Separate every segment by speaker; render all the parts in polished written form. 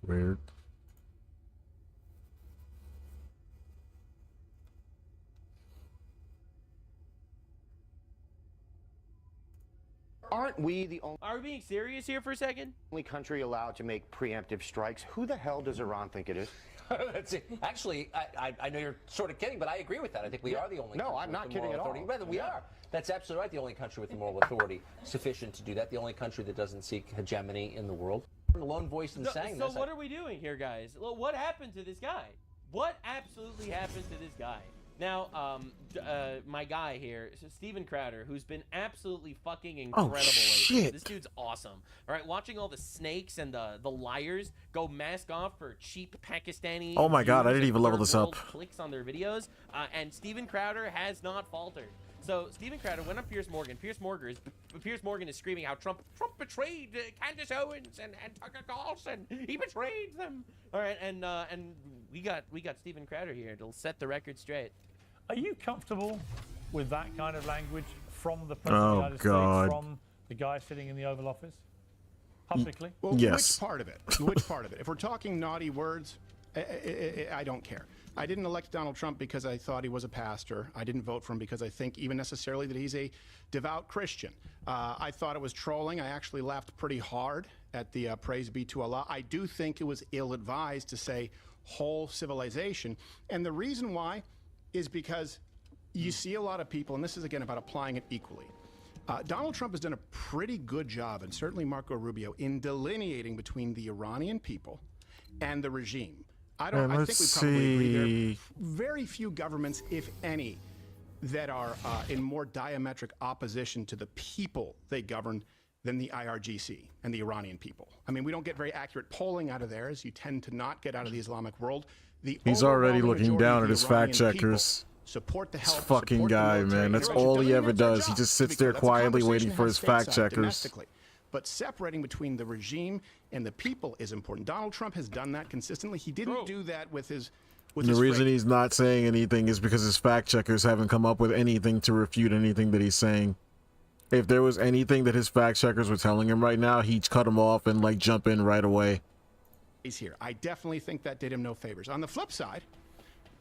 Speaker 1: Weird.
Speaker 2: Aren't we the
Speaker 3: Are we being serious here for a second?
Speaker 2: only country allowed to make preemptive strikes? Who the hell does Iran think it is?
Speaker 4: That's it. Actually, I know you're sort of kidding, but I agree with that. I think we are the only
Speaker 2: No,
Speaker 4: country
Speaker 2: I'm
Speaker 4: with
Speaker 2: not
Speaker 4: the
Speaker 2: kidding
Speaker 4: moral
Speaker 2: at all.
Speaker 4: authority. Rather, we are. That's absolutely right. The only country with the moral authority sufficient to do that. The only country that doesn't seek hegemony in the world. The lone voice in saying
Speaker 3: So
Speaker 4: this.
Speaker 3: what are we doing here, guys? Well, what happened to this guy? What absolutely happened to this guy? Now, my guy here, so Steven Crowder, who's been absolutely fucking incredible lately.
Speaker 1: shit.
Speaker 3: This dude's awesome. All right, watching all the snakes and the liars go mask off for cheap Pakistani.
Speaker 1: Oh my God, I
Speaker 3: views
Speaker 1: didn't
Speaker 3: and
Speaker 1: even level
Speaker 3: third
Speaker 1: this up.
Speaker 3: world clicks on their videos, and Steven Crowder has not faltered. So Steven Crowder went on Piers Morgan. Piers Morgan is screaming how Trump betrayed Candace Owens and Tucker Carlson. He betrayed them. All right, and we got Steven Crowder here to set the record straight.
Speaker 5: Are you comfortable with that kind of language from the President of the United
Speaker 1: God.
Speaker 5: States, from the guy sitting in the Oval Office? Publicly?
Speaker 6: Well,
Speaker 1: Yes.
Speaker 6: which part of it? Which part of it? If we're talking naughty words, I don't care. I didn't elect Donald Trump because I thought he was a pastor. I didn't vote for him because I think even necessarily that he's a devout Christian. I thought it was trolling. I actually laughed pretty hard at the praise be to Allah. I do think it was ill-advised to say whole civilization. And the reason why is because you see a lot of people, and this is again about applying it equally. Donald Trump has done a pretty good job, and certainly Marco Rubio, in delineating between the Iranian people and the regime. I think we probably agree there are very few governments, if any, that are in more diametric opposition to the people they govern than the IRGC and the Iranian people. I mean, we don't get very accurate polling out of there, as you tend to not get out of the Islamic world.
Speaker 1: He's already
Speaker 6: overwhelming
Speaker 1: looking
Speaker 6: majority
Speaker 1: down
Speaker 6: of
Speaker 1: at
Speaker 6: the
Speaker 1: his fact
Speaker 6: Iranian people
Speaker 1: checkers.
Speaker 6: Support the
Speaker 1: This
Speaker 6: help,
Speaker 1: fucking
Speaker 6: support the
Speaker 1: guy,
Speaker 6: military.
Speaker 1: man. That's
Speaker 6: They're
Speaker 1: all
Speaker 6: actually
Speaker 1: he
Speaker 6: doing
Speaker 1: ever
Speaker 6: a good
Speaker 1: does. He
Speaker 6: job.
Speaker 1: just sits
Speaker 6: Because
Speaker 1: there
Speaker 6: that's a
Speaker 1: quietly waiting
Speaker 6: conversation
Speaker 1: for
Speaker 6: has
Speaker 1: his fact
Speaker 6: stateside,
Speaker 1: checkers.
Speaker 6: domestically. But separating between the regime and the people is important. Donald Trump has done that consistently. He didn't do that with his
Speaker 1: The reason he's not saying anything is because his fact checkers haven't come up with anything to refute anything that he's saying. If there was anything that his fact checkers were telling him right now, he'd cut him off and like jump in right away.
Speaker 6: He's here. I definitely think that did him no favors. On the flip side,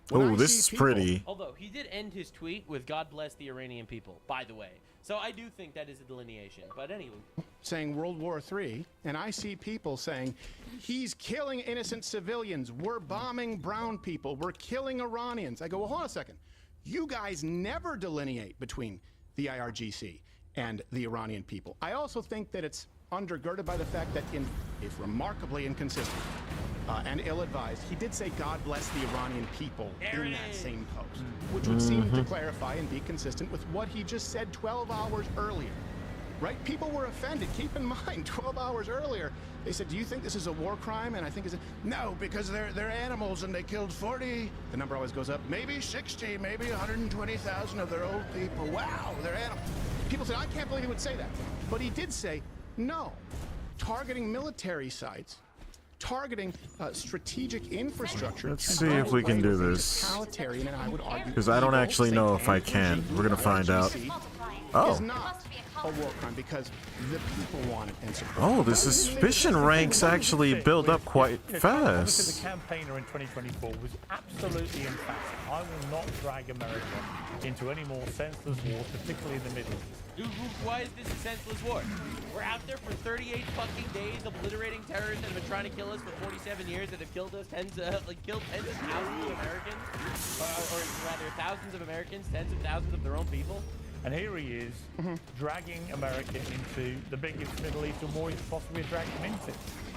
Speaker 6: when
Speaker 1: Oh,
Speaker 6: I
Speaker 1: this
Speaker 6: see
Speaker 1: is
Speaker 6: people-
Speaker 1: pretty.
Speaker 3: Although he did end his tweet with "God bless the Iranian people," by the way. So I do think that is a delineation. But anyway,
Speaker 6: saying World War III, and I see people saying he's killing innocent civilians. We're bombing brown people. We're killing Iranians. I go, well, hold on a second. You guys never delineate between the IRGC and the Iranian people. I also think that it's undergirded by the fact that it's remarkably inconsistent and ill-advised. He did say, God bless the Iranian people in that same post, which would seem to clarify and be consistent with what he just said 12 hours earlier. Right? People were offended. Keep in mind, 12 hours earlier, they said, do you think this is a war crime? And I think it's no, because they're animals and they killed 40. The number always goes up. Maybe 60, maybe 120,000 of their old people. Wow, they're animals. People said, I can't believe he would say that. But he did say, no, targeting military sites, targeting strategic infrastructure.
Speaker 1: Let's see if we can do this.
Speaker 6: Totalitarian, and I would argue,
Speaker 1: Because I don't
Speaker 6: evil,
Speaker 1: actually know if I
Speaker 6: satanic
Speaker 1: can.
Speaker 6: regime,
Speaker 1: We're gonna find out.
Speaker 6: IRGC,
Speaker 1: Oh.
Speaker 6: is not a war crime because the people want it and support it.
Speaker 1: Oh, the suspicion ranks actually build up quite
Speaker 5: Obviously,
Speaker 1: fast.
Speaker 5: the campaigner in 2024 was absolutely emphatic. I will not drag America into any more senseless war, particularly in the Middle East.
Speaker 3: Dude, why is this a senseless war? We're out there for 38 fucking days obliterating terrorists that have been trying to kill us for 47 years that have killed us killed tens of thousands of Americans, or rather thousands of Americans, tens of thousands of their own people.
Speaker 5: And here he is, dragging America into the biggest Middle Eastern war you could possibly drag them into.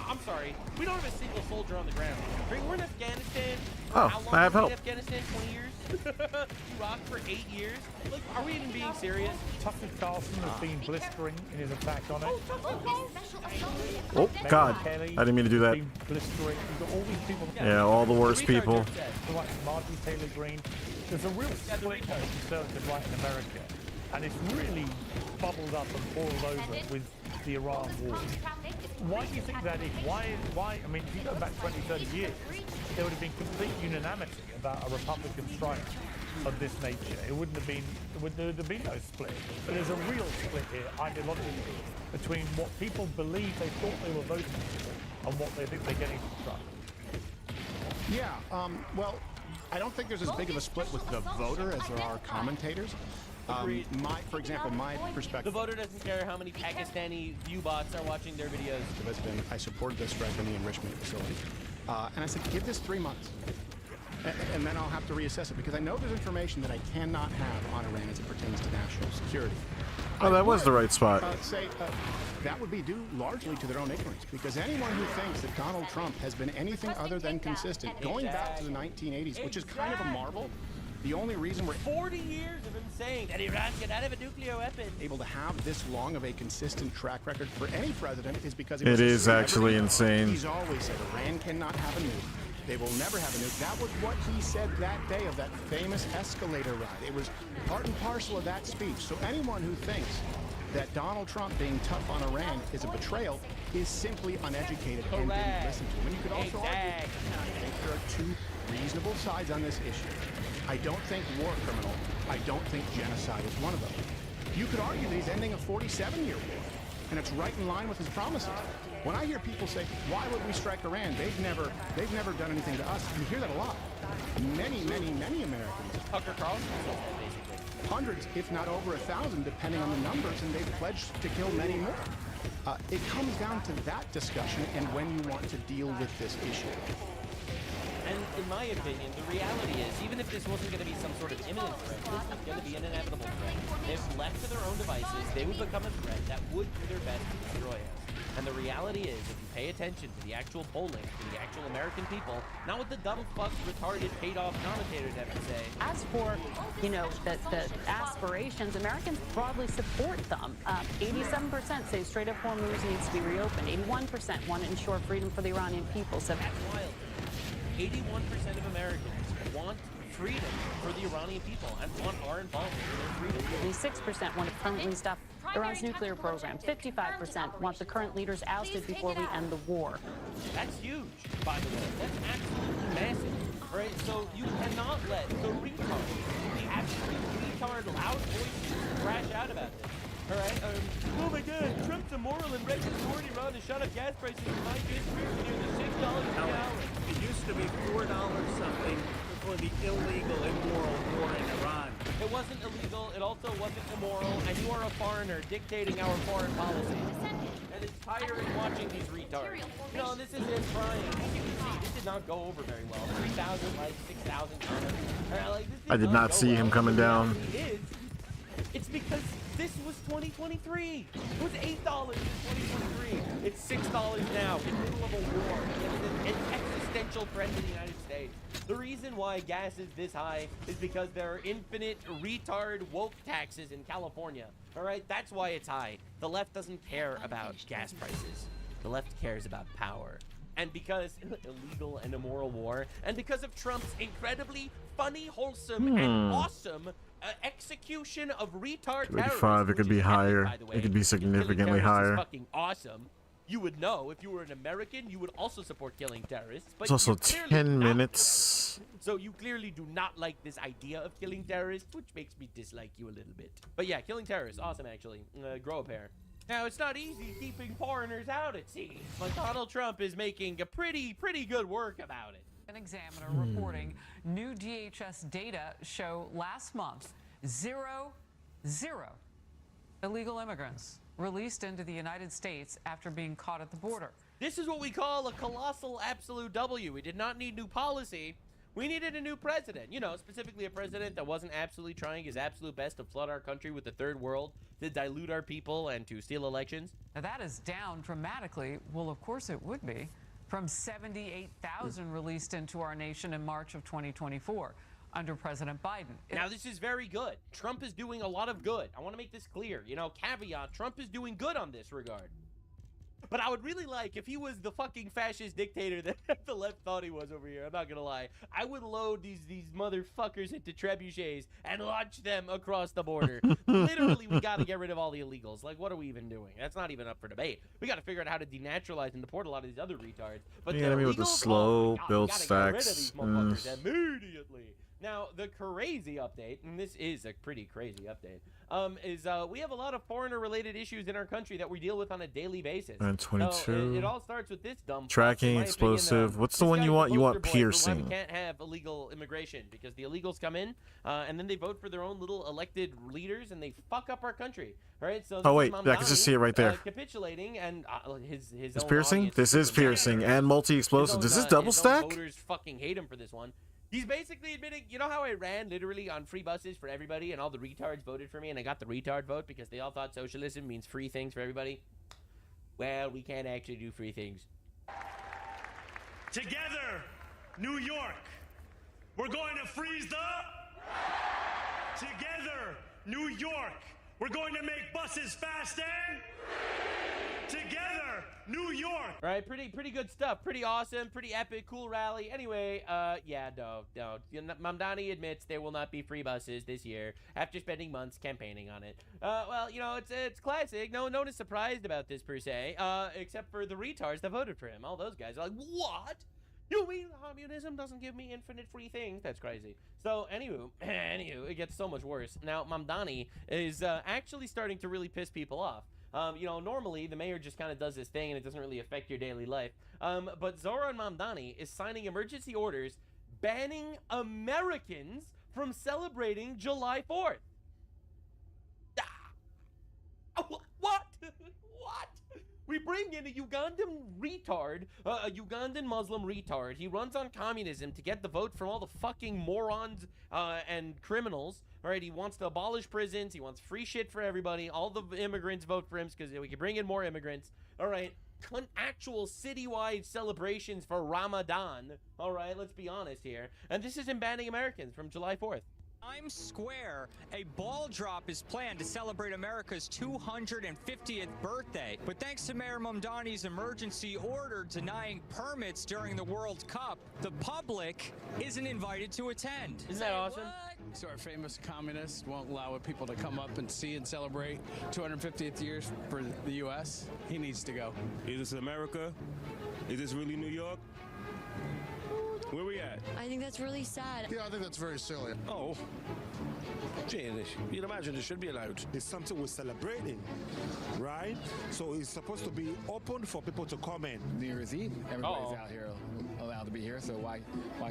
Speaker 3: I'm sorry, we don't have a single soldier on the ground. We're in Afghanistan.
Speaker 1: Oh,
Speaker 3: How long
Speaker 1: I have
Speaker 3: were we in
Speaker 1: help.
Speaker 3: Afghanistan? 20 years? Iraq for 8 years? Like, are we even being serious?
Speaker 5: Tucker Carlson has been blistering in his attack on it.
Speaker 1: Oh, God.
Speaker 5: Kelly
Speaker 1: I didn't mean to do that.
Speaker 5: been blistering. You've got all these people.
Speaker 1: Yeah, all the worst people.
Speaker 5: Like Marjorie Taylor Greene. There's a real split on the conservative right in America. And it's really bubbled up and boiled over with the Iran war. Why do you think that is? Why, I mean, if you go back 20, 30 years, there would have been complete unanimity about a Republican strike of this nature. It wouldn't have been, there would have been no split. But there's a real split here, ideologically, between what people believe they thought they were voting for on what they think they're getting from Trump?
Speaker 6: Yeah, well, I don't think there's as big of a split with the voter as there are commentators.
Speaker 3: Agreed.
Speaker 6: For example, my
Speaker 3: The
Speaker 6: perspective
Speaker 3: voter doesn't care how many Pakistani view bots are watching their videos.
Speaker 6: has been, I supported the strike on the enrichment facility. And I said, give this 3 months. And then I'll have to reassess it, because I know there's information that I cannot have on Iran as it pertains to national security.
Speaker 1: Oh, that was the right spot.
Speaker 6: That would be due largely to their own ignorance, because anyone who thinks that Donald Trump has been anything other than consistent, going back to the 1980s, which is kind of a marvel, the only reason we're
Speaker 3: 40 years of him saying that Iran can have a nuclear weapon.
Speaker 6: able to have this long of a consistent track record for any president is because
Speaker 1: It
Speaker 6: was a
Speaker 1: is
Speaker 6: celebrity.
Speaker 1: actually insane.
Speaker 6: He's always said Iran cannot have a nuke. They will never have a nuke. That was what he said that day of that famous escalator ride. It was part and parcel of that speech. So anyone who thinks that Donald Trump being tough on Iran is a betrayal is simply uneducated and didn't listen to him. And you could also argue, I think there are two reasonable sides on this issue. I don't think war criminal. I don't think genocide is one of them. You could argue that he's ending a 47-year war, and it's right in line with his promises. When I hear people say, why would we strike Iran? They've never done anything to us. You hear that a lot. Many Americans,
Speaker 3: Tucker Carlson says that basically.
Speaker 6: hundreds, if not over 1,000, depending on the numbers, and they've pledged to kill many more. It comes down to that discussion and when you want to deal with this issue.
Speaker 3: And in my opinion, the reality is, even if this wasn't going to be some sort of imminent threat, this was going to be an inevitable threat. If left to their own devices, they would become a threat that would do their best to destroy us. And the reality is, if you pay attention to the actual polling, to the actual American people, not what the dumb fucks, retarded, paid-off commentators have to say.
Speaker 7: As for, the aspirations, Americans broadly support them. 87% say Strait of Hormuz needs to be reopened. 81% want to ensure freedom for the Iranian people. So
Speaker 3: That's wild. 81% of Americans want freedom for the Iranian people and want our involvement in their freedom.
Speaker 7: 6% want to permanently stop Iran's nuclear program. 55% want the current leaders ousted before we end the war.
Speaker 3: That's huge, by the way. That's absolutely massive. All right, so you cannot let the retard, the absolute retard loud voices crash out about this. All right, oh my God, Trump's immoral and Reagan's already run to shut up gas prices in my district near the $6 a gallon.
Speaker 8: It used to be $4 something for the illegal, immoral war in Iran.
Speaker 3: It wasn't illegal, it also wasn't immoral, and you are a foreigner dictating our foreign policy. And it's tiring watching these retards. No, this is him crying. As you can see, this did not go over very well. 3,000 likes, 6,000 comments.
Speaker 1: I did not see him coming down.
Speaker 3: It's because this was 2023. It was $8 in 2023. It's $6 now in the middle of a war. It's an existential threat to the United States. The reason why gas is this high is because there are infinite retard woke taxes in California. All right, that's why it's high. The left doesn't care about gas prices. The left cares about power. And because illegal and immoral war, and because of Trump's incredibly funny, wholesome, and awesome execution of retard terrorists.
Speaker 1: 35, it could
Speaker 3: which
Speaker 1: be
Speaker 3: is
Speaker 1: higher.
Speaker 3: epic, by the way.
Speaker 1: It could be
Speaker 3: Killing
Speaker 1: significantly
Speaker 3: terrorists is
Speaker 1: higher.
Speaker 3: fucking awesome. You would know if you were an American, you would also support killing terrorists. But
Speaker 1: It's also
Speaker 3: you clearly
Speaker 1: 10
Speaker 3: do not.
Speaker 1: minutes.
Speaker 3: So you clearly do not like this idea of killing terrorists, which makes me dislike you a little bit. But yeah, killing terrorists, awesome actually. Grow a pair. Now, it's not easy keeping foreigners out, it seems. But Donald Trump is making a pretty good work about it.
Speaker 9: An Examiner reporting new DHS data show last month zero illegal immigrants released into the United States after being caught at the border.
Speaker 3: This is what we call a colossal absolute W. We did not need new policy. We needed a new president. You know, specifically a president that wasn't absolutely trying his absolute best to flood our country with the third world, to dilute our people, and to steal elections.
Speaker 9: Now that is down dramatically. Well, of course it would be. From 78,000 released into our nation in March of 2024 under President Biden.
Speaker 3: Now, this is very good. Trump is doing a lot of good. I want to make this clear. You know, caveat, Trump is doing good on this regard. But I would really like, if he was the fucking fascist dictator that the left thought he was over here, I'm not gonna lie, I would load these motherfuckers into trebuchets and launch them across the border. Literally, we gotta get rid of all the illegals. Like, what are we even doing? That's not even up for debate. We gotta figure out how to denaturalize and deport a lot of these other retards. But
Speaker 1: Yeah, I mean, with the
Speaker 3: illegals,
Speaker 1: slow
Speaker 3: oh my God,
Speaker 1: build
Speaker 3: we gotta get rid of
Speaker 1: stacks,
Speaker 3: these motherfuckers immediately. Now, the crazy update, and this is a pretty crazy update, is we have a lot of foreigner-related issues in our country that we deal with on a daily basis.
Speaker 1: And 22.
Speaker 3: So it all starts with this dumb fuck,
Speaker 1: Tracking
Speaker 3: in my
Speaker 1: explosive.
Speaker 3: opinion,
Speaker 1: What's the
Speaker 3: this
Speaker 1: one you
Speaker 3: guy's
Speaker 1: want?
Speaker 3: the
Speaker 1: You want
Speaker 3: poster boy for why
Speaker 1: piercing.
Speaker 3: we can't have illegal immigration because the illegals come in and then they vote for their own little elected leaders and they fuck up our country. All right. So
Speaker 1: Oh,
Speaker 3: this is
Speaker 1: wait, yeah, I can just see it right there.
Speaker 3: capitulating and his
Speaker 1: It's
Speaker 3: own
Speaker 1: piercing?
Speaker 3: audience
Speaker 1: This is
Speaker 3: is
Speaker 1: piercing and multi-explosive. This is double
Speaker 3: his own
Speaker 1: stack?
Speaker 3: Voters fucking hate him for this one. He's basically admitting, you know how I ran literally on free buses for everybody and all the retards voted for me and I got the retard vote because they all thought socialism means free things for everybody? Well, we can't actually do free things.
Speaker 10: Together, New York, we're going to freeze the... Together, New York, we're going to make buses fast and... Together, New York.
Speaker 3: All right, pretty good stuff. Pretty awesome, pretty epic, cool rally. Anyway, yeah, no. Mamdani admits there will not be free buses this year after spending months campaigning on it. Well, you know, it's classic. No one is surprised about this per se, except for the retards that voted for him. All those guys are like, what? You mean communism doesn't give me infinite free things? That's crazy. So, anywho, it gets so much worse. Now, Mamdani is actually starting to really piss people off. You know, normally the mayor just kind of does this thing and it doesn't really affect your daily life. But Zoran Mamdani is signing emergency orders banning Americans from celebrating July 4th. What? What? We bring in a Ugandan retard, a Ugandan Muslim retard. He runs on communism to get the vote from all the fucking morons and criminals. All right, he wants to abolish prisons. He wants free shit for everybody. All the immigrants vote for him because we can bring in more immigrants. All right, actual citywide celebrations for Ramadan. All right, let's be honest here. And this is him banning Americans from July 4th.
Speaker 11: Times Square, a ball drop is planned to celebrate America's 250th birthday. But thanks to Mayor Mamdani's emergency order denying permits during the World Cup, the public isn't invited to attend.
Speaker 3: Isn't that awesome?
Speaker 12: So our famous communist won't allow people to come up and see and celebrate 250th years for the U.S. He needs to go.
Speaker 13: Is this America? Is this really New York? Where we at?
Speaker 14: I think that's really sad.
Speaker 15: Yeah, I think that's very silly.
Speaker 13: Oh. Jane, you'd imagine it should be allowed.
Speaker 16: It's something we're celebrating, right? So it's supposed to be open for people to come in.
Speaker 17: New Year's Eve, everybody's out here allowed to be here, so why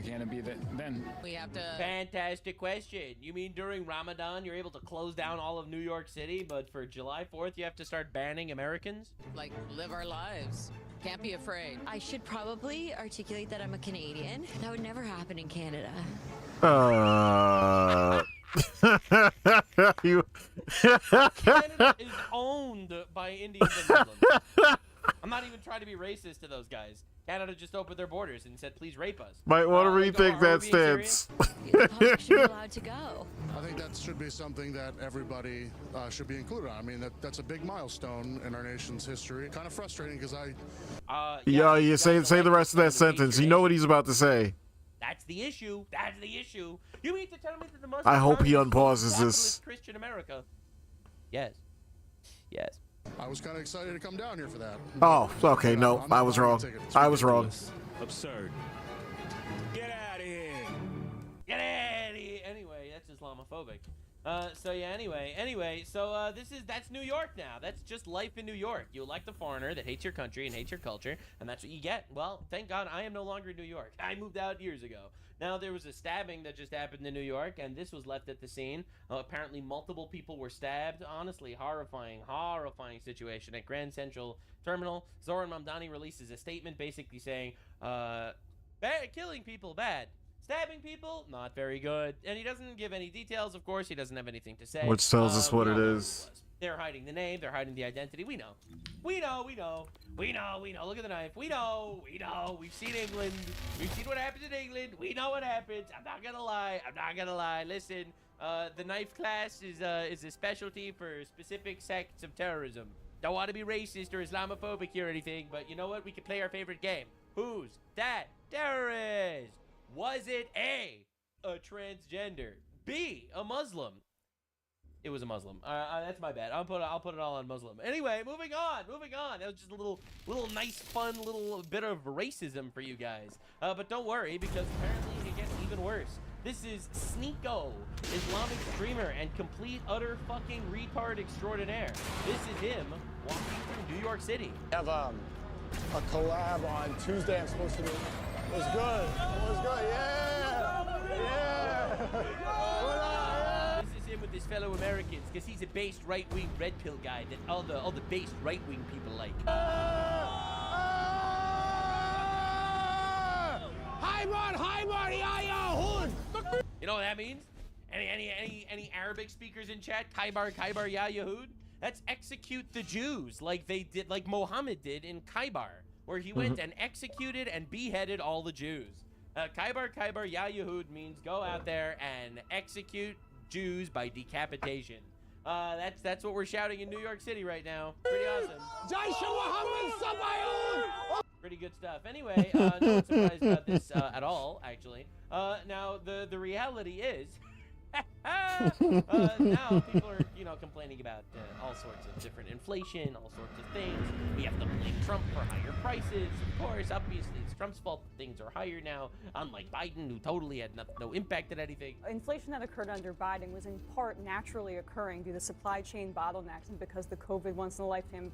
Speaker 17: can't it be that then?
Speaker 14: We have to...
Speaker 3: Fantastic question. You mean during Ramadan you're able to close down all of New York City, but for July 4th you have to start banning Americans?
Speaker 14: Like, live our lives. Can't be afraid. I should probably articulate that I'm a Canadian. That would never happen in Canada.
Speaker 3: Canada is owned by Indians and Muslims. I'm not even trying to be racist to those guys. Canada just opened their borders and said, please rape us.
Speaker 1: Might want to rethink that stance.
Speaker 14: The public should be allowed to go.
Speaker 15: I think that should be something that everybody should be included on. I mean, that's a big milestone in our nation's history. Kind of frustrating because
Speaker 1: Yeah, you say the rest of that sentence. You know what he's about to say.
Speaker 3: That's the issue. That's the issue. You mean to tell me that the Muslim
Speaker 1: I hope he
Speaker 3: Congress is
Speaker 1: unpauses this.
Speaker 3: capitalist Christian America? Yes. Yes.
Speaker 15: I was kind of excited to come down here for that.
Speaker 1: Oh, okay, no, I was wrong. I was wrong.
Speaker 13: Absurd. Get out of here.
Speaker 3: Get out of here. Anyway, that's Islamophobic. So yeah, anyway, so that's New York now. That's just life in New York. You elect a foreigner that hates your country and hates your culture, and that's what you get. Well, thank God I am no longer in New York. I moved out years ago. Now, there was a stabbing that just happened in New York, and this was left at the scene. Apparently, multiple people were stabbed. Honestly, horrifying situation at Grand Central Terminal. Zoran Mamdani releases a statement basically saying, killing people, bad. Stabbing people, not very good. And he doesn't give any details, of course. He doesn't have anything to say.
Speaker 1: Which tells us what it is.
Speaker 3: They're hiding the name. They're hiding the identity. We know. We know. Look at the knife. We know. We've seen England. We've seen what happens in England. We know what happens. I'm not gonna lie. Listen, the knife class is a specialty for specific sects of terrorism. Don't want to be racist or Islamophobic here or anything, but you know what? We can play our favorite game. Who's that terrorist? Was it A, transgender, B, a Muslim? It was a Muslim. That's my bad. I'll put it all on Muslim. Anyway, moving on. That was just a little nice, fun little bit of racism for you guys. But don't worry, because apparently it gets even worse. This is Sneeko, Islamic streamer and complete utter fucking retard extraordinaire. This is him walking through New York City.
Speaker 18: I have a collab on Tuesday. I'm supposed to do. It was good. It was good. Yeah. Yeah.
Speaker 3: This is him with his fellow Americans because he's a based right-wing red pill guy that all the based right-wing people like. You know what that means? Any Arabic speakers in chat? Khaybar ya Yahud? That's execute the Jews like they did, like Mohammed did in Khaybar, where he went and executed and beheaded all the Jews. Khaybar ya Yahud means go out there and execute Jews by decapitation. That's what we're shouting in New York City right now. Pretty awesome. Pretty good stuff. Anyway, no one's surprised about this at all, actually. Now, the reality is, now people are, complaining about all sorts of different inflation, all sorts of things. We have to blame Trump for higher prices. Of course, obviously, it's Trump's fault that things are higher now, unlike Biden, who totally had no impact on anything.
Speaker 19: Inflation that occurred under Biden was in part naturally occurring due to supply chain bottlenecks and because the COVID once-in-a-lifetime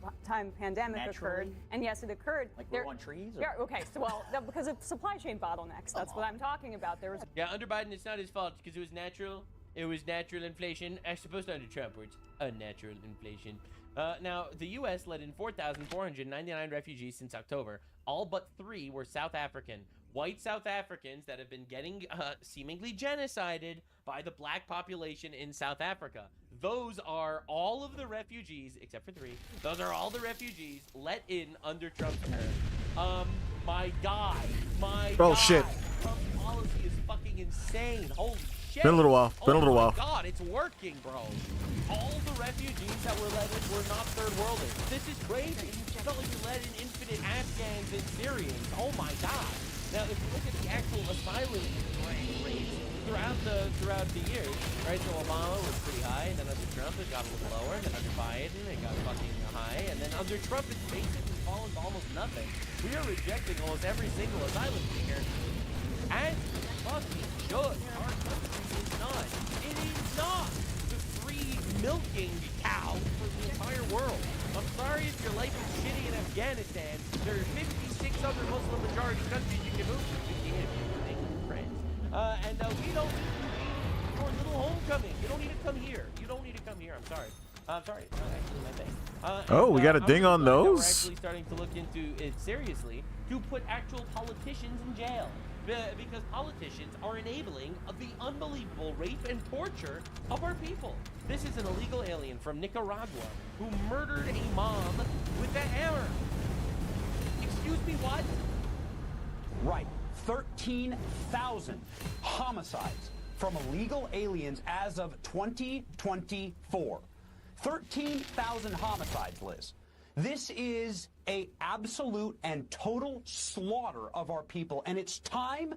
Speaker 19: pandemic occurred. And yes, it occurred.
Speaker 20: Like we're on trees? Or?
Speaker 19: Yeah, okay, so because of supply chain bottlenecks, that's what I'm talking about. There was.
Speaker 3: Yeah, under Biden, it's not his fault because it was natural. It was natural inflation, as opposed to under Trump, where it's unnatural inflation. Now, the U.S. let in 4,499 refugees since October. All but 3 were South African. White South Africans that have been getting seemingly genocided by the black population in South Africa. Those are all of the refugees, except for 3. Those are all the refugees let in under Trump's term. My God.
Speaker 1: Shit.
Speaker 3: Trump's policy is fucking insane. Holy shit.
Speaker 1: Been a little while.
Speaker 3: Oh my God, it's working, bro. All the refugees that were let in were not third worlders. This is crazy. It's not like you let in infinite Afghans and Syrians. Oh my God. Now, if you look at the actual asylum rates throughout the years, right? So Obama was pretty high, and then under Trump it got a little lower, and then under Biden it got fucking high, and then under Trump it's basically fallen to almost nothing. We are rejecting almost every single asylum seeker, as fucking should. Our country is not. It is not the free milking cow for the entire world. I'm sorry if your life is shitty in Afghanistan. There are 56 other Muslim-majority countries you can move to. You can't if you make friends. And we don't need your little homecoming. You don't need to come here. You don't need to come here. I'm sorry. I'm sorry. It's not actually my thing.
Speaker 1: We got a ding on those?
Speaker 3: We're actually starting to look into it seriously to put actual politicians in jail. Because politicians are enabling the unbelievable rape and torture of our people. This is an illegal alien from Nicaragua who murdered a mom with a hammer. Excuse me, what?
Speaker 21: Right. 13,000 homicides from illegal aliens as of 2024. 13,000 homicides, Liz. This is an absolute and total slaughter of our people, and it's time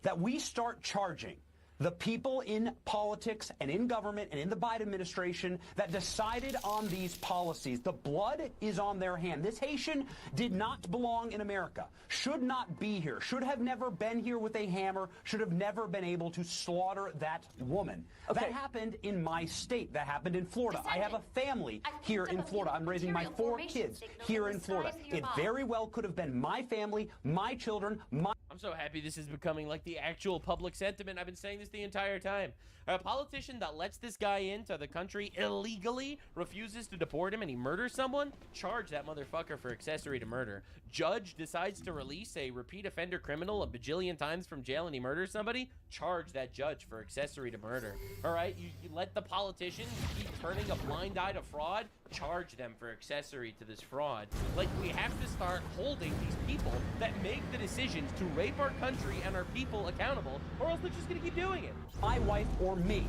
Speaker 21: that we start charging the people in politics and in government and in the Biden administration that decided on these policies. The blood is on their hand. This Haitian did not belong in America, should not be here, should have never been here with a hammer, should have never been able to slaughter that woman. Okay. That happened in my state. That happened in Florida. I have a family here in Florida. I'm raising my 4 kids here in Florida. It very well could have been my family, my children, my...
Speaker 3: I'm so happy this is becoming like the actual public sentiment. I've been saying this the entire time. A politician that lets this guy into the country illegally, refuses to deport him, and he murders someone, charge that motherfucker for accessory to murder. Judge decides to release a repeat offender criminal a bajillion times from jail and he murders somebody, charge that judge for accessory to murder. All right, you let the politicians keep turning a blind eye to fraud, charge them for accessory to this fraud. Like, we have to start holding these people that make the decisions to rape our country and our people accountable, or else they're just gonna keep doing it.
Speaker 21: My wife or me.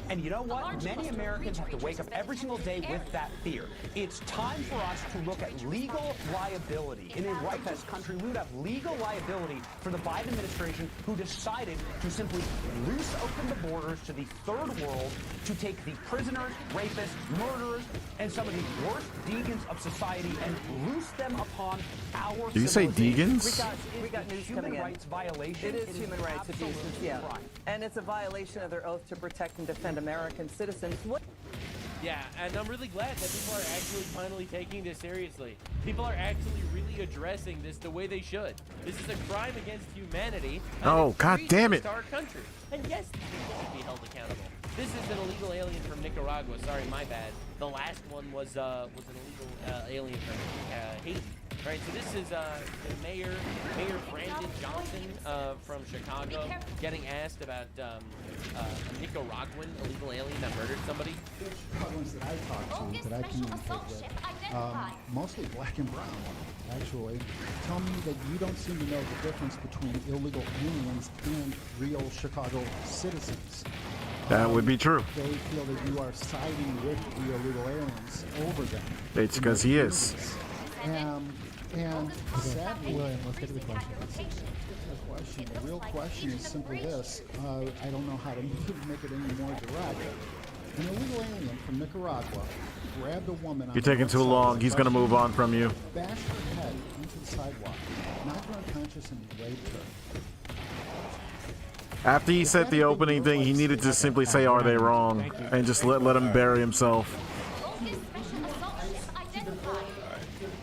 Speaker 21: And you know what? Many Americans have to wake up every single day with that fear. It's time for us to look at legal liability. In a right-wing country, we would have legal liability for the Biden administration who decided to simply loose open the borders to the third world to take the prisoners, rapists, murderers, and some of the worst deegans of society and loose them upon our
Speaker 1: Did you say
Speaker 21: civilization.
Speaker 1: deegans?
Speaker 20: We got news
Speaker 21: human
Speaker 20: coming in.
Speaker 21: rights violation.
Speaker 20: It is human rights abuses, yeah. And it's a violation of their oath to protect and defend American citizens. What?
Speaker 3: Yeah, and I'm really glad that people are actually finally taking this seriously. People are actually really addressing this the way they should. This is a crime against humanity. And
Speaker 1: Oh,
Speaker 3: it's
Speaker 1: God damn it.
Speaker 3: treason to our country. And yes, these people should be held accountable. This is an illegal alien from Nicaragua. Sorry, my bad. The last one was an illegal alien from Haiti. Right, so this is Mayor Brandon Johnson from Chicago getting asked about a Nicaraguan illegal alien that murdered somebody.
Speaker 22: Ones that I talk to, that I communicate with, mostly black and brown, actually, tell me that you don't seem to know the difference between illegal aliens and real Chicago citizens.
Speaker 1: That would be true.
Speaker 22: They feel that you are siding with the illegal aliens over them.
Speaker 1: It's because he is.
Speaker 22: And sadly, William, let's get to the question. The real question is simply this. I don't know how to make it any more direct. An illegal alien from Nicaragua grabbed a woman.
Speaker 1: You're taking too long. He's going to move on from you.
Speaker 22: Bashed her head into the sidewalk, knocked her unconscious, and raped her.
Speaker 1: After he said the opening thing, he needed to simply say, "Are they wrong?" and just let him bury himself.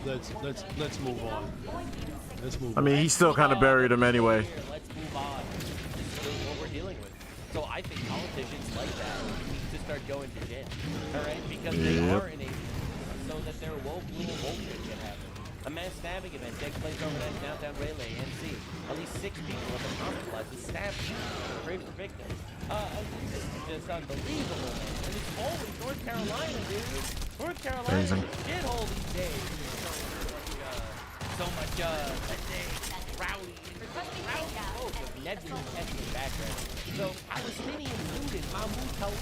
Speaker 23: Let's move on. Let's move on.
Speaker 1: I mean, he still kind of buried him anyway.
Speaker 3: Let's move on. This is what we're dealing with. So I think politicians like that need to start going to jail. All right, because they are enabling so that their woke little bullshit can happen. A mass stabbing event takes place overnight in downtown Raleigh, NC. At least 6 people have been hospitalized with stab wounds. Pray for victims. This is just unbelievable. And it's always North Carolina, dude. North Carolina is a shithole these days. So much, let's say, rowdy folk of nebulous ethnic background. So Palestinian student Mahmoud Khalil.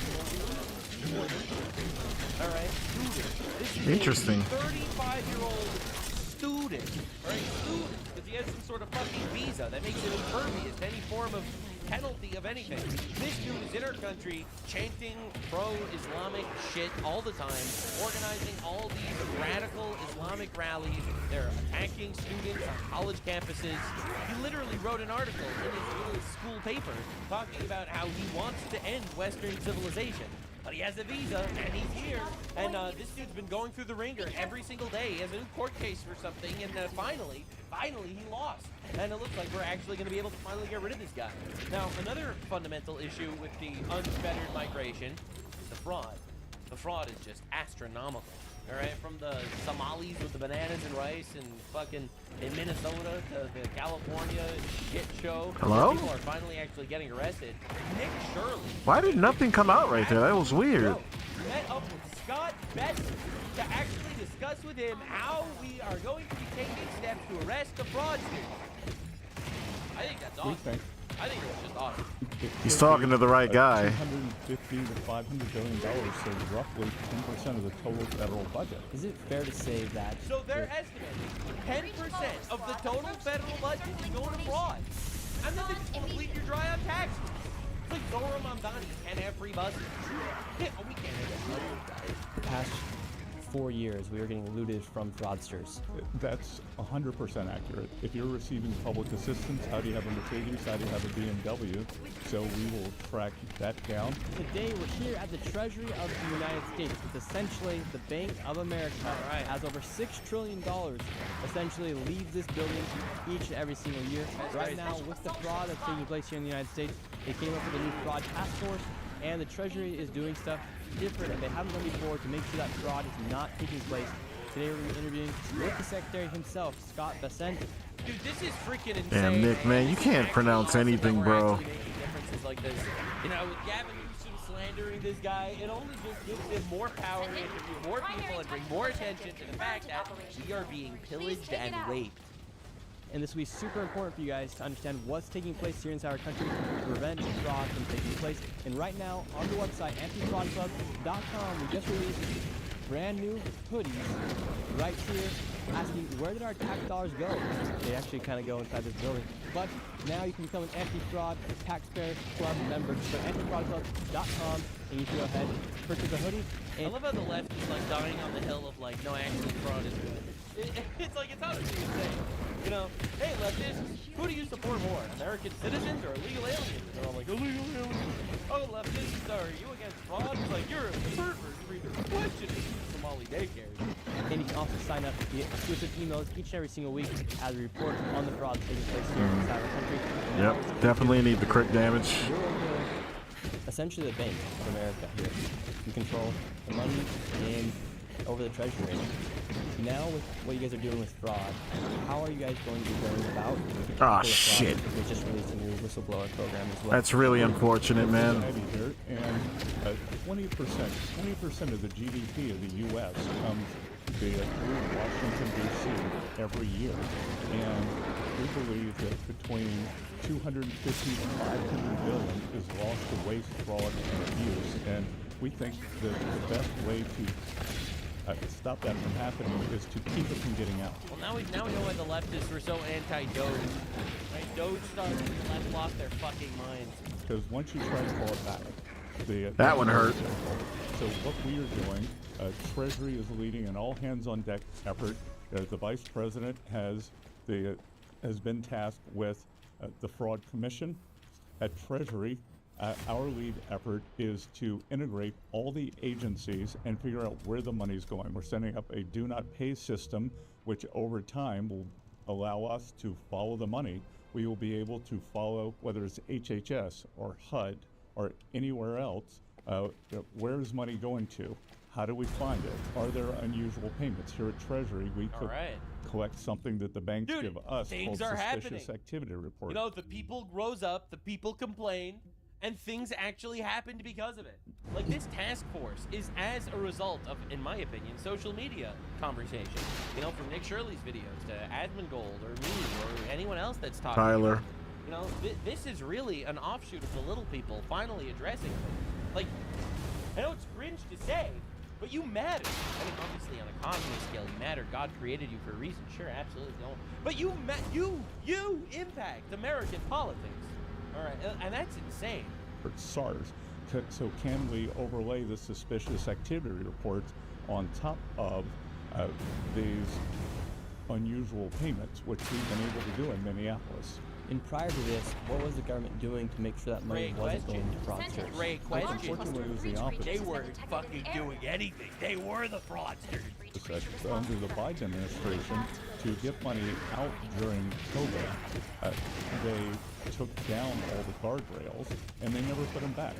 Speaker 3: All right, student. This is
Speaker 1: Interesting.
Speaker 3: a 35-year-old student, right? Student, because he has some sort of fucking visa that makes him impervious to any form of penalty of anything. This dude is in our country chanting pro-Islamic shit all the time, organizing all these radical Islamic rallies. They're attacking students on college campuses. He literally wrote an article in his little school paper talking about how he wants to end Western civilization. But he has a visa, and he's here, and this dude's been going through the ringer every single day. He has a new court case for something, and finally he lost. And it looks like we're actually going to be able to finally get rid of this guy. Now, another fundamental issue with the unfettered migration is the fraud. The fraud is just astronomical. All right, from the Somalis with the bananas and rice and fucking in Minnesota to the California shit show.
Speaker 1: Hello?
Speaker 3: People are finally actually getting arrested. Nick Shirley.
Speaker 1: Why did nothing come out right there? That was weird.
Speaker 3: Met up with Scott Besson to actually discuss with him how we are going to be taking steps to arrest the fraudsters. I think that's awesome. I think it's just awesome.
Speaker 1: He's talking to the right guy.
Speaker 24: $250 to $500 billion, so roughly 10% of the total federal budget.
Speaker 25: Is it fair to say that?
Speaker 3: So they're estimating 10% of the total federal budget is going to fraud. And then they just want to leave you dry on taxes. It's like Zora Mamdani can't have free buses. Yeah, oh, we can't have it.
Speaker 25: The past 4 years, we are getting looted from fraudsters.
Speaker 24: That's 100% accurate. If you're receiving public assistance, how do you have a Mercedes? How do you have a BMW? So we will track that down.
Speaker 25: Today, we're here at the Treasury of the United States. It's essentially the Bank of America. As over $6 trillion essentially leaves this building each and every single year. Right now, with the fraud that's taking place here in the United States, they came up with a new fraud task force, and the Treasury is doing stuff different that they haven't done before to make sure that fraud is not taking place. Today we're going to be interviewing with the Secretary himself, Scott Bessent.
Speaker 3: Dude, this is freaking insane.
Speaker 1: Damn, Nick, man, you can't pronounce anything, bro.
Speaker 3: Differences like this. You know, with Gavin Newsom slandering this guy, it only just gives him more power to interview more people and bring more attention to the fact that we are being pillaged and raped.
Speaker 25: And this will be super important for you guys to understand what's taking place here inside our country to prevent fraud from taking place. And right now, on the website, antifraudclub.com, we just released brand new hoodies right here asking, where did our tax dollars go? They actually kind of go inside this building. But now you can become an anti-fraud taxpayer club member. Just go to antifraudclub.com and you can go ahead, purchase a hoodie.
Speaker 3: I love how the left is like dying on the hill of like, no, actually fraud is good. It's like, it's honestly insane. You know, hey leftists, who do you support more? American citizens or illegal aliens? And they're all like, illegal aliens. Oh, leftists, are you against fraud? It's like, you're a pervert for even questioning Somali daycare.
Speaker 25: And you can also sign up to get exclusive emails each and every single week as we report on the fraud taking place here inside our country.
Speaker 1: Yep, definitely need the crit damage.
Speaker 25: Essentially the Bank of America here. You control the money and over the treasury. Now with what you guys are doing with fraud, how are you guys going to be going about?
Speaker 1: Ah, shit.
Speaker 25: We just released a new whistleblower program as well.
Speaker 1: That's really unfortunate, man.
Speaker 24: And 20% of the GDP of the U.S. comes through Washington, D.C. every year. And we believe that between 250 to 500 billion is lost to waste, fraud, and abuse. And we think that the best way to stop that from happening is to keep it from getting out.
Speaker 3: Well, now we know why the leftists were so anti-Doge. Right? Doge started and the left lost their fucking minds.
Speaker 24: Because once you try to call it back,
Speaker 1: that one hurt.
Speaker 24: So what we are doing, Treasury is leading an all-hands-on-deck effort. The Vice President has been tasked with the Fraud Commission. At Treasury, our lead effort is to integrate all the agencies and figure out where the money's going. We're setting up a do-not-pay system, which over time will allow us to follow the money. We will be able to follow, whether it's HHS or HUD or anywhere else, where is money going to? How do we find it? Are there unusual payments? Here at Treasury, we could collect something that the banks give us called suspicious activity report.
Speaker 3: You know, the people rose up, the people complained, and things actually happened because of it. Like, this task force is as a result of, in my opinion, social media conversation. You know, from Nick Shirley's videos to Admin Gold or me or anyone else that's talking.
Speaker 1: Tyler.
Speaker 3: You know, this is really an offshoot of the little people finally addressing it. Like, I know it's cringe to say, but you matter. I mean, obviously on a cosmic scale, you matter. God created you for a reason. Sure, absolutely. No. But you impact American politics. All right, and that's insane.
Speaker 24: For SARS. So can we overlay the suspicious activity reports on top of these unusual payments, which we've been able to do in Minneapolis?
Speaker 25: And prior to this, what was the government doing to make sure that money wasn't going to fraudsters?
Speaker 3: Great question.
Speaker 24: Unfortunately, it was the opposite.
Speaker 3: They weren't fucking doing anything. They were the fraudsters.
Speaker 24: Under the Biden administration, to get money out during COVID, they took down all the guardrails and they never put them back.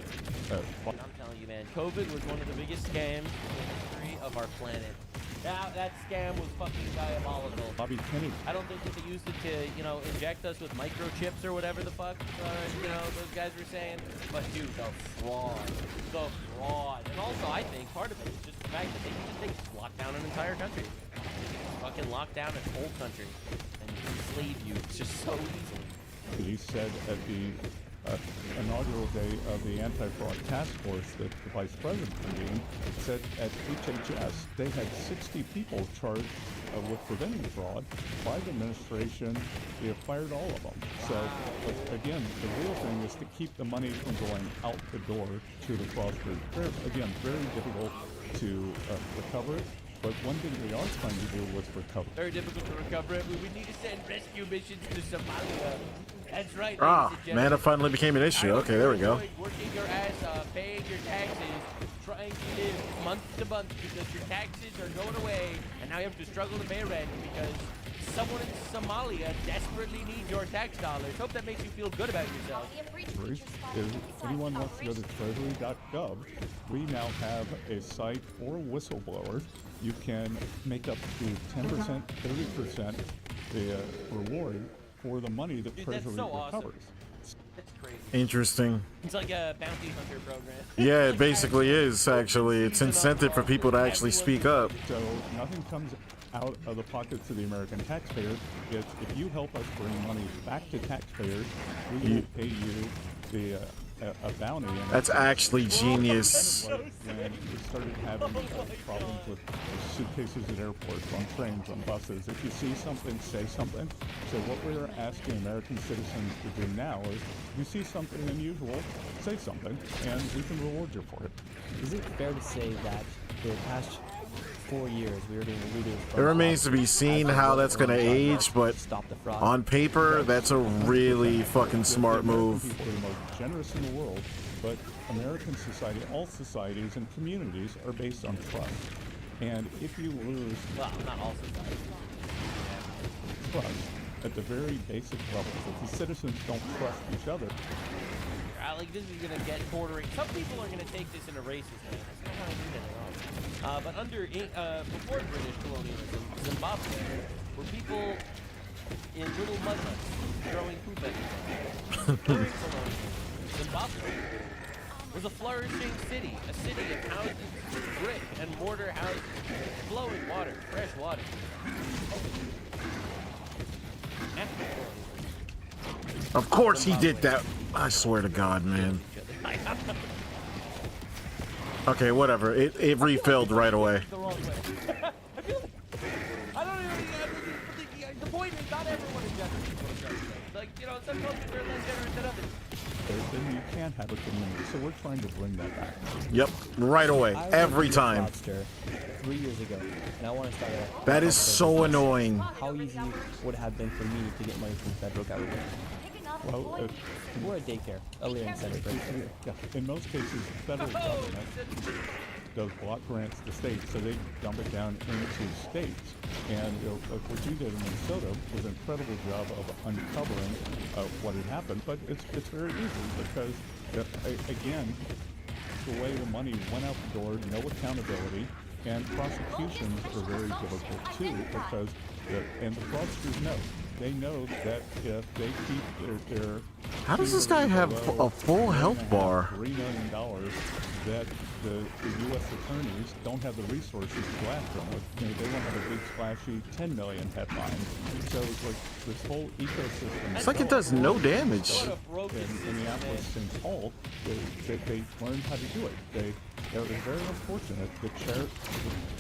Speaker 3: I'm telling you, man, COVID was one of the biggest scams in the history of our planet. That scam was fucking diabolical.
Speaker 24: Bobby Kennedy.
Speaker 3: I don't think that they used it to, you know, inject us with microchips or whatever the fuck, you know, those guys were saying. But dude, the fraud. And also, I think part of it is just the fact that they just locked down an entire country. Fucking locked down a whole country and enslave you just so easily.
Speaker 24: He said at the inaugural day of the anti-fraud task force that the vice president convened, said at HHS they had 60 people charged with preventing fraud. Biden administration, they have fired all of them. So again, the real thing is to keep the money from going out the door to the fraudsters. Again, very difficult to recover it. But one thing we are trying to do was recover.
Speaker 3: Very difficult to recover it. We would need to send rescue missions to Somalia. That's right.
Speaker 1: Ah, man, it finally became an issue. Okay, there we go.
Speaker 3: Working your ass off, paying your taxes, trying to live month to month because your taxes are going away, and now you have to struggle to pay rent because someone in Somalia desperately needs your tax dollars. Hope that makes you feel good about yourself.
Speaker 24: If anyone wants to go to treasury.gov, we now have a site for whistleblowers. You can make up to 10%, 30% the reward for the money that Treasury recovers.
Speaker 3: That's crazy.
Speaker 1: Interesting.
Speaker 3: It's like a bounty hunter program.
Speaker 1: Yeah, it basically is, actually. It's incentive for people to actually speak up.
Speaker 24: So nothing comes out of the pockets of the American taxpayer. It's if you help us bring money back to taxpayers, we will pay you the a bounty. And
Speaker 1: That's actually genius.
Speaker 24: When we started having problems with suitcases at airports, on trains, on buses, if you see something, say something. So what we're asking American citizens to do now is, if you see something unusual, say something, and we can reward you for it.
Speaker 25: Is it fair to say that for the past 4 years we were being looted
Speaker 1: It
Speaker 25: from
Speaker 1: remains to be seen how that's going to age, but on paper, that's a really fucking smart move.
Speaker 24: People are the most generous in the world, but American society, all societies and communities are based on trust. And if you lose
Speaker 3: not all societies.
Speaker 24: trust at the very basic levels, if the citizens don't trust each other,
Speaker 3: Like, this is going to get bordering. Some people are going to take this into racist, man. That's not how I mean it. But before British colonialism, Zimbabwe were people in little mud huts throwing poop at each other. During colonialism, Zimbabwe was a flourishing city, a city of houses, brick and mortar houses, flowing water, fresh water. After colonialism.
Speaker 1: Of course he did that. I swear to God, man. Okay, whatever. It refilled right away.
Speaker 3: The wrong way. I don't even. The point is, not everyone is generous. Like, you know, some cultures are less generous than others.
Speaker 24: then you can have a community. So we're trying to bring that back.
Speaker 1: Yep, right away, every time.
Speaker 25: 3 years ago, and I want to start a
Speaker 1: That is so annoying.
Speaker 25: How easy would it have been for me to get money from the federal government?
Speaker 24: Well,
Speaker 25: we're a daycare, a learning center, for instance.
Speaker 24: In most cases, the federal government does block grants to states, so they dump it down into states. And what you did in Minnesota was an incredible job of uncovering what had happened. But it's very easy because, again, the way the money went out the door, no accountability, and prosecutions are very difficult too because, and the fraudsters know. They know that if they keep their
Speaker 1: How does this guy have a full health bar?
Speaker 24: $3 million that the U.S. attorneys don't have the resources to go after them with. You know, they want to have a big splashy 10 million headline. So it's like this whole ecosystem.
Speaker 1: It's like it does no damage.
Speaker 24: In Minneapolis, St. Paul, they learned how to do it. It was very unfortunate that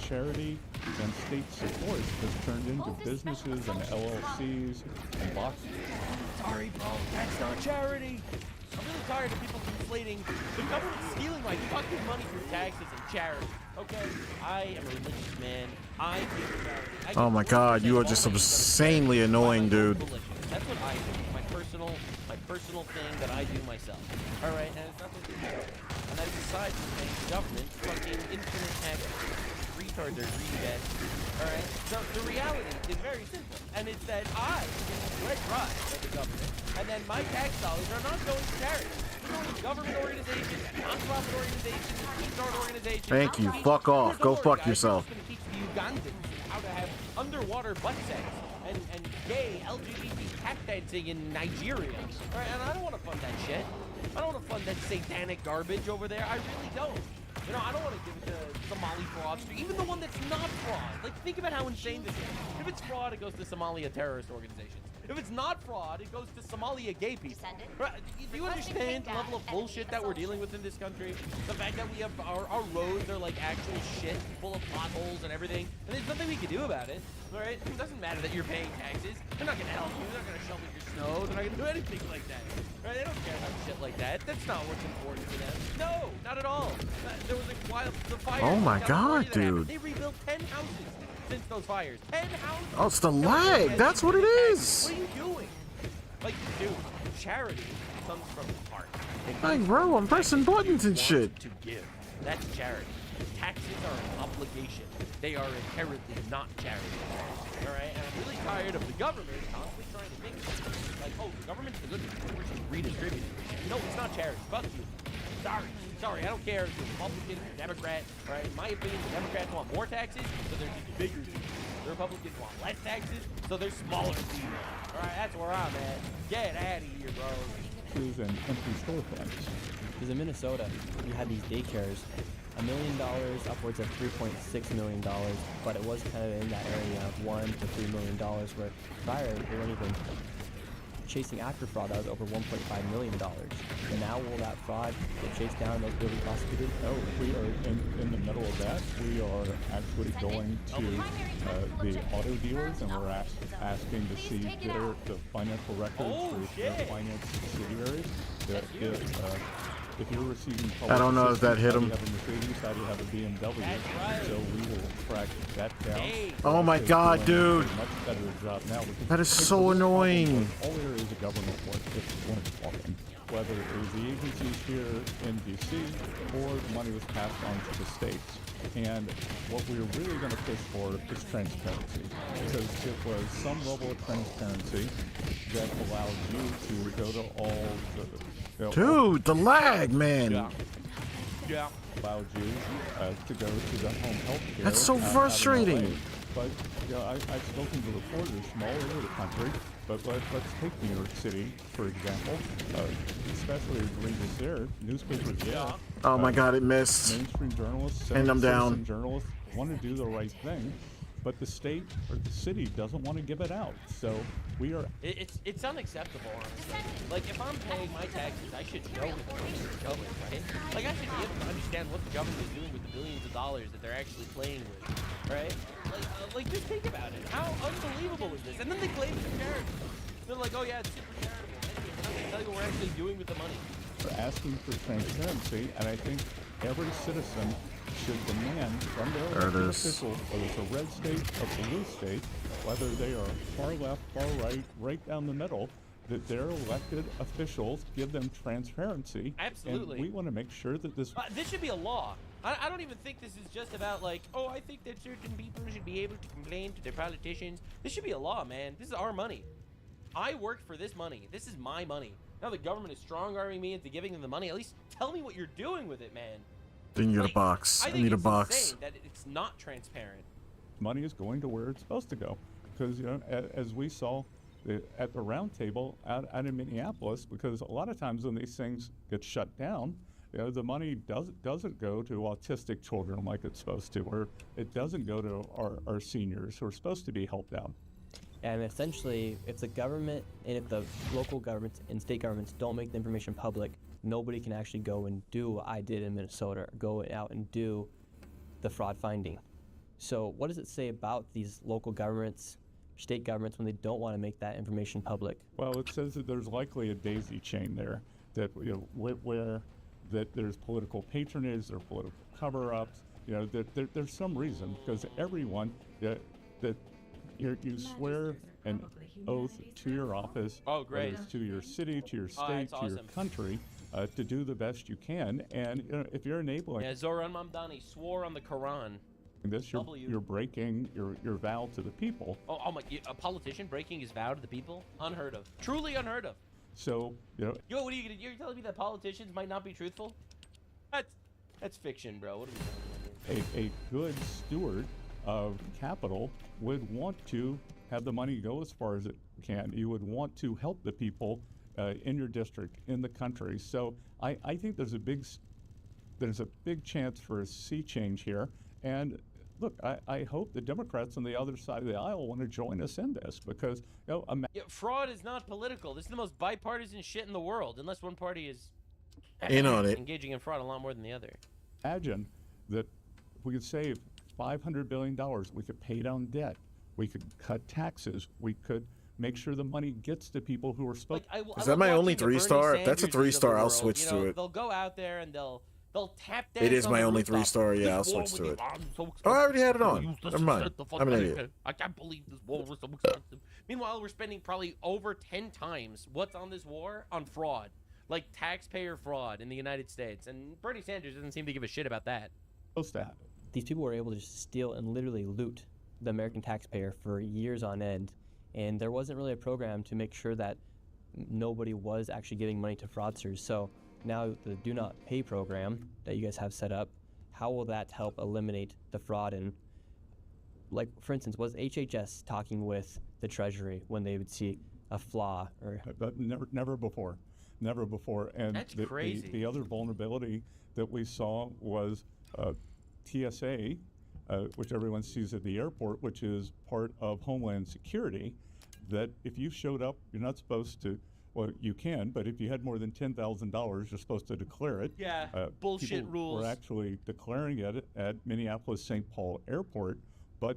Speaker 24: charity and state support has turned into businesses and LLCs and boxes.
Speaker 3: Sorry, bro, that's not charity. I'm really tired of people conflating the government stealing my fucking money through taxes and charity. Okay, I am a religious man. I give charity.
Speaker 1: Oh my God, you are just insanely annoying, dude.
Speaker 3: That's what I do. My personal thing that I do myself. All right, and it's nothing to do. And that's aside from paying the government fucking infinite taxes. Retards are greedy bad. All right. So the reality is very simple, and it's that I let drive by the government, and then my tax dollars are not going to charity. They're going to government organizations, non-profit organizations, retard organizations.
Speaker 1: Thank you. Fuck off. Go fuck yourself.
Speaker 3: I'm going to teach the Ugandans how to have underwater butt sex and gay LGBT tap dancing in Nigeria. All right, and I don't want to fund that shit. I don't want to fund that satanic garbage over there. I really don't. You know, I don't want to give it to Somali fraudster, even the one that's not fraud. Like, think about how insane this is. If it's fraud, it goes to Somalia terrorist organizations. If it's not fraud, it goes to Somalia gay people. Right? Do you understand the level of bullshit that we're dealing with in this country? The fact that we have our roads are like actual shit, full of potholes and everything, and there's nothing we can do about it. All right? It doesn't matter that you're paying taxes. They're not gonna help you. They're not gonna shovel your snow. They're not gonna do anything like that. Right? They don't care about shit like that. That's not what's important to them. No, not at all. There was the fire.
Speaker 1: Oh my God, dude.
Speaker 3: They rebuilt 10 houses since those fires. 10 houses.
Speaker 1: Oh, it's the lag. That's what it is.
Speaker 3: What are you doing? Like, dude, charity comes from the heart.
Speaker 1: Like, bro, I'm pressing buttons and shit.
Speaker 3: To give. That's charity. Taxes are an obligation. They are inherently not charity. All right? And I'm really tired of the government constantly trying to think like, oh, the government's the good one. We're just redistributing. No, it's not charity. Fuck you. Sorry, I don't care if you're Republican or Democrat. All right? In my opinion, the Democrats want more taxes, so they're just bigger people. The Republicans want less taxes, so they're smaller people. All right, that's where I'm at. Get out of here, bro.
Speaker 24: And empty storefronts.
Speaker 25: Because in Minnesota, you had these daycares, $1 million, upwards of $3.6 million, but it was kind of in that area of $1 to $3 million, where prior they weren't even chasing after fraud that was over $1.5 million. Now will that fraud get chased down and really prosecuted?
Speaker 24: No, we are in the middle of that. We are actually going to the auto dealers, and we're asking to see the financial records for their finance subsidiaries. If you're receiving
Speaker 1: I don't know if that hit him.
Speaker 24: How do you have a Mercedes? How do you have a BMW? So we will track that down.
Speaker 1: Oh my God, dude.
Speaker 24: Much better job now.
Speaker 1: That is so annoying.
Speaker 24: All there is a government work just one talking. Whether it was the agencies here in D.C. or the money was passed on to the states. And what we're really going to push for is transparency, because it was some level of transparency that allowed you to go to all the...
Speaker 1: Dude, the lag, man.
Speaker 24: Yeah. Allowed you to go to the home health care.
Speaker 1: That's so frustrating.
Speaker 24: But I've spoken to reporters from all over the country. But let's take New York City, for example. Especially readers there, newspapers there.
Speaker 1: Oh my God, it missed.
Speaker 24: Mainstream journalists
Speaker 1: and I'm down.
Speaker 24: Journalists want to do the right thing, but the state or the city doesn't want to give it out. So we are.
Speaker 3: It's unacceptable, honestly. Like, if I'm paying my taxes, I should know where the money is going, right? Like, I should be able to understand what the government is doing with the billions of dollars that they're actually playing with, right? Like, just think about it. How unbelievable is this? And then they claim it's charitable. They're like, oh yeah, it's super charitable. They're not gonna tell you what we're actually doing with the money.
Speaker 24: We're asking for transparency, and I think every citizen should demand from their elected officials, whether it's a red state or blue state, whether they are far left, far right, right down the middle, that their elected officials give them transparency.
Speaker 3: Absolutely.
Speaker 24: And we want to make sure that this
Speaker 3: should be a law. I don't even think this is just about like, oh, I think that certain people should be able to complain to their politicians. This should be a law, man. This is our money. I worked for this money. This is my money. Now the government is strong-arming me into giving them the money. At least tell me what you're doing with it, man.
Speaker 1: Then you get a box. I need a box.
Speaker 3: Insane that it's not transparent.
Speaker 24: money is going to where it's supposed to go. Because, you know, as we saw at the round table out in Minneapolis, because a lot of times when these things get shut down, you know, the money doesn't go to autistic children like it's supposed to, or it doesn't go to our seniors who are supposed to be helped out.
Speaker 25: And essentially, if the government and if the local governments and state governments don't make the information public, nobody can actually go and do what I did in Minnesota, or go out and do the fraud finding. So what does it say about these local governments, state governments, when they don't want to make that information public?
Speaker 24: Well, it says that there's likely a daisy chain there, that, you know, where that there's political patronage, there are political cover-ups, you know, that there's some reason, because everyone that you swear an oath to your office, whether it's to your city, to your state, to your country, to do the best you can. And you know, if you're enabling,
Speaker 3: yeah, Zoran Mamdani swore on the Quran.
Speaker 24: This, you're breaking your vow to the people.
Speaker 3: Oh my! A politician breaking his vow to the people? Unheard of. Truly unheard of.
Speaker 24: So, you know.
Speaker 3: Yo, what are you gonna? You're telling me that politicians might not be truthful? That's fiction, bro. What are we talking about here?
Speaker 24: A good steward of capital would want to have the money go as far as it can. You would want to help the people in your district, in the country. So I think there's a big chance for a sea change here. And look, I hope the Democrats on the other side of the aisle want to join us in this, because you know,
Speaker 3: fraud is not political. This is the most bipartisan shit in the world, unless one party is
Speaker 1: in on it,
Speaker 3: engaging in fraud a lot more than the other.
Speaker 24: Imagine that we could save $500 billion. We could pay down debt. We could cut taxes. We could make sure the money gets to people who are supposed to.
Speaker 1: Is that my only 3-star? If that's a 3-star, I'll switch to it.
Speaker 3: They'll go out there and they'll tap dance.
Speaker 1: It is my only
Speaker 3: rooftop.
Speaker 1: 3-star. Yeah, I'll switch to it. Oh, I already had it on. Never mind. I'm an idiot.
Speaker 3: I can't believe this war was so expensive. Meanwhile, we're spending probably over 10 times what's on this war on fraud, like taxpayer fraud in the United States. And Bernie Sanders doesn't seem to give a shit about that.
Speaker 24: Supposed to happen.
Speaker 25: These people were able to just steal and literally loot the American taxpayer for years on end, and there wasn't really a program to make sure that nobody was actually giving money to fraudsters. So now the Do Not Pay program that you guys have set up, how will that help eliminate the fraud? And like, for instance, was HHS talking with the Treasury when they would see a flaw? Or
Speaker 24: never before. And
Speaker 3: that's crazy.
Speaker 24: The other vulnerability that we saw was TSA, which everyone sees at the airport, which is part of Homeland Security. that if you showed up, you're not supposed to. Well, you can, but if you had more than $10,000, you're supposed to declare it.
Speaker 3: Yeah, bullshit
Speaker 24: people
Speaker 3: rules.
Speaker 24: We're actually declaring it at Minneapolis-St. Paul Airport, but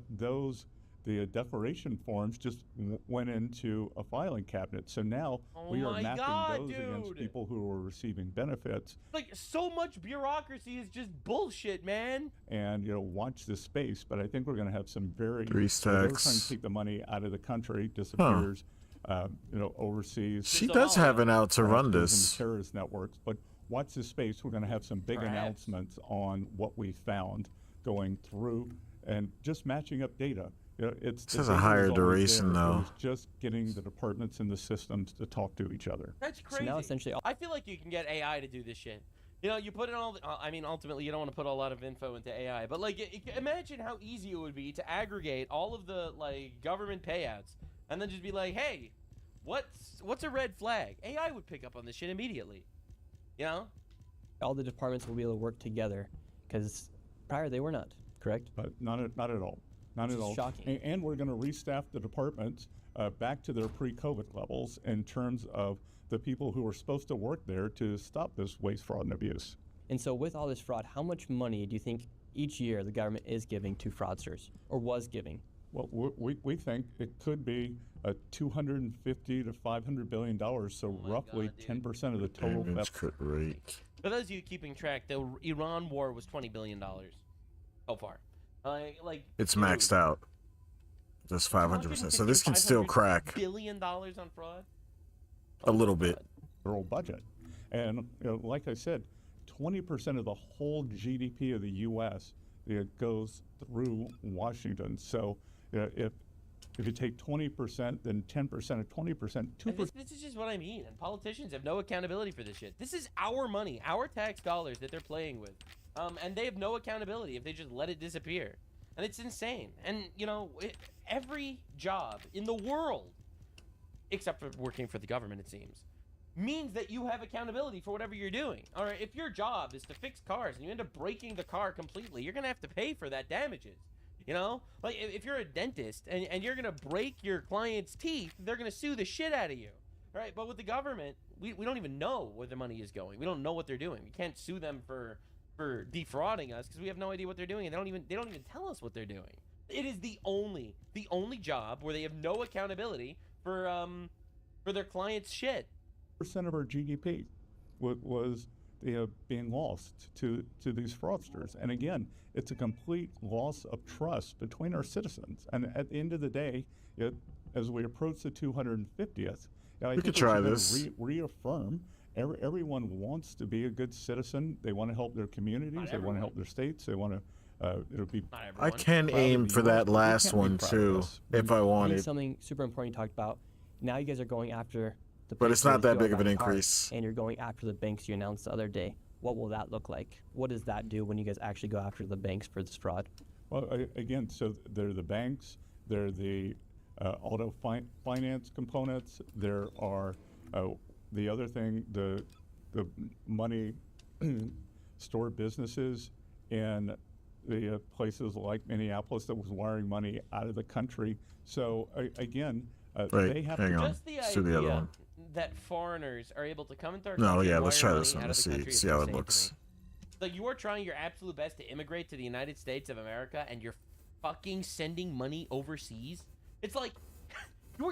Speaker 24: the declaration forms just went into a filing cabinet. So now we are mapping those against people who are receiving benefits.
Speaker 3: Like, so much bureaucracy is just bullshit, man.
Speaker 24: And, watch this space. But I think we're going to have some very...
Speaker 1: Grease
Speaker 24: they're
Speaker 1: tax.
Speaker 24: trying to take the money out of the country, disappears, overseas.
Speaker 1: She does have an out to run
Speaker 24: goes
Speaker 1: this.
Speaker 24: into terrorist networks. But watch this space. We're going to have some big announcements on what we found going through and just matching up data. This
Speaker 1: has a higher duration, though.
Speaker 24: It's just getting the departments and the systems to talk to each other.
Speaker 3: That's crazy.
Speaker 25: So now essentially,
Speaker 3: I feel like you can get AI to do this shit. You put in all. I mean, ultimately, you don't want to put a lot of info into AI, but imagine how easy it would be to aggregate all of the government payouts, and then just be like, hey, what's a red flag? AI would pick up on this shit immediately.
Speaker 25: all the departments will be able to work together, because prior they were not. Correct?
Speaker 24: But not at all. Not at all.
Speaker 25: Shocking.
Speaker 24: And we're going to restaff the departments back to their pre-COVID levels in terms of the people who are supposed to work there to stop this waste, fraud, and abuse.
Speaker 25: And so with all this fraud, how much money do you think each year the government is giving to fraudsters, or was giving?
Speaker 24: Well, we think it could be $250 to $500 billion, so roughly 10% of the total theft
Speaker 1: rate.
Speaker 3: For those of you keeping track, the Iran war was $20 billion so far.
Speaker 1: It's maxed out. Just 500%. So this can still crack.
Speaker 3: $1 billion on fraud?
Speaker 1: A little bit.
Speaker 24: Their whole budget. And like I said, 20% of the whole GDP of the U.S. Goes through Washington. So if you take 20%, then 10% of 20%, 2%.
Speaker 3: This is just what I mean. And politicians have no accountability for this shit. This is our money, our tax dollars that they're playing with. And they have no accountability if they just let it disappear. And it's insane. And, every job in the world, except for working for the government, it seems, means that you have accountability for whatever you're doing. All right, if your job is to fix cars and you end up breaking the car completely, you're going to have to pay for that damages. Like if you're a dentist and you're going to break your client's teeth, they're going to sue the shit out of you. Right? But with the government, we don't even know where the money is going. We don't know what they're doing. We can't sue them for defrauding us because we have no idea what they're doing, and they don't even tell us what they're doing. It is the only job where they have no accountability for their clients' shit.
Speaker 24: Percent of our GDP was being lost to these fraudsters. And again, it's a complete loss of trust between our citizens. And at the end of the day, as we approach the 250th, I think
Speaker 1: could try
Speaker 24: we should
Speaker 1: this.
Speaker 24: Reaffirm everyone wants to be a good citizen. They want to help their communities. They want to help their states. They want to. It'll be.
Speaker 1: I can aim for that last one too, if I
Speaker 25: I think
Speaker 1: wanted.
Speaker 25: something super important you talked about. Now you guys are going after the.
Speaker 1: But it's
Speaker 25: banks
Speaker 1: not that
Speaker 25: you
Speaker 1: big
Speaker 25: own
Speaker 1: of an
Speaker 25: by heart,
Speaker 1: increase.
Speaker 25: And you're going after the banks you announced the other day. What will that look like? What does that do when you guys actually go after the banks for this fraud?
Speaker 24: Well, again, so they're the banks. They're the auto finance components. There are the other thing, the money store businesses in the places like Minneapolis that was wiring money out of the country. So again, they have
Speaker 1: hang
Speaker 24: to
Speaker 1: on.
Speaker 3: Just the
Speaker 1: Let's do the other
Speaker 3: idea
Speaker 1: one.
Speaker 3: that foreigners are able to come into our
Speaker 1: No,
Speaker 3: country
Speaker 1: yeah,
Speaker 3: and
Speaker 1: let's
Speaker 3: wire
Speaker 1: try
Speaker 3: money
Speaker 1: this one.
Speaker 3: out
Speaker 1: Let's
Speaker 3: of the
Speaker 1: see
Speaker 3: country is
Speaker 1: how it
Speaker 3: insane to
Speaker 1: looks.
Speaker 3: me. Like, you are trying your absolute best to immigrate to the United States of America, and you're fucking sending money overseas. It's like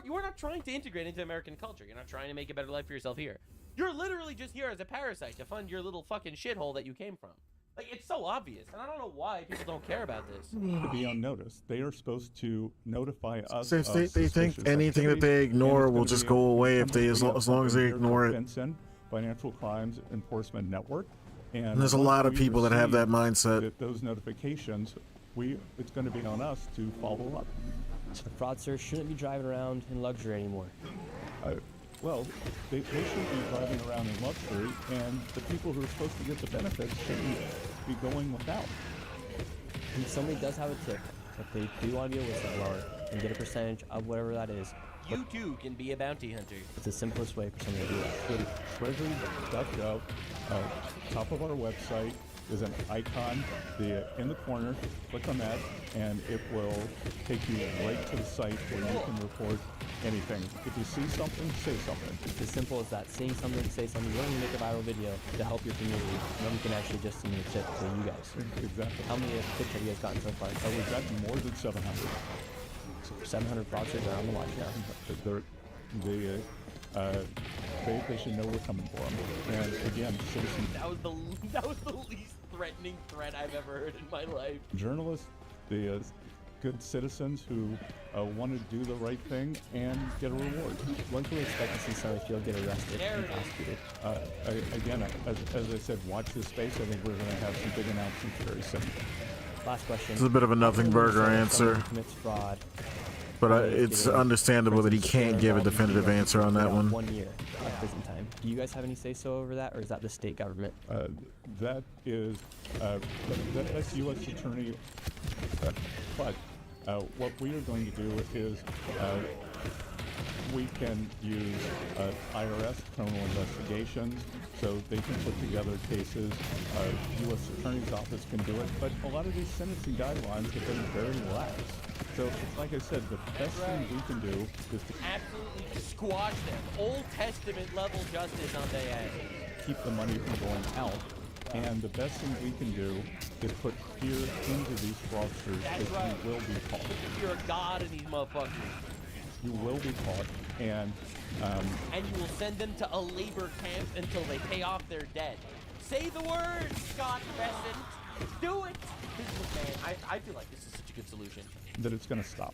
Speaker 3: you're not trying to integrate into American culture. You're not trying to make a better life for yourself here. You're literally just here as a parasite to fund your little fucking shithole that you came from. Like, it's so obvious, and I don't know why people don't care about this.
Speaker 24: to be on notice. They are supposed to notify us.
Speaker 1: So if
Speaker 24: of
Speaker 1: they think
Speaker 24: suspicious
Speaker 1: anything that
Speaker 24: activity,
Speaker 1: they
Speaker 24: and
Speaker 1: ignore
Speaker 24: it's
Speaker 1: will
Speaker 24: gonna
Speaker 1: just
Speaker 24: be
Speaker 1: go
Speaker 24: a
Speaker 1: away if they as long as they ignore it.
Speaker 24: FinCEN, Financial Crimes Enforcement Network. And
Speaker 1: There's a
Speaker 24: once
Speaker 1: lot of
Speaker 24: we
Speaker 1: people that have that
Speaker 24: receive
Speaker 1: mindset.
Speaker 24: Those notifications, it's going to be on us to follow up.
Speaker 25: So the fraudsters shouldn't be driving around in luxury anymore.
Speaker 24: Well, they shouldn't be driving around in luxury, and the people who are supposed to get the benefits shouldn't be going without.
Speaker 25: And somebody does have a tip, but they do want to be a whistleblower and get a percentage of whatever that is.
Speaker 3: You too can be a bounty hunter.
Speaker 25: It's the simplest way for somebody to do that.
Speaker 24: Go to treasury.gov. Top of our website is an icon in the corner. Click on that, and it will take you right to the site where you can report anything. If you see something, say something.
Speaker 25: It's as simple as that. Seeing something, say something. You don't need to make a viral video to help your community. And then you can actually just submit a tip to you guys.
Speaker 24: Exactly.
Speaker 25: How many tips have you guys gotten so far?
Speaker 24: We've gotten more than 700.
Speaker 25: So 700 fraudsters are on the watch now.
Speaker 24: They should know we're coming for them. And again, citizens.
Speaker 3: That was the least threatening threat I've ever heard in my life.
Speaker 24: Journalists, the good citizens who want to do the right thing and get a reward.
Speaker 25: When can we expect to see somebody feel get arrested and prosecuted?
Speaker 24: Again, as I said, watch this space. I think we're going to have some big announcements very soon.
Speaker 25: Last question.
Speaker 1: It's a bit of a nothing burger answer.
Speaker 25: Commits fraud.
Speaker 1: But it's understandable that he can't give a definitive answer on that one.
Speaker 25: 1 year of prison time. Do you guys have any say-so over that, or is that the state government?
Speaker 24: That is, that's U.S. Attorney. But what we are going to do is we can use IRS criminal investigations, so they can put together cases. U.S. Attorney's Office can do it, but a lot of these sentencing guidelines have been very lax. So it's like I said, the best thing we can do is to
Speaker 3: absolutely squash them. Old Testament level justice on their ass.
Speaker 24: Keep the money from going out. And the best thing we can do is put fear into these fraudsters that you will be caught.
Speaker 3: You're a god in these motherfuckers.
Speaker 24: You will be caught, and
Speaker 3: you will send them to a labor camp until they pay off their debt. Say the word, Scott Bessent. Do it. Man, I feel like this is such a good solution.
Speaker 24: That it's going to stop.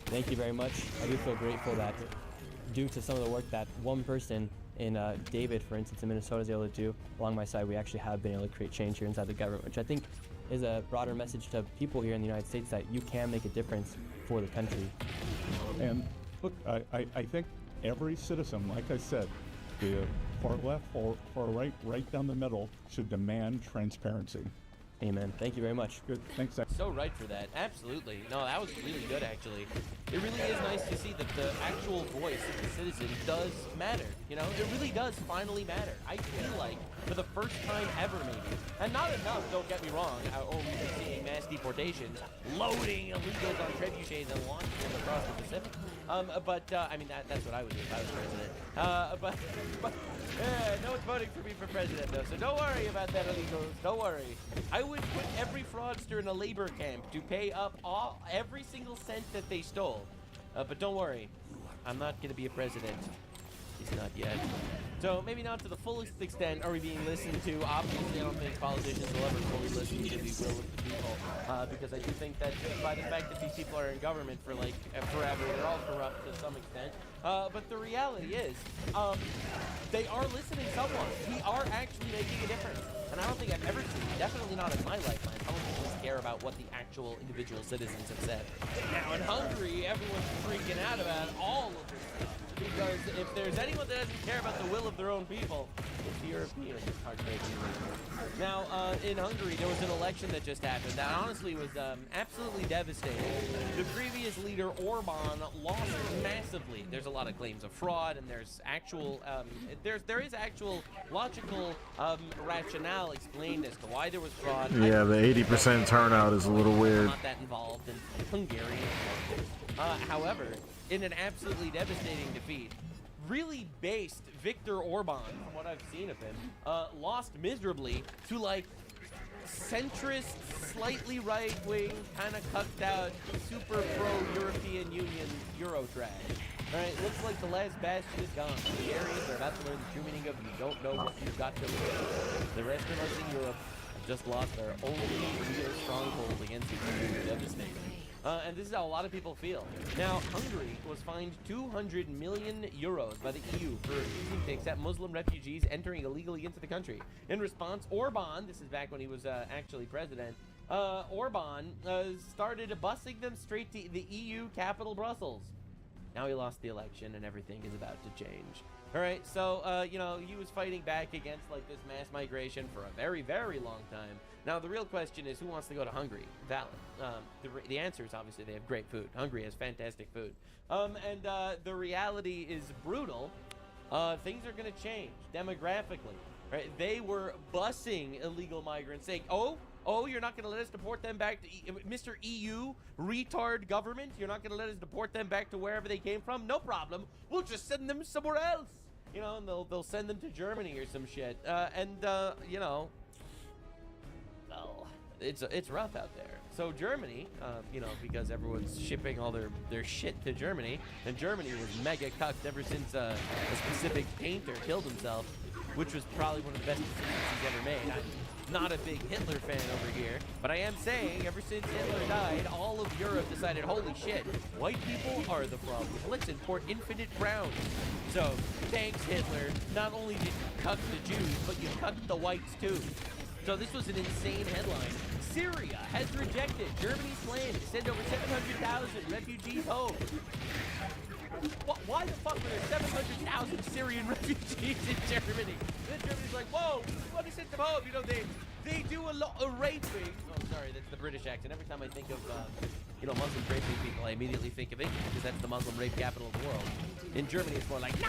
Speaker 25: Thank you very much. I do feel grateful that due to some of the work that one person in David, for instance, in Minnesota is able to do along my side, we actually have been able to create change here inside the government, which I think is a broader message to people here in the United States that you can make a difference for the country.
Speaker 24: And look, I think every citizen, like I said, the far left or far right, right down the middle, should demand transparency.
Speaker 25: Amen. Thank you very much.
Speaker 24: Good. Thanks, Zach.
Speaker 3: So right for that. Absolutely. No, that was really good, actually. It really is nice to see that the actual voice of the citizen does matter. You know, it really does finally matter. I feel like for the first time ever, maybe, and not enough, don't get me wrong, or we've been seeing mass deportations, loading illegals on trebuchets and launching them across the Pacific. I mean, that's what I would do if I was president. No one's voting for me for president, though, so don't worry about that, illegals. Don't worry. I would put every fraudster in a labor camp to pay up every single cent that they stole. But don't worry, I'm not going to be a president. At least not yet. So maybe not to the fullest extent are we being listened to. Obviously, I don't think politicians will ever fully listen to the will of the people, because I do think that just by the fact that these people are in government for like forever, they're all corrupt to some extent. But the reality is, they are listening somewhat. We are actually making a difference. And I don't think I've ever seen, definitely not in my lifetime, politicians care about what the actual individual citizens have said. Now in Hungary, everyone's freaking out about all of this stuff. Because if there's anyone that doesn't care about the will of their own people, it's the Europeans. Now, in Hungary, there was an election that just happened that honestly was absolutely devastating. The previous leader, Orban, lost massively. There's a lot of claims of fraud, and there's actual, there is actual logical rationale explained as to why there was fraud.
Speaker 1: Yeah, the 80% turnout is a little weird.
Speaker 3: I'm not that involved in Hungarian politics. However, in an absolutely devastating defeat, really based Viktor Orban, from what I've seen of him, lost miserably to like centrist, slightly right-wing, kind of cucked out, super pro-European Union Eurotrash. Alright, looks like the last bastion is gone. The areas are about to learn the true meaning of you don't know what you've got to lose. The rest of us in Europe have just lost their only real stronghold against each other. Devastating. And this is how a lot of people feel. Now, Hungary was fined 200 million euros by the EU for refusing to accept Muslim refugees entering illegally into the country. In response, Orban, this is back when he was actually president, Orban started busing them straight to the EU capital, Brussels. Now he lost the election and everything is about to change. All right, so, you know, he was fighting back against, like, this mass migration for a very, very long time. Now, the real question is, who wants to go to Hungary? Valid. The answer is, obviously, they have great food. Hungary has fantastic food. And the reality is brutal. Things are going to change demographically. Right? They were busing illegal migrants, saying, oh, Oh, you're not going to let us deport them back to Mr. EU retard government? You're not going to let us deport them back to wherever they came from? No problem. We'll just send them somewhere else. You know, and they'll send them to Germany or some shit. You know, well, it's rough out there. So Germany, you know, because everyone's shipping all their shit to Germany, and Germany was mega cucked ever since a specific painter killed himself, which was probably one of the best decisions he's ever made. I'm not a big Hitler fan over here, but I am saying ever since Hitler died, all of Europe decided, holy shit, white people are the problem. Let's import infinite rounds. So, thanks Hitler. Not only did you cuck the Jews, but you cucked the whites too. So this was an insane headline. Syria has rejected Germany's plan to send over 700,000 refugees home. Why the fuck were there 700,000 Syrian refugees in Germany? Then Germany's like, whoa, we want to send them home. You know, they do a lot of raping. Oh, sorry, that's the British accent. Every time I think of, you know, Muslims raping people, I immediately think of England because that's the Muslim rape capital of the world. In Germany, it's more like,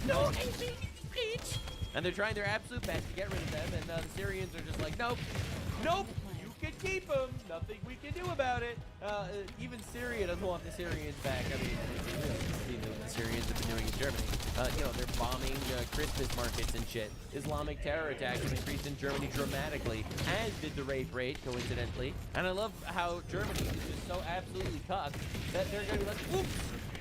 Speaker 3: no, raping, bitch. And they're trying their absolute best to get rid of them, and the Syrians are just like, nope, you can keep them, nothing we can do about it. Even Syria doesn't want the Syrians back. I mean, the Syrians have been doing in Germany. You know, they're bombing Christmas markets and shit. Islamic terror attacks have increased in Germany dramatically, as did the rape rate, coincidentally. And I love how Germany is just so absolutely cucked that they're going to be like, oops.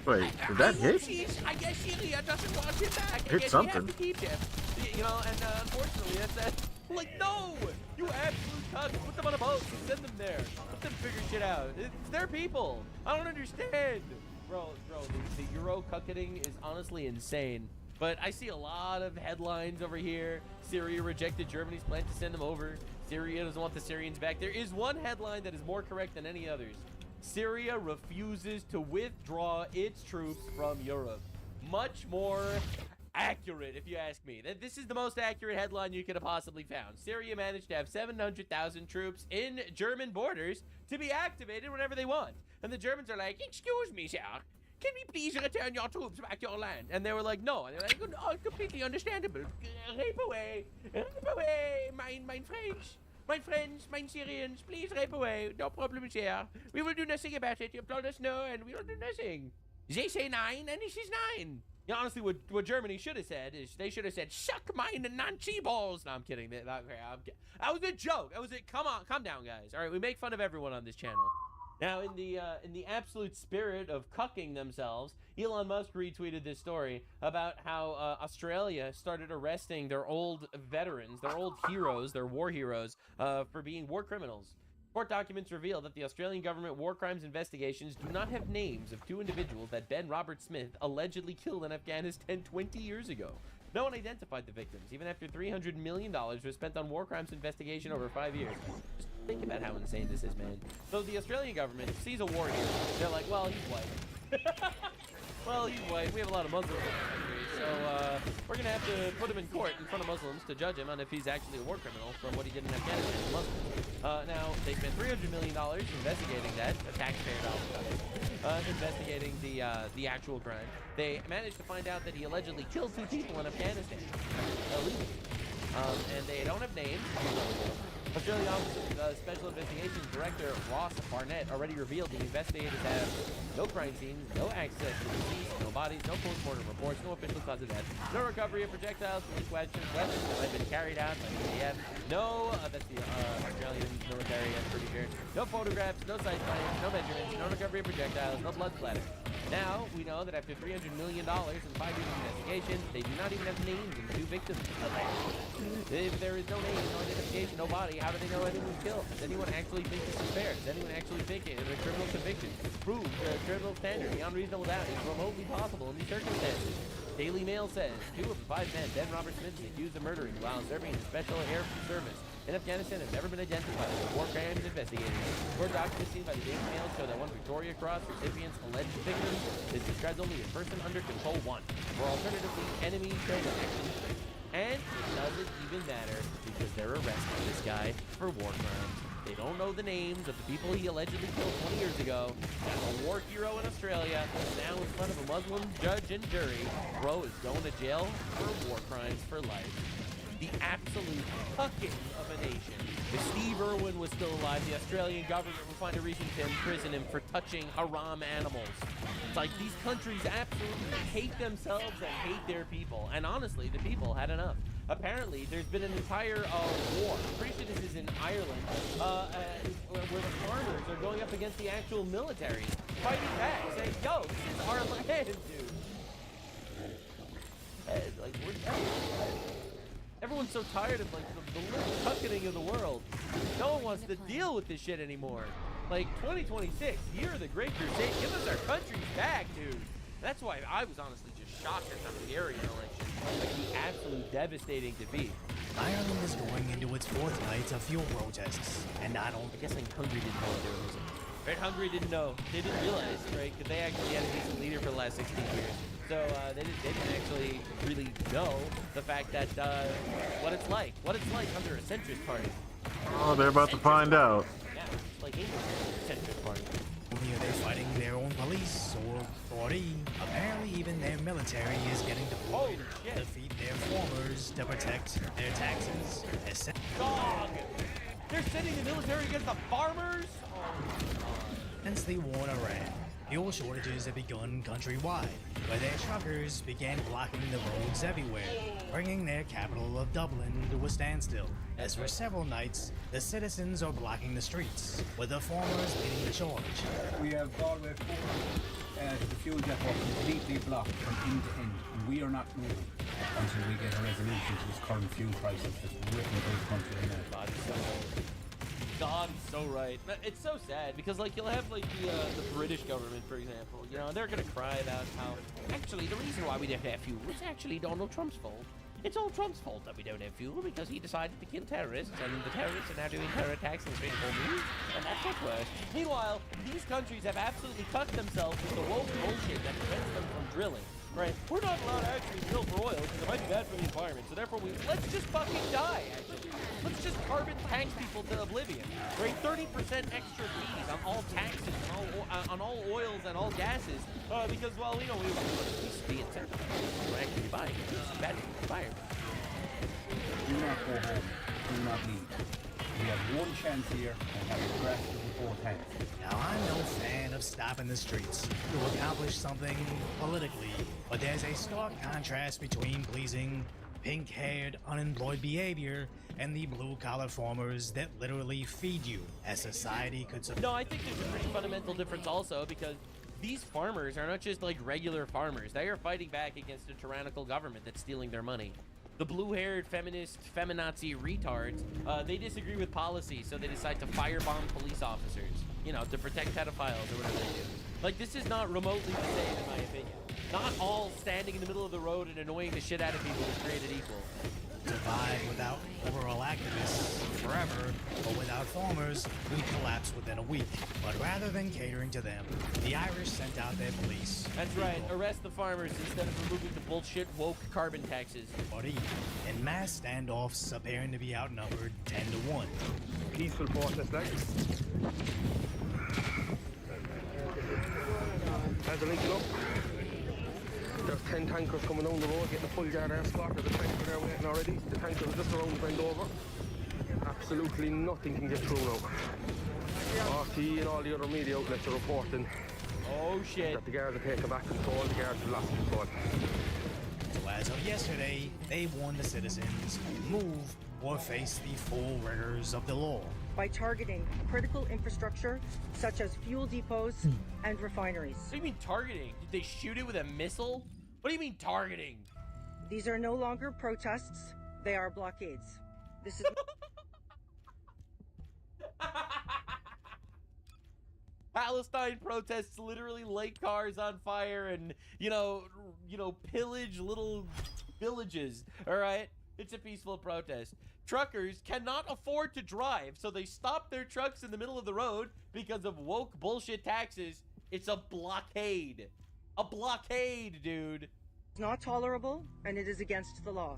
Speaker 1: Wait, did that hit?
Speaker 3: I guess Syria doesn't want him back. I
Speaker 1: Hit
Speaker 3: guess
Speaker 1: something.
Speaker 3: We have to keep him. You know, and unfortunately, that's like, no! You absolute cunt. Put them on a boat and send them there. Let them figure shit out. It's their people. I don't understand. Bro, the Euro cucketing is honestly insane. But I see a lot of headlines over here. Syria rejected Germany's plan to send them over. Syria doesn't want the Syrians back. There is one headline that is more correct than any others. Syria refuses to withdraw its troops from Europe. Much more accurate, if you ask me. This is the most accurate headline you could have possibly found. Syria managed to have 700,000 troops in German borders to be activated whenever they want. And the Germans are like, excuse me, sir, can we please return your troops back to your land? And they were like, no. And they're like, oh, completely understandable. Rape away, mein French. My friends, my Syrians, please rape away. No problem, sir. We will do nothing about it. You've told us no, and we will do nothing. They say 9, and this is 9. You know, honestly, what Germany should have said is they should have said, suck mine Nazi balls. No, I'm kidding. That was a joke. That was it. Come on, calm down, guys. All right, we make fun of everyone on this channel. Now, in the absolute spirit of cucking themselves, Elon Musk retweeted this story about how Australia started arresting their old veterans, their old heroes, their war heroes, for being war criminals. Court documents reveal that the Australian government war crimes investigations do not have names of 2 individuals that Ben Robert Smith allegedly killed in Afghanistan 20 years ago. No one identified the victims, even after $300 million was spent on war crimes investigation over 5 years. Just think about how insane this is, man. So the Australian government sees a war hero. They're like, well, he's white. Well, he's white. We have a lot of Muslims in the country, so we're going to have to put him in court in front of Muslims to judge him on if he's actually a war criminal from what he did in Afghanistan to Muslims. Now, they spent $300 million investigating that, the taxpayer dollars, investigating the actual crime. They managed to find out that he allegedly killed 2 people in Afghanistan illegally. And they don't have names. Australian Office of Special Investigations Director Ross Barnett already revealed the investigators have no crime scenes, no access to the deceased, no bodies, no post-mortem reports, no official cause of death, no recovery of projectiles, police questions, weapons that have been carried out by the AF, no, that's the Australian military, that's pretty sure, no photographs, no site plans, no measurements, no recovery of projectiles, no blood splatter. Now, we know that after $300 million and 5 years of investigation, they do not even have names of the 2 victims. If there is no name, no identification, no body, how do they know anyone was killed? Does anyone actually think this is fair? Does anyone actually think it is a criminal conviction? Prove the criminal standard beyond reasonable doubt is remotely possible in these circumstances. Daily Mail says 2 of the 5 men Ben Robert Smith is accused of murdering while serving in the Special Air Service in Afghanistan have never been identified as war crimes investigators. Court documents seen by the Daily Mail show that 1 Victoria Cross recipient's alleged victim is described only as person under control 1, or alternatively enemy killed actually. And it doesn't even matter because they're arresting this guy for war crimes. They don't know the names of the people he allegedly killed 20 years ago. A war hero in Australia, now in front of a Muslim judge and jury. Bro is going to jail for war crimes for life. the absolute fucking of a nation. If Steve Irwin was still alive, the Australian government would find a reason to imprison him for touching haram animals. It's like these countries absolutely hate themselves and hate their people. And honestly, the people had enough. Apparently, there's been an entire war. I'm pretty sure this is in Ireland, where the farmers are going up against the actual military, fighting back, saying, "Yo, this is our land, dude." Like, everyone's so tired of like the little tucketing of the world. No one wants to deal with this shit anymore. Like 2026, year of the Great Crusade. Give us our countries back, dude. That's why I was honestly just shocked at the Hungarian election. Like the absolute devastating defeat.
Speaker 2: Ireland is going into its fourth night of fuel protests, and I
Speaker 3: guess like Hungary didn't know what they were losing. Right? Hungary didn't know. They didn't realize, right? Because they actually had a decent leader for the last 16 years. So they didn't actually really know the fact that what it's like under a centrist party.
Speaker 1: Oh, they're about to find out.
Speaker 3: Yeah, it's like England, centrist party.
Speaker 2: only are they fighting their own police or authority. Apparently, even their military is getting deployed to defeat their formers to protect their taxes.
Speaker 3: Dog! They're sending the military against the farmers?
Speaker 2: Since the war in Iran, fuel shortages have begun countrywide, where their truckers began blocking the roads everywhere, bringing their capital of Dublin to a standstill. As for several nights, the citizens are blocking the streets, with the farmers leading the charge.
Speaker 4: We have Galway 4, the fuel depot completely blocked from end to end, and we are not moving until we get a resolution to this current fuel crisis that's ripping through the country now.
Speaker 3: God, he's so right. It's so sad because, like, you'll have like the British government, for example. You know, they're gonna cry about how actually the reason why we don't have fuel is actually Donald Trump's fault. It's all Trump's fault that we don't have fuel because he decided to kill terrorists, and the terrorists are now doing terror attacks in the Strait of Hormuz, and that's what's worse. Meanwhile, these countries have absolutely tucked themselves with the woke bullshit that prevents them from drilling. Right? We're not allowed to actually drill for oil because it might be bad for the environment. So therefore, let's just fucking die. Actually, let's just carbon tax people to oblivion. Right? 30% extra fees on all taxes, and on all oils and all gases, because well, you know, we used to be incentivized. We're actually buying it. It's bad for the environment.
Speaker 4: Do not go home. Do not leave. We have one chance here and have the rest of the both hands.
Speaker 2: Now, I'm no fan of stopping the streets to accomplish something politically, but there's a stark contrast between pleasing pink-haired, unemployed behavior and the blue-collar farmers that literally feed you, as society could support.
Speaker 3: No, I think there's a pretty fundamental difference also, because these farmers are not just like regular farmers. They are fighting back against a tyrannical government that's stealing their money. The blue-haired feminist, feminazi retards, they disagree with policy, so they decide to firebomb police officers, you know, to protect pedophiles or whatever they do. Like, this is not remotely the same, in my opinion. Not all standing in the middle of the road and annoying the shit out of people is created equal.
Speaker 2: Survive without liberal activists forever, but without farmers, we collapse within a week. But rather than catering to them, the Irish sent out their police.
Speaker 3: That's right, arrest the farmers instead of removing the bullshit woke carbon taxes.
Speaker 2: Buddy, and mass standoffs appearing to be outnumbered 10 to 1.
Speaker 5: Peaceful protest, like. As a link up. There's 10 tankers coming down the road, getting a full yard air squad. There's a tanker there waiting already. The tankers are just around the bend over. Absolutely nothing can get through now. RTE and all the other media outlets are reporting that the guards are taking back control, the guards have lost control.
Speaker 2: So as of yesterday, they warned the citizens, move or face the full rigors of the law.
Speaker 6: By targeting critical infrastructure such as fuel depots and refineries.
Speaker 3: What do you mean targeting? Did they shoot it with a missile? What do you mean targeting?
Speaker 6: These are no longer protests, they are blockades. This is
Speaker 3: Palestine protests literally light cars on fire and, you know, pillage little villages, all right? It's a peaceful protest. Truckers cannot afford to drive, so they stop their trucks in the middle of the road because of woke bullshit taxes. It's a blockade. A blockade, dude.
Speaker 6: It's not tolerable, and it is against the law.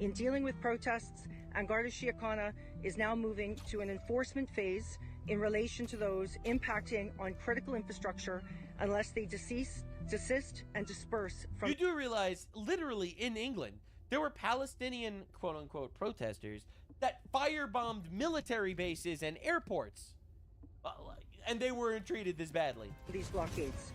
Speaker 6: In dealing with protests, An Garda Síochána is now moving to an enforcement phase in relation to those impacting on critical infrastructure unless they desist and disperse from...
Speaker 3: You do realize, literally in England, There were Palestinian quote-unquote protesters that firebombed military bases and airports. And they weren't treated this badly.
Speaker 6: These blockades.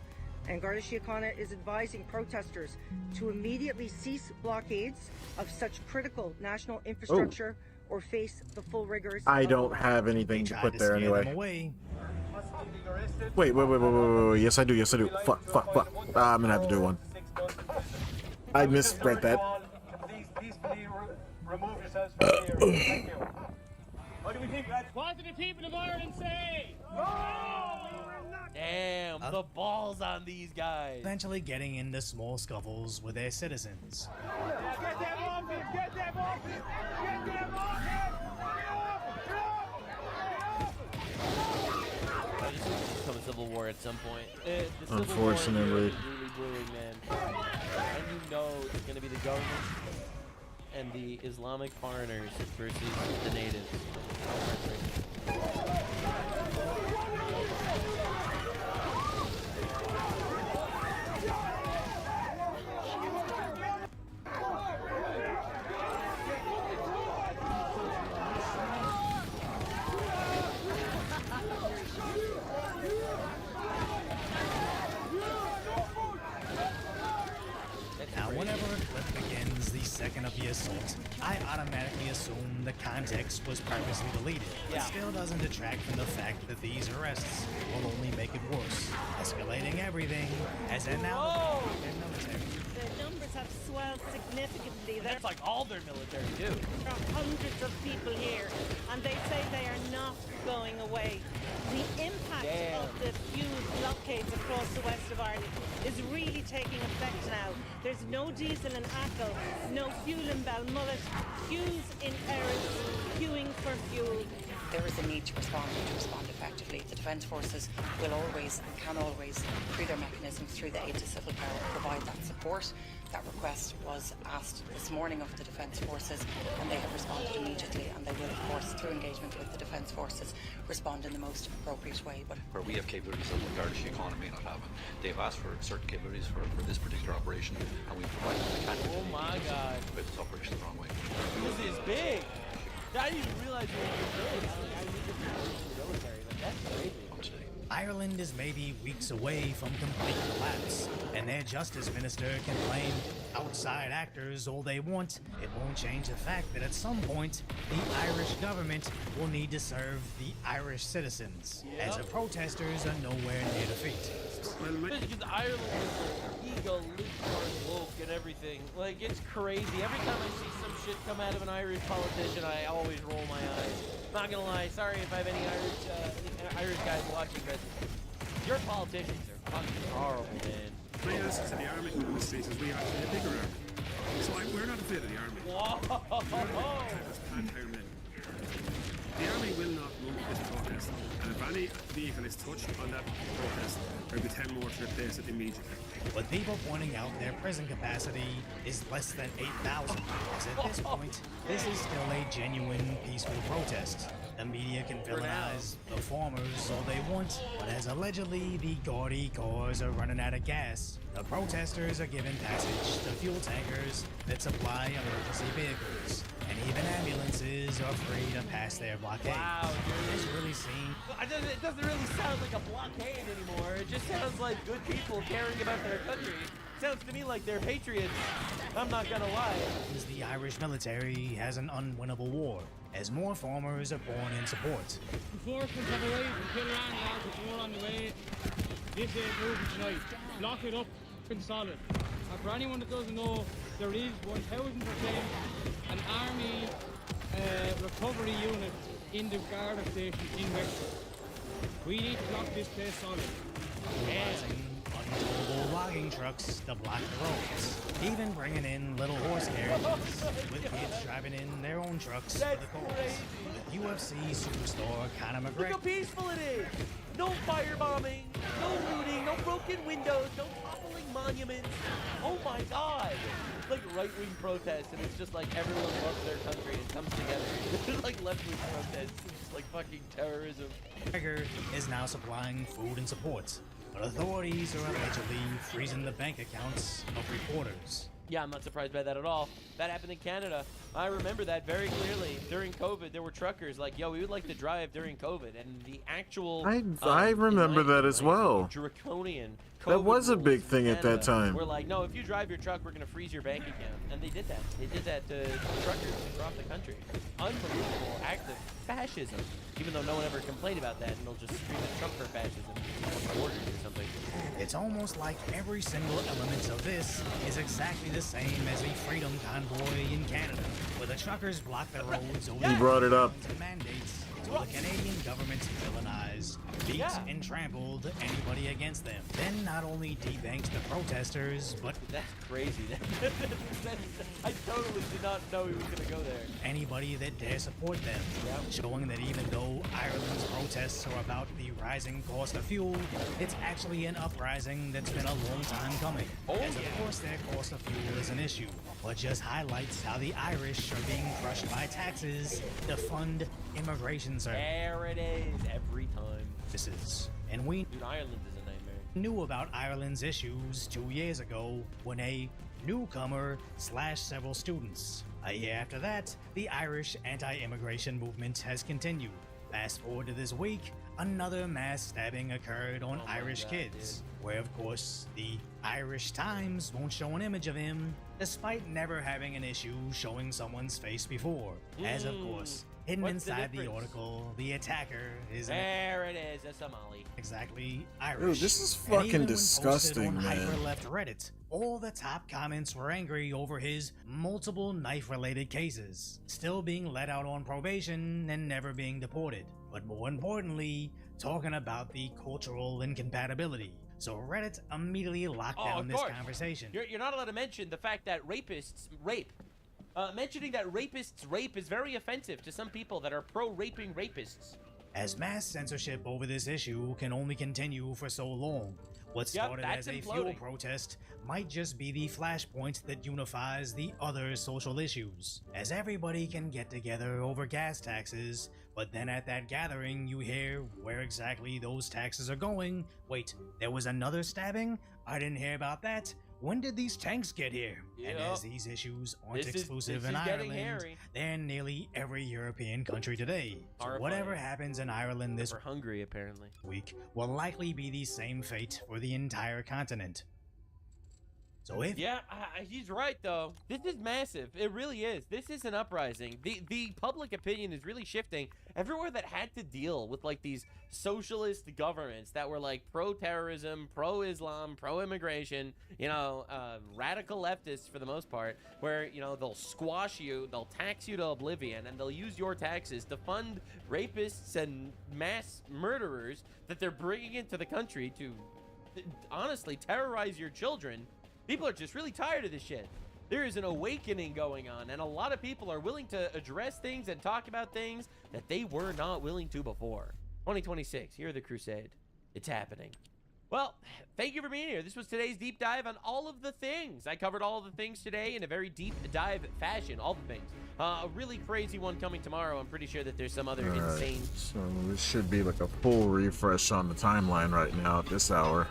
Speaker 6: And Garda Síochána is advising protesters to immediately cease blockades of such critical national infrastructure or face the full rigors.
Speaker 1: I
Speaker 6: of
Speaker 1: don't
Speaker 6: the law.
Speaker 1: have anything to put there
Speaker 2: Scare them
Speaker 1: anyway.
Speaker 2: away.
Speaker 1: Wait. Yes, I do. Fuck. I'm gonna have to do one. I misread that.
Speaker 18: Please peacefully remove yourselves from here. Thank you. What do we think, lads? What do the people of Ireland say?
Speaker 3: Damn, the balls on these guys.
Speaker 2: Eventually getting into small scuffles with their citizens.
Speaker 18: Get them off him! Get them off him! Get them off him!
Speaker 3: This will become a civil war at some point. The civil
Speaker 1: Unfortunately.
Speaker 3: war is really brewing, man. And you know it's going to be the government and the Islamic foreigners versus the natives.
Speaker 2: Now, whenever a clip begins the second of the assault, I automatically assume the context was purposely deleted. It still doesn't detract from the fact that these arrests will only make it worse, escalating everything as they're now their military.
Speaker 7: The numbers have swelled significantly.
Speaker 3: That's like all their military too.
Speaker 7: There are hundreds of people here, and they say they are not going away. The impact of the few blockades across the west of Ireland is really taking effect now. There's no diesel in Achill, no fuel in Balmullet, queues in Erris, queuing for fuel.
Speaker 8: There is a need to respond effectively. The Defence Forces will always and can always, through their mechanisms, through the aid to civil power, provide that support. That request was asked this morning of the Defence Forces, and they have responded immediately, and they will, of course, through engagement with the Defence Forces, respond in the most appropriate way. But
Speaker 9: where we have capabilities that the Garda Síochána may not have, and they've asked for certain capabilities for this particular operation, and we provide them the kind of
Speaker 3: Oh my God.
Speaker 9: with this operation the wrong way.
Speaker 3: This is big. I didn't even realize it was big. I need to be in the military. Like, that's crazy.
Speaker 2: Ireland is maybe weeks away from complete collapse, and their justice minister can blame outside actors all they want. It won't change the fact that at some point, the Irish government will need to serve the Irish citizens, as the protesters are nowhere near defeat.
Speaker 3: Because Ireland is egalitarian woke and everything. Like, it's crazy. Every time I see some shit come out of an Irish politician, I always roll my eyes. Not gonna lie, sorry if I have any Irish guys watching, but your politicians are fucking horrible, man.
Speaker 10: My answer to the army in the streets is we are actually a bigger army. So we're not afraid of the army.
Speaker 3: Whoa!
Speaker 10: The army will not move this protest, and if any vehicle is touched on that protest, there will be 10 more to replace it immediately.
Speaker 2: With people pointing out their prison capacity is less than 8,000, as at this point, this is still a genuine peaceful protest. The media can villainize the farmers all they want, but as allegedly the gaudy cars are running out of gas, the protesters are given passage to fuel tankers that supply emergency vehicles, and even ambulances are free to pass their blockade.
Speaker 3: Wow,
Speaker 2: This really seems...
Speaker 3: It doesn't really sound like a blockade anymore. It just sounds like good people caring about their country. Sounds to me like they're patriots. I'm not gonna lie.
Speaker 2: The Irish military has an unwinnable war, as more farmers are born in support.
Speaker 11: Enforcement have arrived in Killarney, lads, if you're on the way. This ain't moving tonight. Lock it up and solid. And for anyone that doesn't know, there is 1,000% an army recovery unit in the Garda station in Wexford. We need to block this place solid.
Speaker 2: Utilizing untowable logging trucks to block the roads, even bringing in little horse carriages, with kids driving in their own trucks for the cause. With UFC superstar Conor
Speaker 3: Look
Speaker 2: McGregor.
Speaker 3: how peaceful it is. No firebombing, no looting, no broken windows, no toppling monuments. Oh my God. It's like right-wing protests, and it's just like everyone loves their country and comes together. It's like left-wing protests. It's just like fucking terrorism.
Speaker 2: McGregor is now supplying food and support, but authorities are allegedly freezing the bank accounts of reporters.
Speaker 3: Yeah, I'm not surprised by that at all. That happened in Canada. I remember that very clearly. During COVID, there were truckers like, yo, we would like to drive during COVID. And the actual...
Speaker 1: I remember that as well.
Speaker 3: Draconian COVID
Speaker 1: That was a
Speaker 3: rules
Speaker 1: big
Speaker 3: in
Speaker 1: thing at that
Speaker 3: Canada
Speaker 1: time.
Speaker 3: We're like, no, if you drive your truck, we're going to freeze your bank account. And they did that. They did that to truckers across the country. Unbelievable act of fascism. Even though no one ever complained about that, and they'll just scream at Trump for fascism. Orders or something.
Speaker 2: It's almost like every single element of this is exactly the same as the Freedom Convoy in Canada, where the truckers block the roads over
Speaker 1: He brought it up.
Speaker 2: and mandates, so the Canadian government villainized, beat, and trampled anybody against them. Then not only debanked the protesters, but
Speaker 3: that's crazy. I totally did not know he was going to go there.
Speaker 2: Anybody that dare support them, showing that even though Ireland's protests are about the rising cost of fuel, it's actually an uprising that's been a long time coming. As of course their cost of fuel is an issue, but just highlights how the Irish are being crushed by taxes to fund immigration service.
Speaker 3: There it is, every time.
Speaker 2: And we
Speaker 3: Dude, Ireland is a nightmare.
Speaker 2: knew about Ireland's issues 2 years ago when a newcomer slashed several students. A year after that, the Irish anti-immigration movement has continued. Fast forward to this week, another mass stabbing occurred on Irish kids, where of course the Irish Times won't show an image of him, despite never having an issue showing someone's face before. As of course, hidden
Speaker 3: What's the
Speaker 2: inside the
Speaker 3: difference?
Speaker 2: article, the attacker is
Speaker 3: There it is, a Somali.
Speaker 2: exactly Irish.
Speaker 1: Dude, this is
Speaker 2: And even
Speaker 1: fucking
Speaker 2: when
Speaker 1: disgusting,
Speaker 2: posted on
Speaker 1: man.
Speaker 2: hyper-left Reddit, all the top comments were angry over his multiple knife-related cases, still being let out on probation and never being deported. But more importantly, talking about the cultural incompatibility. So Reddit immediately locked
Speaker 3: Oh,
Speaker 2: down
Speaker 3: of
Speaker 2: this
Speaker 3: course.
Speaker 2: conversation.
Speaker 3: You're not allowed to mention the fact that rapists rape. Mentioning that rapists rape is very offensive to some people that are pro-raping rapists.
Speaker 2: As mass censorship over this issue can only continue for so long, what started
Speaker 3: that's
Speaker 2: as a fuel
Speaker 3: imploding.
Speaker 2: protest might just be the flashpoint that unifies the other social issues, as everybody can get together over gas taxes, but then at that gathering you hear where exactly those taxes are going. Wait, there was another stabbing? I didn't hear about that. When did these tanks get here? And
Speaker 3: Yup.
Speaker 2: as these issues aren't
Speaker 3: This
Speaker 2: exclusive
Speaker 3: is
Speaker 2: in
Speaker 3: getting
Speaker 2: Ireland,
Speaker 3: hairy.
Speaker 2: they're in nearly every European country today. So
Speaker 3: Horrifying.
Speaker 2: whatever happens in Ireland this
Speaker 3: We're hungry, apparently.
Speaker 2: week will likely be the same fate for the entire continent. So if
Speaker 3: Yeah, he's right though. This is massive. It really is. This is an uprising. The public opinion is really shifting. Everywhere that had to deal with like these socialist governments that were like pro-terrorism, pro-Islam, pro-immigration, you know, radical leftists for the most part, where, you know, they'll squash you, they'll tax you to oblivion, and they'll use your taxes to fund rapists and mass murderers that they're bringing into the country to honestly terrorize your children. People are just really tired of this shit. There is an awakening going on, and a lot of people are willing to address things and talk about things that they were not willing to before. 2026, here are the crusade. It's happening. Well, thank you for being here. This was today's deep dive on all of the things. I covered all of the things today in a very deep dive fashion, all the things. A really crazy one coming tomorrow. I'm pretty sure that there's some other
Speaker 1: Alright,
Speaker 3: insane...
Speaker 1: so this should be like a full refresh on the timeline right now at this hour.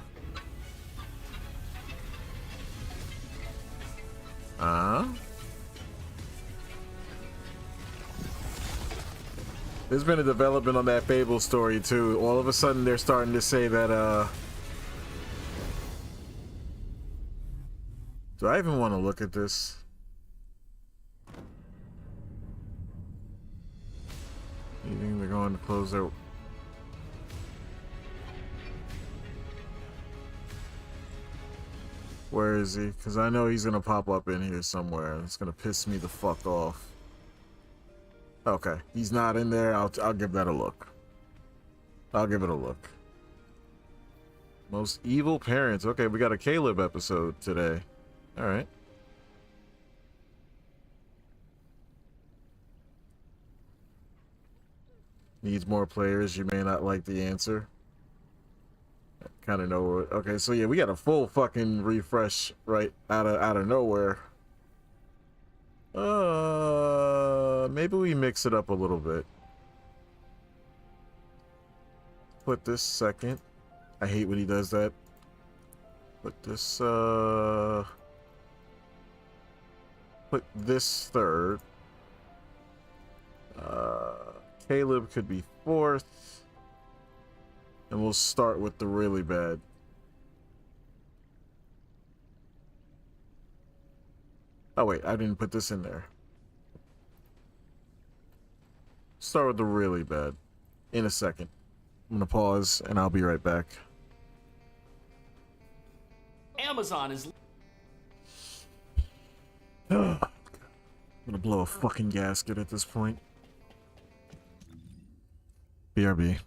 Speaker 1: There's been a development on that Fable story too. All of a sudden they're starting to say that do I even want to look at this? You think they're going to close their... Where is he? Because I know he's going to pop up in here somewhere. It's going to piss me the fuck off. Okay, he's not in there. I'll give that a look. I'll give it a look. Most evil parents. Okay, we got a Caleb episode today. All right. Needs more players. You may not like the answer. Kind of know what. Okay, so yeah, we got a full fucking refresh right out of nowhere. Maybe we mix it up a little bit. Put this second. I hate when he does that. Put this put this third. Caleb could be fourth. And we'll start with the really bad. Oh wait, I didn't put this in there. Start with the really bad in a second. I'm gonna pause and I'll be right back.
Speaker 12: Amazon is.
Speaker 1: I'm gonna blow a fucking gasket at this point. BRB.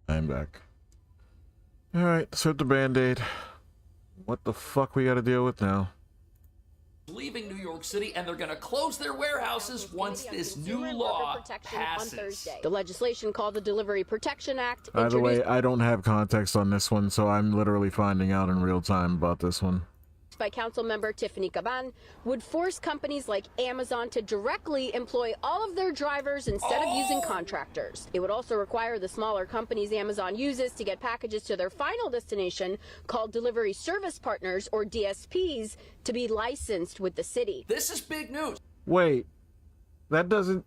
Speaker 1: I'm back. Alright, insert the band-aid. What the fuck we gotta deal with now?
Speaker 12: Leaving New York City, and they're going to close their warehouses once this new law passes.
Speaker 13: The legislation called the Delivery Protection Act.
Speaker 1: By the way, I don't have context on this one, so I'm literally finding out in real time about this one.
Speaker 13: By Council Member Tiffany Caban, would force companies like Amazon to directly employ all of their drivers instead of using contractors. It would also require the smaller companies Amazon uses to get packages to their final destination, called Delivery Service Partners, or DSPs, to be licensed with the city.
Speaker 12: This is big news.
Speaker 1: Wait, that doesn't...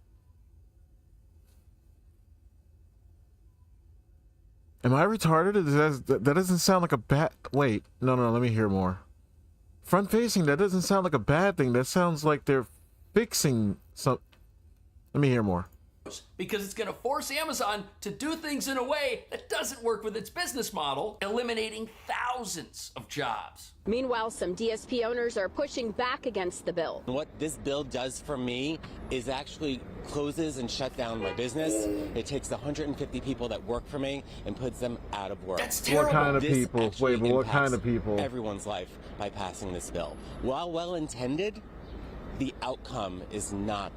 Speaker 1: Am I retarded? That doesn't sound like a bad... Wait, no, let me hear more. Front facing, that doesn't sound like a bad thing. That sounds like they're fixing some... Let me hear more.
Speaker 12: Because it's going to force Amazon to do things in a way that doesn't work with its business model, eliminating thousands of jobs.
Speaker 13: Meanwhile, some DSP owners are pushing back against the bill.
Speaker 14: What this bill does for me is actually closes and shut down my business. It takes the 150 people that work for me and puts them out of work.
Speaker 12: That's terrible.
Speaker 1: What kind of
Speaker 14: This
Speaker 1: people?
Speaker 14: actually
Speaker 1: Wait, but what kind of
Speaker 14: impacts
Speaker 1: people?
Speaker 14: Everyone's life by passing this bill. While well-intended, the outcome is not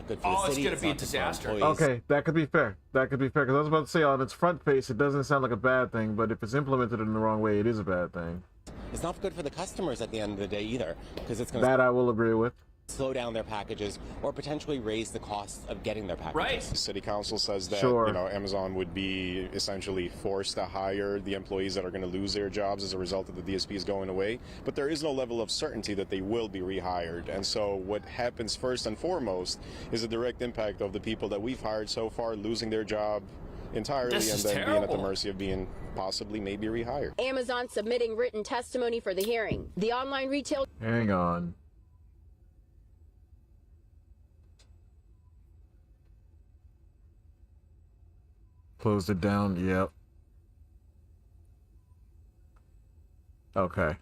Speaker 14: good for the city.
Speaker 12: It's going to be a
Speaker 14: not good for our
Speaker 12: disaster.
Speaker 14: employees.
Speaker 1: Okay, that could be fair. That could be fair, because I was about to say on its front face, it doesn't sound like a bad thing, but if it's implemented in the wrong way, it is a bad thing.
Speaker 14: It's not good for the customers at the end of the day either, because it's going
Speaker 1: That
Speaker 14: to
Speaker 1: I will agree with.
Speaker 14: slow down their packages or potentially raise the cost of getting their packages.
Speaker 12: Right.
Speaker 15: The city council says that
Speaker 1: Sure.
Speaker 15: Amazon would be essentially forced to hire the employees that are going to lose their jobs as a result of the DSPs going away, but there is no level of certainty that they will be rehired. And so what happens first and foremost is a direct impact of the people that we've hired so far losing their job entirely and then being at the mercy of being possibly maybe rehired.
Speaker 13: Amazon submitting written testimony for the hearing. The online retail...
Speaker 1: Hang on. Closed it down, yep. Okay.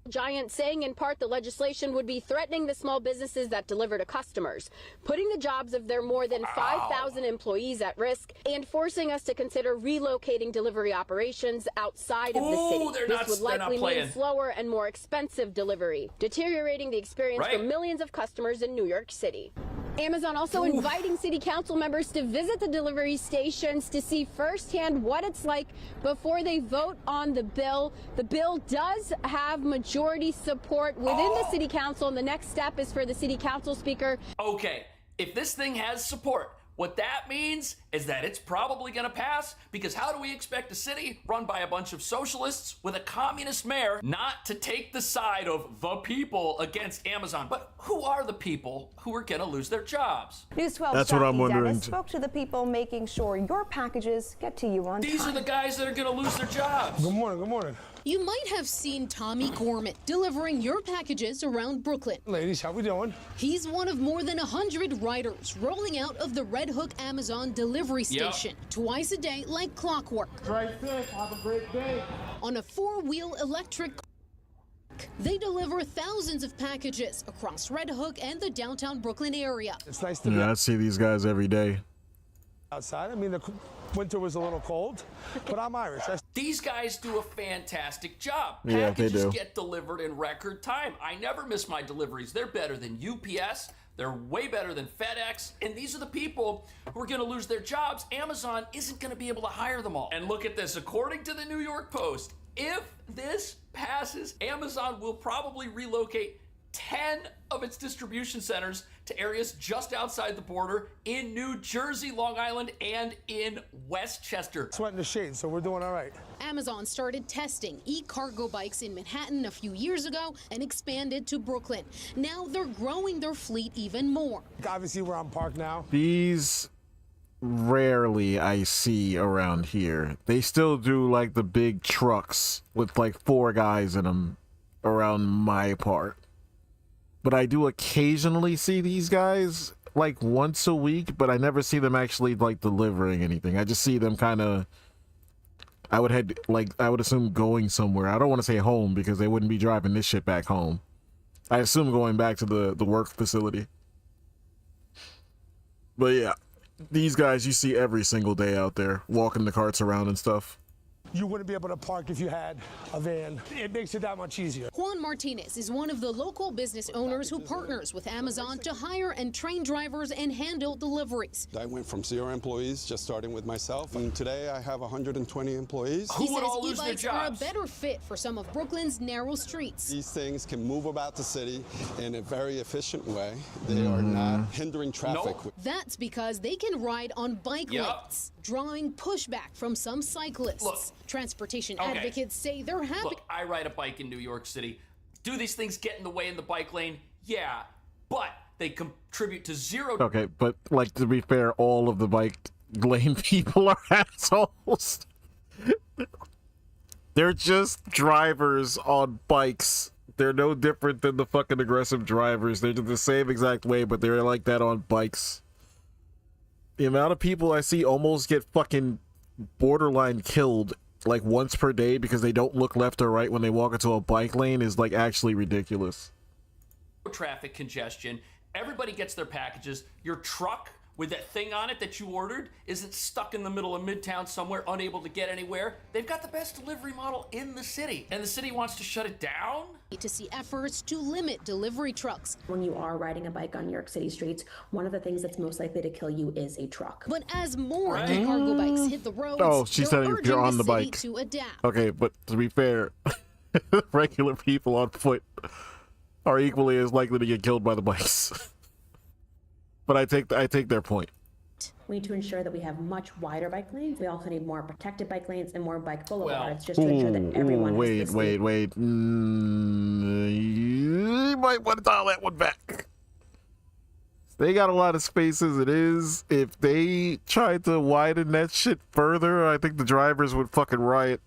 Speaker 13: Giant saying in part the legislation would be threatening the small businesses that deliver to customers, putting the jobs of their more than 5,000 employees at risk, and forcing us to consider relocating delivery operations outside of the city. This would likely mean slower and more expensive delivery, deteriorating the experience for millions of customers in New York City. Amazon also inviting city council members to visit the delivery stations to see firsthand what it's like before they vote on the bill. The bill does have majority support within the city council, and the next step is for the city council speaker.
Speaker 12: Okay, if this thing has support, what that means is that it's probably going to pass, because how do we expect a city run by a bunch of socialists with a communist mayor not to take the side of the people against Amazon? But who are the people who are going to lose their jobs?
Speaker 16: News 12
Speaker 1: That's what I'm wondering.
Speaker 16: Dennis spoke to the people making sure your packages get to you on time.
Speaker 12: These are the guys that are going to lose their jobs.
Speaker 17: Good morning, good morning.
Speaker 26: You might have seen Tommy Gorman delivering your packages around Brooklyn.
Speaker 17: Ladies, how we doing?
Speaker 26: He's one of more than 100 riders rolling out of the Red Hook Amazon delivery station twice a day like clockwork.
Speaker 17: Drive safe, have a great day.
Speaker 26: On a four-wheel electric, they deliver thousands of packages across Red Hook and the downtown Brooklyn area.
Speaker 17: It's nice to be
Speaker 1: Yeah, I see these guys every day.
Speaker 17: outside. I mean, the winter was a little cold, but I'm Irish.
Speaker 12: These guys do a fantastic job.
Speaker 1: Yeah, they
Speaker 12: Packages
Speaker 1: do.
Speaker 12: get delivered in record time. I never miss my deliveries. They're better than UPS. They're way better than FedEx. And these are the people who are going to lose their jobs. Amazon isn't going to be able to hire them all. And look at this. According to the New York Post, if this passes, Amazon will probably relocate 10 of its distribution centers to areas just outside the border in New Jersey, Long Island, and in Westchester.
Speaker 17: Sweating the shade, so we're doing all right.
Speaker 26: Amazon started testing e-cargo bikes in Manhattan a few years ago and expanded to Brooklyn. Now they're growing their fleet even more.
Speaker 17: Obviously, we're on park now.
Speaker 1: These rarely I see around here. They still do like the big trucks with like 4 guys in them around my part. But I do occasionally see these guys like once a week, but I never see them actually like delivering anything. I just see them kind of, I would assume going somewhere. I don't want to say home because they wouldn't be driving this shit back home. I assume going back to the work facility. But yeah, these guys you see every single day out there walking the carts around and stuff.
Speaker 17: You wouldn't be able to park if you had a van. It makes it that much easier.
Speaker 26: Juan Martinez is one of the local business owners who partners with Amazon to hire and train drivers and handle deliveries.
Speaker 19: I went from 0 employees, just starting with myself, and today I have 120 employees.
Speaker 26: He says e-bikes are a better fit for some of Brooklyn's narrow streets.
Speaker 19: These things can move about the city in a very efficient way. They are not hindering traffic.
Speaker 26: That's because they can ride on bike lanes, drawing pushback from some cyclists.
Speaker 12: Look,
Speaker 26: transportation advocates say they're happy.
Speaker 12: Look, I ride a bike in New York City. Do these things get in the way in the bike lane? Yeah, but they contribute to zero.
Speaker 1: Okay, but like to be fair, all of the bike lane people are assholes. They're just drivers on bikes. They're no different than the fucking aggressive drivers. They're the same exact way, but they're like that on bikes. The amount of people I see almost get fucking borderline killed like once per day because they don't look left or right when they walk into a bike lane is like actually ridiculous.
Speaker 12: Traffic congestion. Everybody gets their packages. Your truck with that thing on it that you ordered isn't stuck in the middle of Midtown somewhere, unable to get anywhere. They've got the best delivery model in the city, and the city wants to shut it down?
Speaker 26: To see efforts to limit delivery trucks.
Speaker 20: When you are riding a bike on New York City streets, one of the things that's most likely to kill you is a truck.
Speaker 26: But as more cargo bikes hit the roads,
Speaker 1: oh, she's telling you you're on the bike.
Speaker 26: To adapt.
Speaker 1: Okay, but to be fair, regular people on foot are equally as likely to get killed by the bikes. But I take their point.
Speaker 20: We need to ensure that we have much wider bike lanes. We also need more protected bike lanes and more bike boulevards just to ensure that everyone
Speaker 1: wait. You might want to dial that one back. They got a lot of space as it is. If they tried to widen that shit further, I think the drivers would fucking riot.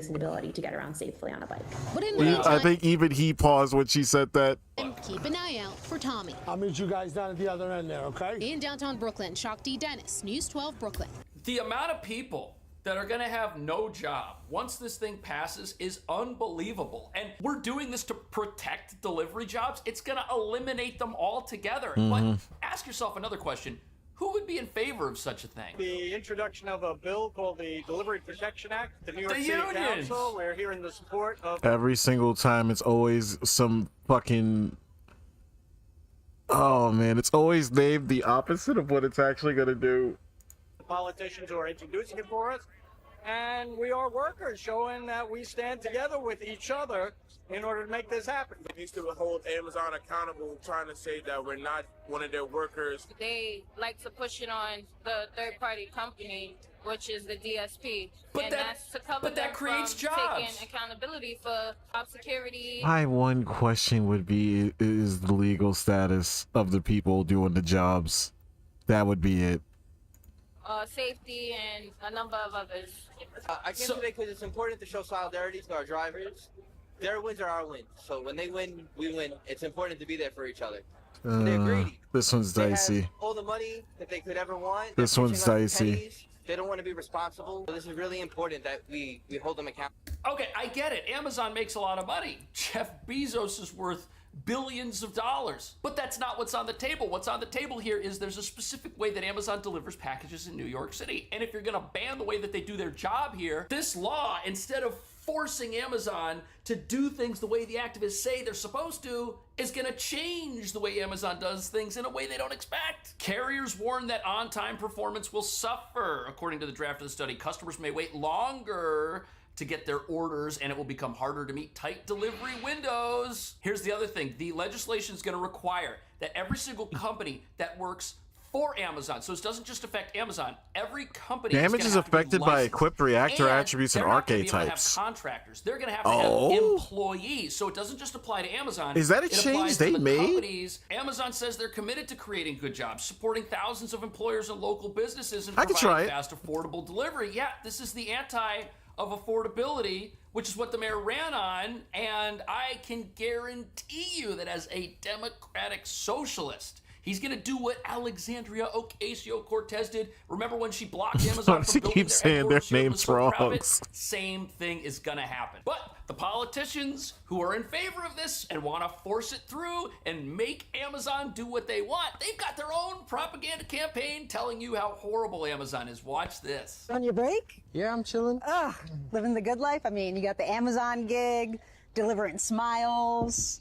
Speaker 20: An ability to get around safely on a bike.
Speaker 26: But in the meantime,
Speaker 1: I think even he paused when she said that.
Speaker 26: Keep an eye out for Tommy.
Speaker 17: I'll meet you guys down at the other end there, okay?
Speaker 26: In downtown Brooklyn, Shakti Dennis, News 12 Brooklyn.
Speaker 12: The amount of people that are going to have no job once this thing passes is unbelievable. And we're doing this to protect delivery jobs. It's going to eliminate them altogether. But ask yourself another question. Who would be in favor of such a thing?
Speaker 18: The introduction of a bill called the Delivery Protection Act, the New York City
Speaker 12: unions.
Speaker 18: Council. We're hearing the support of...
Speaker 1: Every single time it's always some fucking... Oh man, it's always named the opposite of what it's actually going to do.
Speaker 18: politicians who are introducing it for us. And we are workers showing that we stand together with each other in order to make this happen.
Speaker 21: It needs to hold Amazon accountable, trying to say that we're not one of their workers.
Speaker 22: They like to push it on the third-party company, which is the DSP. That's to cover them
Speaker 12: creates
Speaker 22: from
Speaker 12: jobs.
Speaker 22: taking accountability for job security.
Speaker 1: My one question would be, is the legal status of the people doing the jobs. That would be it.
Speaker 22: Safety and a number of others.
Speaker 23: I came today because it's important to show solidarity to our drivers. Their wins are our wins. So when they win, we win. It's important to be there for each other. They're greedy.
Speaker 1: This one's
Speaker 23: They
Speaker 1: dicey.
Speaker 23: have all the money that they could ever want.
Speaker 1: This
Speaker 23: They're
Speaker 1: one's
Speaker 23: pushing us
Speaker 1: dicey.
Speaker 23: pennies. They don't want to be responsible. So this is really important that we hold them accountable.
Speaker 12: Okay, I get it. Amazon makes a lot of money. Jeff Bezos is worth billions of dollars. But that's not what's on the table. What's on the table here is there's a specific way that Amazon delivers packages in New York City. And if you're going to ban the way that they do their job here, this law, instead of forcing Amazon to do things the way the activists say they're supposed to, is going to change the way Amazon does things in a way they don't expect. Carriers warn that on-time performance will suffer. According to the draft of the study, customers may wait longer to get their orders, and it will become harder to meet tight delivery windows. Here's the other thing. The legislation is going to require that every single company that works for Amazon, so this doesn't just affect Amazon, every company
Speaker 1: Damage is affected by equipped reactor attributes and arcade types.
Speaker 12: Contractors. They're going to have to have employees, so it doesn't just apply to Amazon.
Speaker 1: Is that a
Speaker 12: It
Speaker 1: change
Speaker 12: applies to
Speaker 1: they
Speaker 12: the
Speaker 1: made?
Speaker 12: companies. Amazon says they're committed to creating good jobs, supporting thousands of employers and local businesses, and
Speaker 1: I could try
Speaker 12: providing
Speaker 1: it.
Speaker 12: fast, affordable delivery. Yeah, this is the anti of affordability, which is what the mayor ran on, and I can guarantee you that as a Democratic socialist, he's going to do what Alexandria Ocasio-Cortez did. Remember when she blocked Amazon
Speaker 1: She
Speaker 12: from building
Speaker 1: keeps saying their
Speaker 12: headquarters here in
Speaker 1: names
Speaker 12: Missouri
Speaker 1: wrong.
Speaker 12: province? Same thing is going to happen. But The politicians who are in favor of this and want to force it through and make Amazon do what they want, they've got their own propaganda campaign telling you how horrible Amazon is. Watch this.
Speaker 4: On your break?
Speaker 5: Yeah, I'm chilling.
Speaker 4: Ugh, living the good life. I mean, you got the Amazon gig, delivering smiles.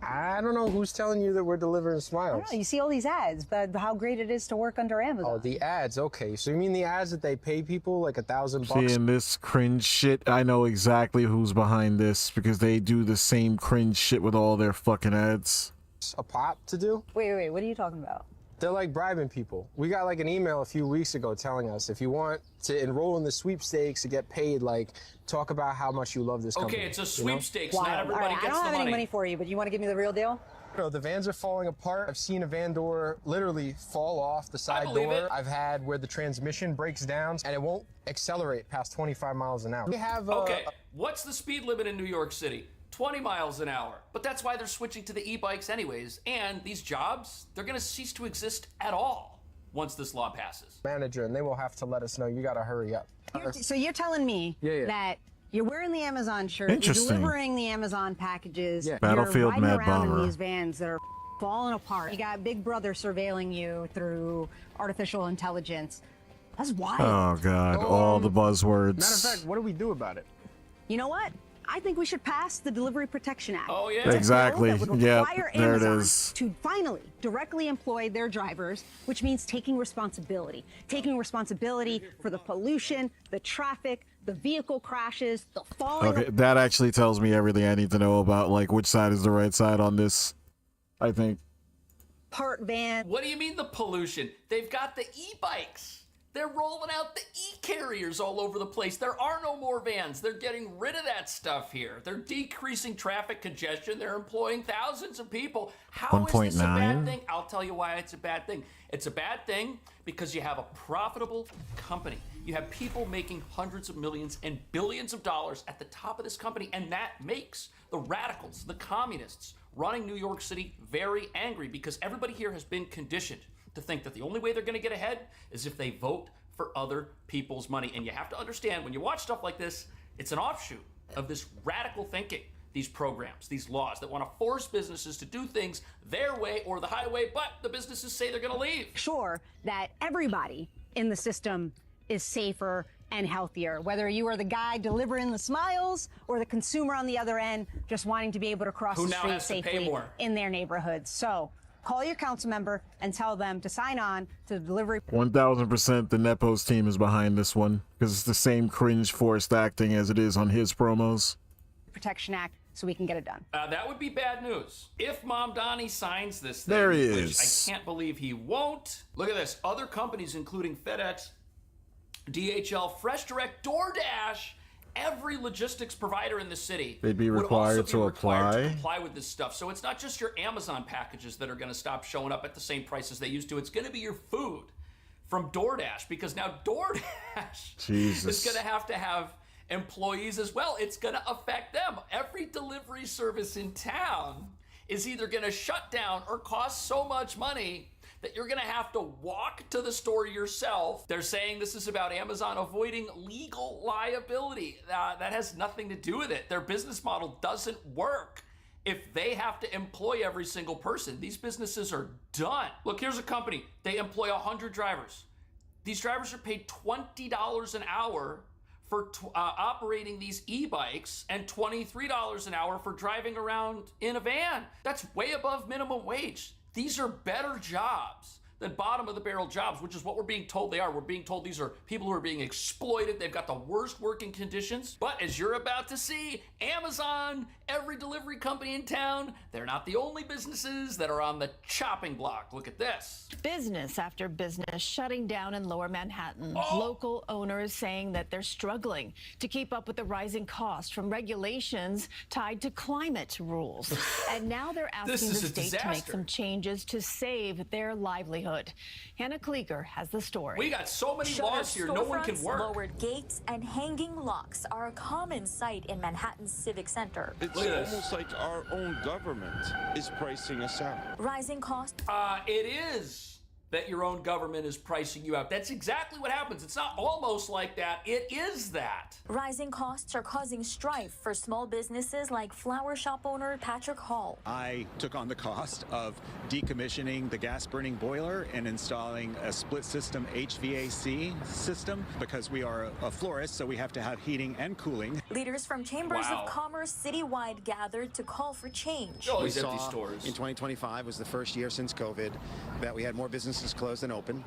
Speaker 5: I don't know who's telling you that we're delivering smiles.
Speaker 4: I don't know, you see all these ads, but how great it is to work under Amazon.
Speaker 5: Oh, the ads. Okay, so you mean the ads that they pay people like $1,000 bucks?
Speaker 1: Seeing this cringe shit, I know exactly who's behind this because they do the same cringe shit with all their fucking ads.
Speaker 5: A pop to do?
Speaker 4: Wait, what are you talking about?
Speaker 5: They're like bribing people. We got like an email a few weeks ago telling us if you want to enroll in the sweepstakes to get paid, like talk about how much you love this company.
Speaker 12: Okay, it's a sweepstakes.
Speaker 4: You know?
Speaker 12: Not everybody
Speaker 4: I
Speaker 12: gets
Speaker 4: don't have
Speaker 12: the
Speaker 4: any money for you, but you want to give me the real deal?
Speaker 5: You know, the vans are falling apart. I've seen a van door literally fall off the side door. I've had where the transmission breaks down and it won't accelerate past 25 miles an hour. We have
Speaker 12: okay, what's the speed limit in New York City? 20 miles an hour. But that's why they're switching to the e-bikes anyways. And these jobs, they're going to cease to exist at all once this law passes.
Speaker 5: Manager, and they will have to let us know you got to hurry up.
Speaker 4: So you're telling me that you're wearing the Amazon shirt, you're
Speaker 1: Interesting.
Speaker 4: delivering the Amazon packages,
Speaker 1: Battlefield
Speaker 4: you're riding
Speaker 1: Mad
Speaker 4: around
Speaker 1: Bomber.
Speaker 4: in these vans that are falling apart. You got Big Brother surveilling you through artificial intelligence. That's wild.
Speaker 1: Oh god, all the buzzwords.
Speaker 5: Matter of fact, what do we do about it?
Speaker 4: You know what? I think we should pass the Delivery Protection Act.
Speaker 12: Oh, yeah.
Speaker 4: It's a bill
Speaker 1: Exactly.
Speaker 4: that would
Speaker 1: Yep,
Speaker 4: require
Speaker 1: there it
Speaker 4: Amazon
Speaker 1: is.
Speaker 4: to finally directly employ their drivers, which means taking responsibility. Taking responsibility for the pollution, the traffic, the vehicle crashes, the falling.
Speaker 1: Okay, that actually tells me everything I need to know about like which side is the right side on this. I think.
Speaker 4: Part van.
Speaker 12: What do you mean the pollution? They've got the e-bikes. They're rolling out the e-carriers all over the place. There are no more vans. They're getting rid of that stuff here. They're decreasing traffic congestion. They're employing thousands of people. How is this a bad
Speaker 1: 1.9?
Speaker 12: thing? I'll tell you why it's a bad thing. It's a bad thing because you have a profitable company. You have people making hundreds of millions and billions of dollars at the top of this company, and that makes the radicals, the communists running New York City very angry because everybody here has been conditioned to think that the only way they're going to get ahead is if they vote for other people's money. And you have to understand, when you watch stuff like this, it's an offshoot of this radical thinking, these programs, these laws that want to force businesses to do things their way or the highway, but the businesses say they're going to leave.
Speaker 4: Sure that everybody in the system is safer and healthier, whether you are the guy delivering the smiles or the consumer on the other end just wanting to be able to cross
Speaker 12: Who
Speaker 4: the
Speaker 12: now
Speaker 4: street
Speaker 12: has to pay
Speaker 4: safely
Speaker 12: more.
Speaker 4: in their neighborhoods. So call your council member and tell them to sign on to the Delivery
Speaker 1: 1000% the Nepos team is behind this one because it's the same cringe forced acting as it is on his promos.
Speaker 4: Protection Act so we can get it done.
Speaker 12: That would be bad news. If Mom Donnie signs this thing,
Speaker 1: There he
Speaker 12: which
Speaker 1: is.
Speaker 12: I can't believe he won't. Look at this. Other companies, including FedEx, DHL, FreshDirect, DoorDash, every logistics provider in the city
Speaker 1: They'd be
Speaker 12: would
Speaker 1: required
Speaker 12: also
Speaker 1: to
Speaker 12: be required to
Speaker 1: apply?
Speaker 12: comply with this stuff. So it's not just your Amazon packages that are going to stop showing up at the same prices they used to. It's going to be your food from DoorDash, because now DoorDash
Speaker 1: Jesus.
Speaker 12: is going to have employees as well. It's going to affect them. Every delivery service in town is either going to shut down or cost so much money that you're going to have to walk to the store yourself. They're saying this is about Amazon avoiding legal liability. That has nothing to do with it. Their business model doesn't work if they have to employ every single person. These businesses are done. Look, here's a company. They employ 100 drivers. These drivers are paid $20 an hour for operating these e-bikes and $23 an hour for driving around in a van. That's way above minimum wage. These are better jobs than bottom of the barrel jobs, which is what we're being told they are. We're being told these are people who are being exploited. They've got the worst working conditions. But as you're about to see, Amazon, every delivery company in town, they're not the only businesses that are on the chopping block. Look at this.
Speaker 6: Business after business shutting down in Lower Manhattan. Local owners saying that they're struggling to keep up with the rising cost from regulations tied to climate rules. And now they're asking the state to make some changes to save their livelihood. Hannah Klieger has the story.
Speaker 12: We got so many laws here, no one can work.
Speaker 7: Lowered gates and hanging locks are a common sight in Manhattan's Civic Center.
Speaker 24: It's almost like our own government is pricing us out.
Speaker 7: Rising costs.
Speaker 12: It is that your own government is pricing you out. That's exactly what happens. It's not almost like that. It is that.
Speaker 7: Rising costs are causing strife for small businesses like flower shop owner Patrick Hall.
Speaker 8: I took on the cost of decommissioning the gas-burning boiler and installing a split-system HVAC system because we are a florist, so we have to have heating and cooling.
Speaker 7: Leaders from chambers of commerce citywide gathered to call for change.
Speaker 12: Oh,
Speaker 8: We
Speaker 12: these empty
Speaker 8: saw
Speaker 12: stores.
Speaker 8: in 2025 was the first year since COVID that we had more businesses closed than open.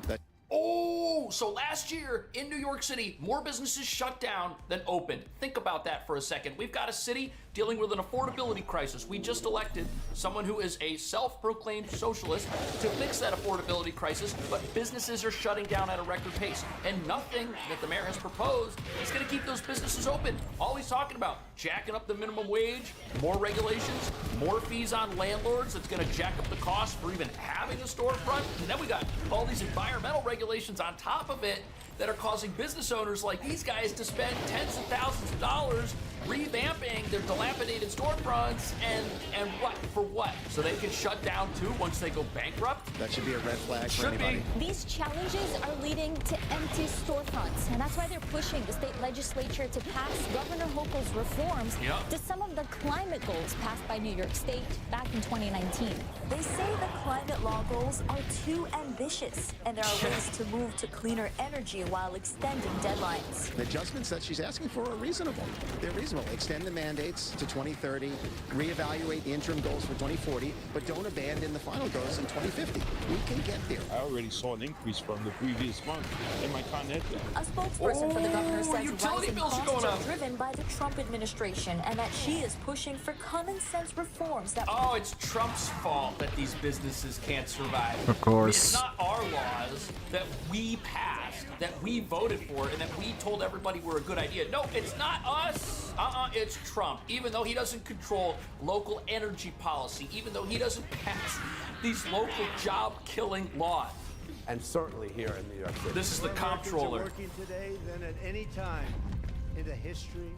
Speaker 12: Oh, so last year in New York City, more businesses shut down than opened. Think about that for a second. We've got a city dealing with an affordability crisis. We just elected someone who is a self-proclaimed socialist to fix that affordability crisis, but businesses are shutting down at a record pace. And nothing that the mayor has proposed is going to keep those businesses open. All he's talking about, jacking up the minimum wage, more regulations, more fees on landlords. That's going to jack up the cost for even having a storefront. And then we got all these environmental regulations on top of it that are causing business owners like these guys to spend tens of thousands of dollars revamping their dilapidated storefronts and what? For what? So they can shut down too once they go bankrupt?
Speaker 8: That should be a red flag for
Speaker 12: Should
Speaker 8: anybody.
Speaker 9: These challenges are leading to empty storefronts, and that's why they're pushing the state legislature to pass Governor Hochul's reforms to some of the climate goals passed by New York State back in 2019.
Speaker 7: They say the climate law goals are too ambitious, and there are ways to move to cleaner energy while extending deadlines.
Speaker 8: The adjustments that she's asking for are reasonable. They're reasonable. Extend the mandates to 2030, reevaluate the interim goals for 2040, but don't abandon the final goals in 2050. We can get there.
Speaker 10: I already saw an increase from the previous month in my Con Ed bill.
Speaker 7: A spokesperson for the governor says
Speaker 12: utility
Speaker 7: rising
Speaker 12: bills are
Speaker 7: costs
Speaker 12: going
Speaker 7: are
Speaker 12: up.
Speaker 7: driven by the Trump administration and that she is pushing for common sense reforms that
Speaker 12: Oh, it's Trump's fault that these businesses can't survive.
Speaker 1: Of course.
Speaker 12: I mean, it's not our laws that we passed, that we voted for, and that we told everybody were a good idea. No, it's not us. It's Trump. Even though he doesn't control local energy policy, even though he doesn't pass these local job-killing laws.
Speaker 11: And certainly here in New York City.
Speaker 12: This is the comptroller.
Speaker 24: Working today than at any time in the history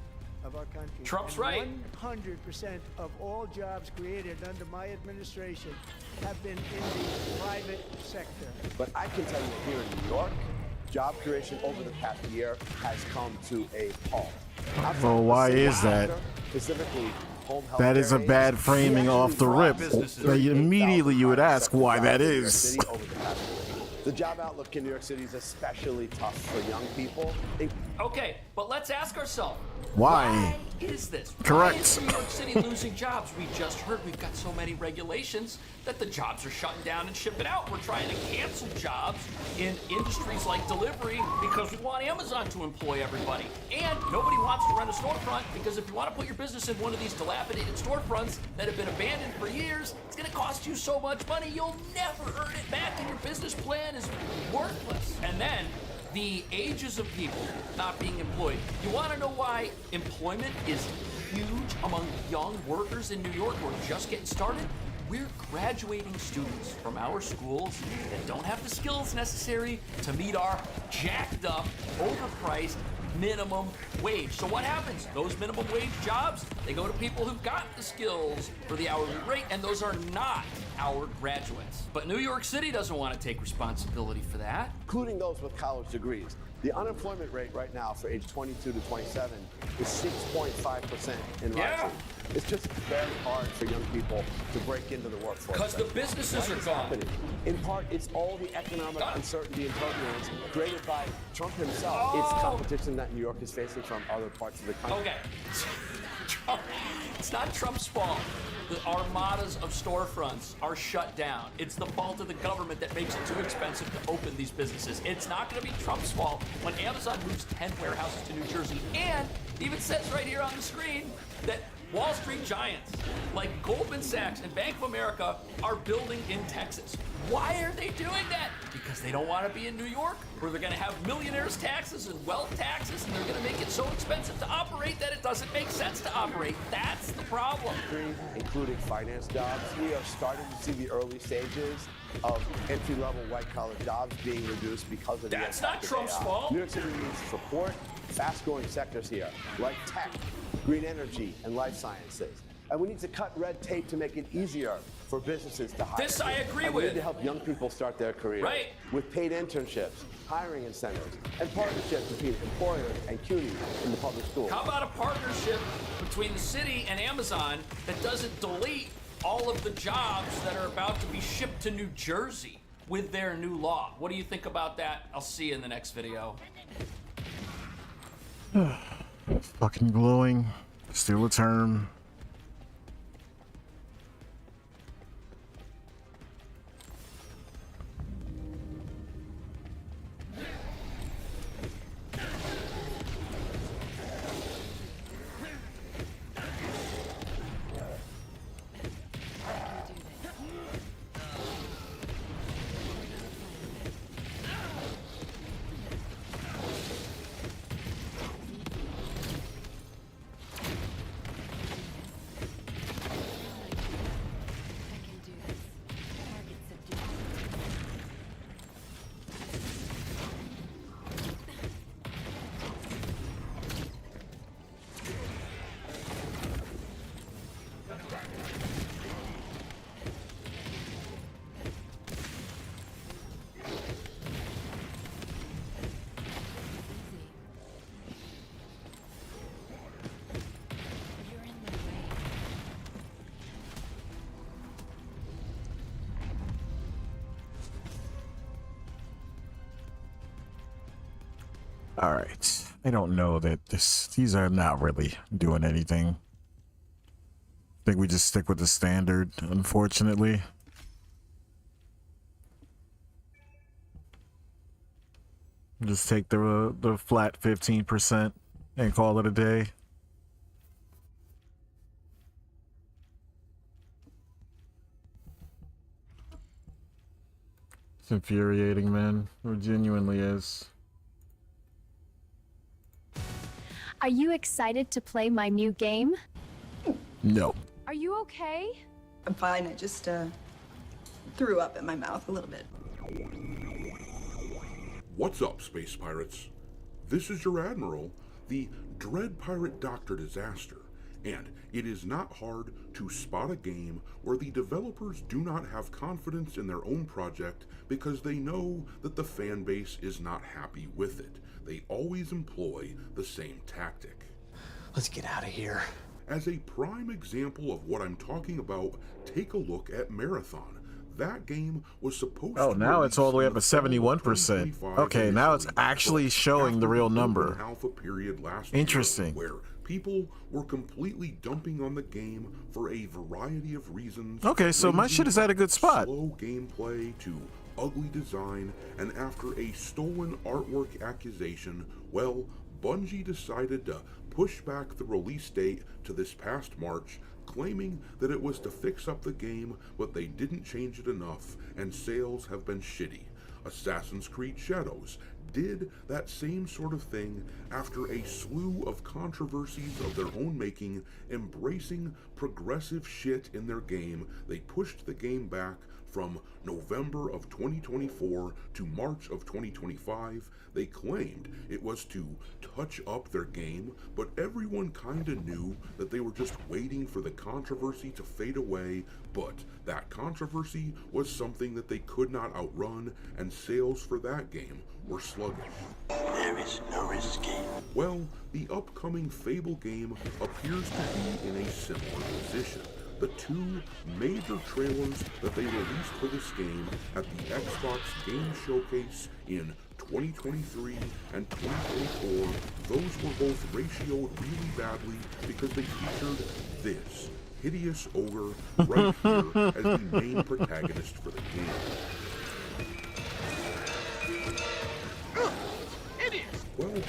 Speaker 24: of our country.
Speaker 12: Trump's
Speaker 24: And
Speaker 12: right.
Speaker 24: 100% of all jobs created under my administration have been in the private sector.
Speaker 11: But I can tell you here in New York, job creation over the past year has come to a halt.
Speaker 1: Well, why is that?
Speaker 11: Specifically, home health
Speaker 1: That is a
Speaker 11: care
Speaker 1: bad
Speaker 11: aides.
Speaker 1: framing
Speaker 11: We
Speaker 1: off the
Speaker 11: actually
Speaker 1: rip.
Speaker 11: brought
Speaker 1: That immediately you would ask why that
Speaker 11: in New York
Speaker 1: is.
Speaker 11: City over the past year. The job outlook in New York City is especially tough for young people.
Speaker 12: Okay, but let's ask ourselves,
Speaker 1: Why?
Speaker 12: is this?
Speaker 1: Correct.
Speaker 12: Why is New York City losing jobs? We just heard we've got so many regulations that the jobs are shutting down and shipping out. We're trying to cancel jobs in industries like delivery because we want Amazon to employ everybody. And nobody wants to run a storefront because if you want to put your business in one of these dilapidated storefronts that have been abandoned for years, it's going to cost you so much money you'll never earn it back, and your business plan is worthless. And then the ages of people not being employed. You want to know why employment is huge among young workers in New York who are just getting started? We're graduating students from our schools that don't have the skills necessary to meet our jacked up, overpriced minimum wage. So what happens? Those minimum wage jobs, they go to people who've got the skills for the hourly rate, and those are not our graduates. But New York City doesn't want to take responsibility for that.
Speaker 11: Including those with college degrees. The unemployment rate right now for age 22 to 27 is 6.5% in rising. It's just very hard for young people to break into the workforce.
Speaker 12: Because the businesses are gone.
Speaker 11: Happening. In part, it's all the economic uncertainty and turbulence created by Trump himself. It's competition that New York is facing from other parts of the country.
Speaker 12: Okay. It's not Trump's fault. The armadas of storefronts are shut down. It's the fault of the government that makes it too expensive to open these businesses. It's not going to be Trump's fault when Amazon moves 10 warehouses to New Jersey. And it even says right here on the screen that Wall Street giants like Goldman Sachs and Bank of America are building in Texas. Why are they doing that? Because they don't want to be in New York, where they're going to have millionaires' taxes and wealth taxes, and they're going to make it so expensive to operate that it doesn't make sense to operate. That's the problem.
Speaker 11: Including finance jobs, we are starting to see the early stages of entry-level white-collar jobs being reduced because of the
Speaker 12: That's not
Speaker 11: impact of
Speaker 12: Trump's
Speaker 11: AI.
Speaker 12: fault.
Speaker 11: New York City needs to support fast-growing sectors here, like tech, green energy, and life sciences. And we need to cut red tape to make it easier for businesses to hire.
Speaker 12: This I agree
Speaker 11: and
Speaker 12: with.
Speaker 11: We need to help young people start their careers.
Speaker 12: Right.
Speaker 11: With paid internships, hiring incentives, and partnerships between employers and CUNY in the public schools.
Speaker 12: How about a partnership between the city and Amazon that doesn't delete all of the jobs that are about to be shipped to New Jersey with their new law? What do you think about that? I'll see you in the next video.
Speaker 1: Fucking glowing. Still a term. All right. I don't know that these are not really doing anything. I think we just stick with the standard, unfortunately. Just take the flat 15% and call it a day. It's infuriating, man. It genuinely is.
Speaker 2: Are you excited to play my new game?
Speaker 1: No.
Speaker 2: Are you okay?
Speaker 3: I'm fine. I just threw up in my mouth a little bit.
Speaker 13: What's up, space pirates? This is your admiral, the Dread Pirate Dr. Disaster, and it is not hard to spot a game where the developers do not have confidence in their own project because they know that the fan base is not happy with it. They always employ the same tactic.
Speaker 5: Let's get out of here.
Speaker 13: As a prime example of what I'm talking about, take a look at Marathon. That game was supposed to...
Speaker 1: Oh, now it's all the way up to 71%. Okay, now it's actually showing the real number. Interesting.
Speaker 13: Where people were completely dumping on the game for a variety of reasons.
Speaker 1: Okay, so my shit is at a good spot.
Speaker 13: Slow gameplay to ugly design, and after a stolen artwork accusation, well, Bungie decided to push back the release date to this past March, claiming that it was to fix up the game, but they didn't change it enough, and sales have been shitty. Assassin's Creed Shadows did that same sort of thing after a slew of controversies of their own making, embracing progressive shit in their game. They pushed the game back from November of 2024 to March of 2025. They claimed it was to touch up their game, but everyone kinda knew that they were just waiting for the controversy to fade away, but that controversy was something that they could not outrun, and sales for that game were sluggish.
Speaker 14: There is no escape.
Speaker 13: Well, the upcoming Fable game appears to be in a similar position. The two major trailers that they released for this game at the Xbox Game Showcase in 2023 and 2024, those were both ratioed really badly because they featured this hideous ogre right here as the main protagonist for the game. Well,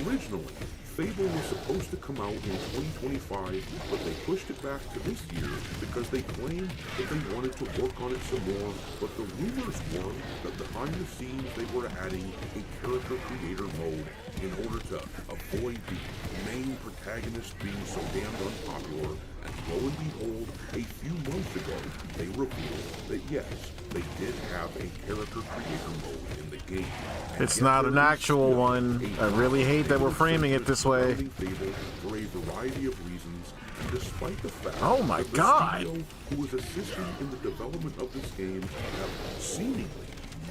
Speaker 13: originally, Fable was supposed to come out in 2025, but they pushed it back to this year because they claimed that they wanted to work on it some more, but the rumors were that behind the scenes they were adding a character creator mode in order to avoid the main protagonist being so damned unpopular, and lo and behold, a few months ago, they revealed that yes, they did have a character creator mode in the game.
Speaker 1: It's not an actual one. I really hate that we're framing it this way.
Speaker 13: Fable for a variety of reasons, and despite despite the fact
Speaker 1: Oh my
Speaker 13: that the
Speaker 1: God.
Speaker 13: studio who was assisting in the development of this game have seemingly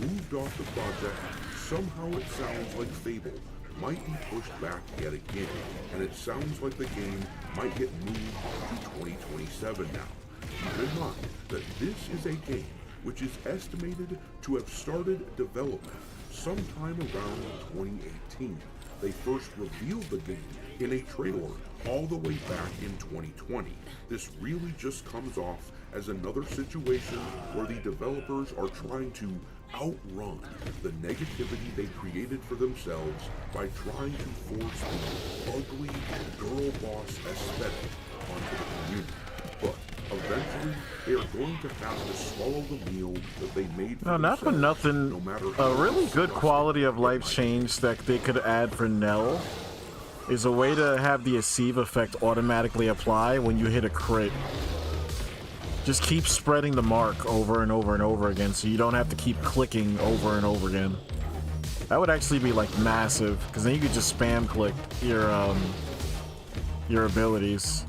Speaker 13: moved off the project, somehow it sounds like Fable might be pushed back yet again, and it sounds like the game might get moved to 2027 now. Keep in mind that this is a game which is estimated to have started development sometime around 2018. They first revealed the game in a trailer all the way back in 2020. This really just comes off as another situation where the developers are trying to outrun the negativity they created for themselves by trying to force the ugly girl boss aesthetic onto the community. But eventually, they are going to have to swallow the meal that they made for
Speaker 1: No, not for
Speaker 13: themselves,
Speaker 1: nothing.
Speaker 13: no matter
Speaker 1: A
Speaker 13: how
Speaker 1: really good
Speaker 13: disgusting
Speaker 1: quality of
Speaker 13: it
Speaker 1: life
Speaker 13: might
Speaker 1: change that they could add for Nell is a way to have the Asive effect automatically apply when you hit a crit. Just keep spreading the mark over and over and over again so you don't have to keep clicking over and over again. That would actually be like massive, because then you could just spam click your abilities.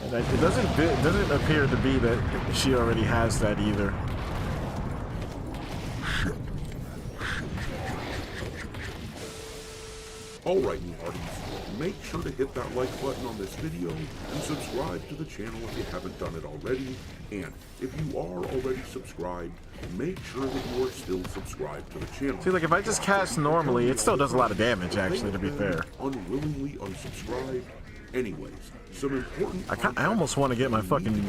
Speaker 1: And it doesn't appear to be that she already has that either.
Speaker 13: Alright, you hearties, make sure to hit that like button on this video and subscribe to the channel if you haven't done it already. And if you are already subscribed, make sure that you are still subscribed to the channel.
Speaker 1: See, like if I just cast normally, it still does a lot of damage, actually, to be fair.
Speaker 13: Unwillingly unsubscribed. Anyways, some important
Speaker 1: I almost want to get my fucking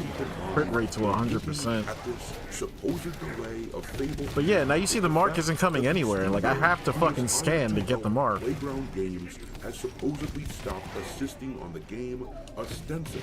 Speaker 1: crit rate to 100%.
Speaker 13: at this supposed delay of Fable.
Speaker 1: But yeah, now you see the mark isn't coming anywhere. Like, I have to fucking scan to get the mark.
Speaker 13: Playground Games has supposedly stopped assisting on the game ostensibly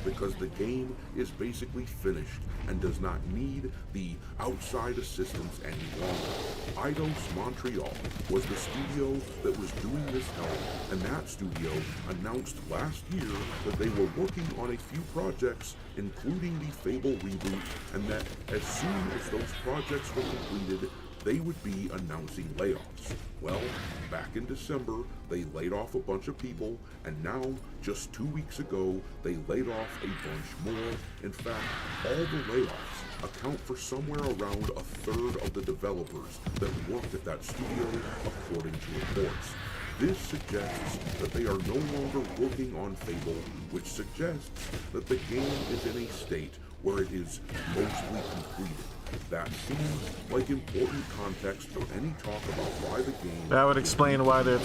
Speaker 13: because the game is basically finished and does not need the outside assistance any longer. Eidos Montreal was the studio that was doing this help, and that studio announced last year that they were working on a few projects, including the Fable reboot, and that as soon as those projects were completed, they would be announcing layoffs. Well, back in December, they laid off a bunch of people, and now, just 2 weeks ago, they laid off a bunch more. In fact, all the layoffs account for somewhere around a third of the developers that worked at that studio, according to reports. This suggests that they are no longer working on Fable, which suggests that the game is in a state where it is mostly completed. That seems like important context for any talk about why the game.
Speaker 1: That would explain why they're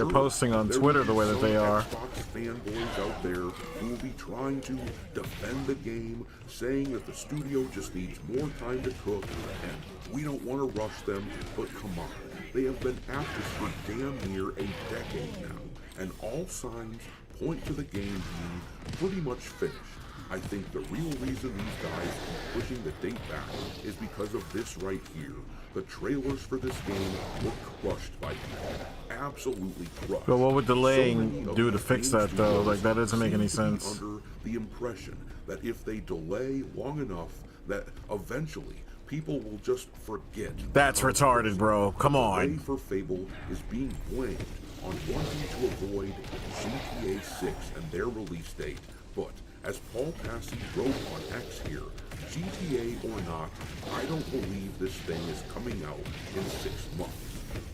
Speaker 1: posting on Twitter the way that they are.
Speaker 13: Xbox fanboys out there who will be trying to defend the game, saying that the studio just needs more time to cook, and we don't want to rush them. But come on, they have been at this for damn near a decade now, and all signs point to the game being pretty much finished. I think the real reason these guys keep pushing the date back is because of this right here. The trailers for this game were crushed by people. Absolutely crushed.
Speaker 1: But what would delaying
Speaker 13: So many of
Speaker 1: do
Speaker 13: the
Speaker 1: to fix
Speaker 13: game
Speaker 1: that, though? Like, that doesn't make any
Speaker 13: seem to be
Speaker 1: sense.
Speaker 13: Under the impression that if they delay long enough, that eventually people will just forget.
Speaker 1: That's retarded, bro. Come
Speaker 13: The delay
Speaker 1: on.
Speaker 13: for Fable is being blamed on wanting to avoid GTA 6 and their release date. But as Paul Passy wrote on X here, GTA or not, I don't believe this thing is coming out in 6 months.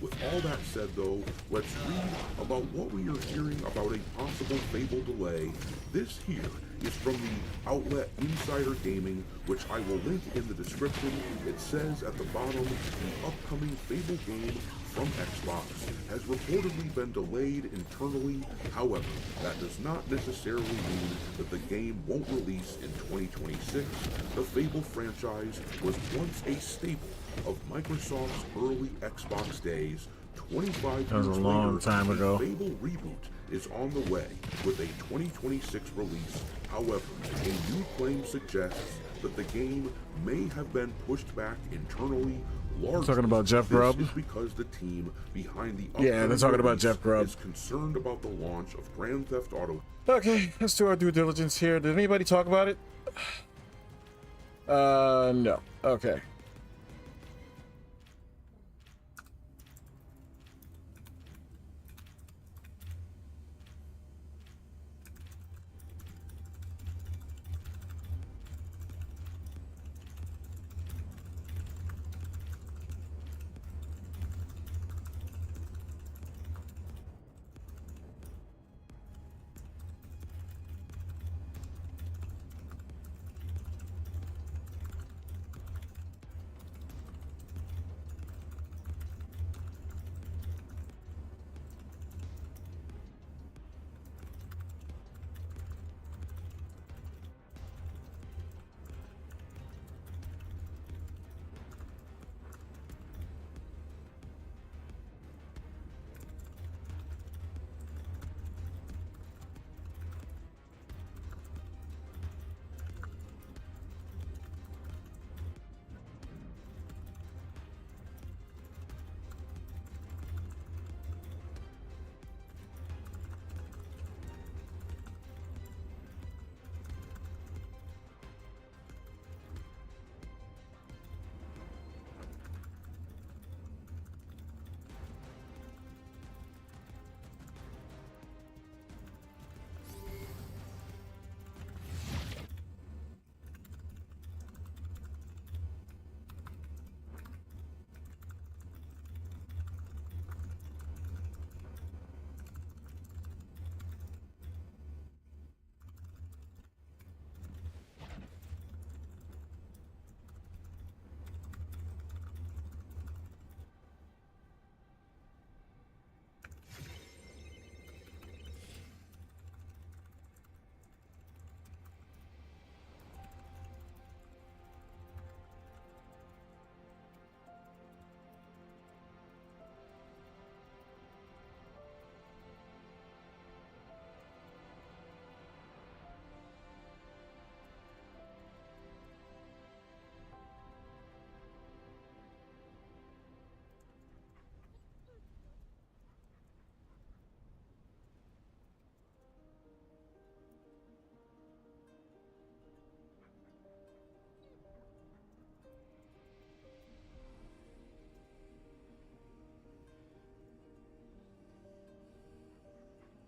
Speaker 13: With all that said though, let's read about what we are hearing about a possible Fable delay. This here is from the outlet Insider Gaming, which I will link in the description. It says at the bottom, the upcoming Fable game from Xbox has reportedly been delayed internally. However, that does not necessarily mean that the game won't release in 2026. The Fable franchise was once a staple of Microsoft's early Xbox days. 25
Speaker 1: That was a
Speaker 13: years
Speaker 1: long
Speaker 13: later,
Speaker 1: time
Speaker 13: the
Speaker 1: ago.
Speaker 13: Fable reboot is on the way with a 2026 release. However, a new claim suggests that the game may have been pushed back internally.
Speaker 1: Talking about Jeff Grubb?
Speaker 13: This is because the team behind the
Speaker 1: Yeah, they're talking about
Speaker 13: release
Speaker 1: Jeff Grubb.
Speaker 13: is concerned about the launch of Grand Theft Auto.
Speaker 1: Okay, let's do our due diligence here. Did anybody talk about it? No. Okay.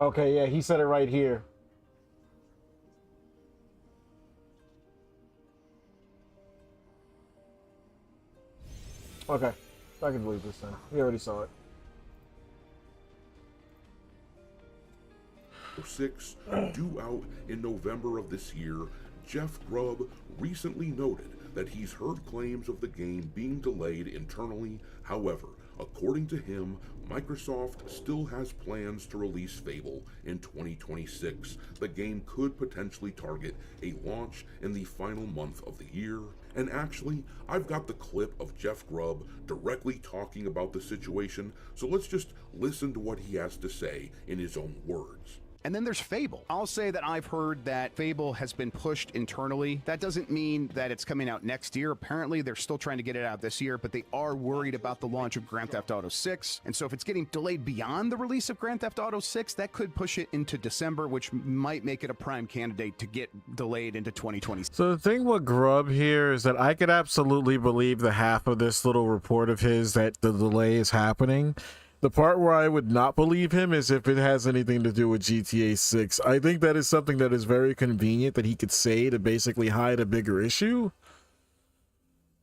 Speaker 1: Okay, yeah, he said it right here. Okay, I can believe this then. We already saw it.
Speaker 13: 6 due out in November of this year, Jeff Grubb recently noted that he's heard claims of the game being delayed internally. However, according to him, Microsoft still has plans to release Fable in 2026. The game could potentially target a launch in the final month of the year. And actually, I've got the clip of Jeff Grubb directly talking about the situation, so let's just listen to what he has to say in his own words.
Speaker 15: And then there's Fable. I'll say that I've heard that Fable has been pushed internally. That doesn't mean that it's coming out next year. Apparently, they're still trying to get it out this year, but they are worried about the launch of Grand Theft Auto 6. And so if it's getting delayed beyond the release of Grand Theft Auto 6, that could push it into December, which might make it a prime candidate to get delayed into 2020.
Speaker 1: So the thing with Grubb here is that I could absolutely believe the half of this little report of his that the delay is happening. The part where I would not believe him is if it has anything to do with GTA 6. I think that is something that is very convenient that he could say to basically hide a bigger issue.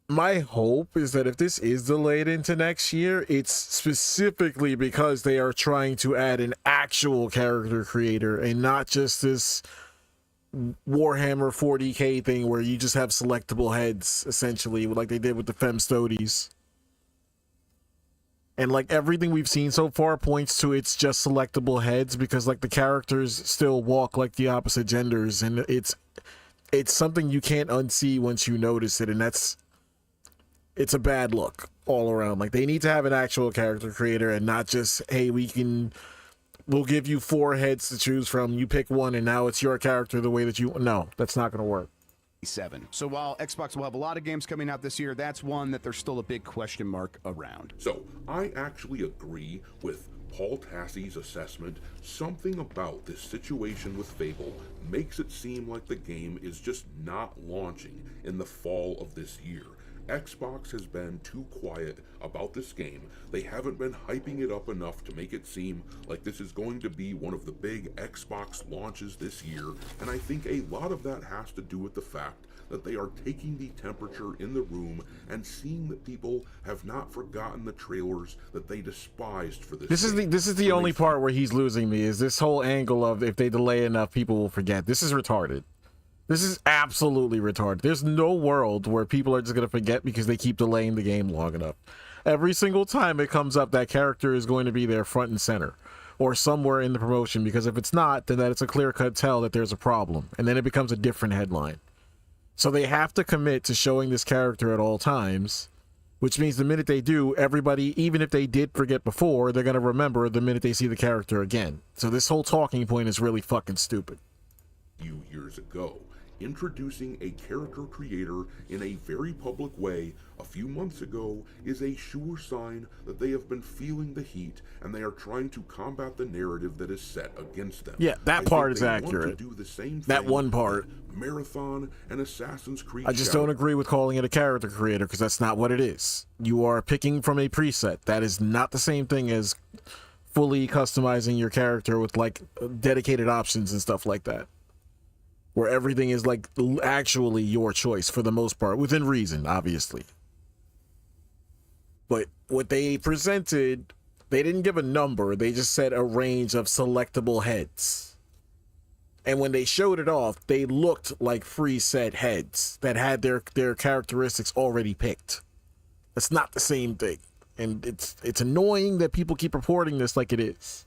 Speaker 1: My hope is that if this is delayed into next year, it's specifically because they are trying to add an actual character creator and not just this Warhammer 40k thing where you just have selectable heads, essentially, like they did with the Femstodes. And like everything we've seen so far points to it's just selectable heads because like the characters still walk like the opposite genders, and it's something you can't unsee once you notice it, and it's a bad look all around. Like they need to have an actual character creator and not just, hey, we'll give you 4 heads to choose from, you pick one and now it's your character the way that you. No, that's not going to work.
Speaker 15: 7. So while Xbox will have a lot of games coming out this year, that's one that there's still a big question mark around.
Speaker 13: So I actually agree with Paul Tassie's assessment. Something about this situation with Fable makes it seem like the game is just not launching in the fall of this year. Xbox has been too quiet about this game. They haven't been hyping it up enough to make it seem like this is going to be one of the big Xbox launches this year, and I think a lot of that has to do with the fact that they are taking the temperature in the room and seeing that people have not forgotten the trailers that they despised for this game.
Speaker 1: This is the only part where he's losing me, is this whole angle of if they delay enough, people will forget. This is retarded. This is absolutely retarded. There's no world where people are just going to forget because they keep delaying the game long enough. Every single time it comes up, that character is going to be there front and center or somewhere in the promotion, because if it's not, then it's a clear-cut tell that there's a problem, and then it becomes a different headline. So they have to commit to showing this character at all times, which means the minute they do, everybody, even if they did forget before, they're going to remember the minute they see the character again. So this whole talking point is really fucking stupid.
Speaker 13: Few years ago, introducing a character creator in a very public way a few months ago is a sure sign that they have been feeling the heat and they are trying to combat the narrative that is set against them.
Speaker 1: Yeah, that part is accurate.
Speaker 13: Want to do the same
Speaker 1: that
Speaker 13: thing
Speaker 1: one part.
Speaker 13: Marathon and Assassin's Creed.
Speaker 1: I just don't agree with calling it a character creator because that's not what it is. You are picking from a preset. That is not the same thing as fully customizing your character with like dedicated options and stuff like that, where everything is like actually your choice for the most part, within reason, obviously. But what they presented, they didn't give a number, they just said a range of selectable heads. And when they showed it off, they looked like preset heads that had their characteristics already picked. That's not the same thing. And it's annoying that people keep reporting this like it is.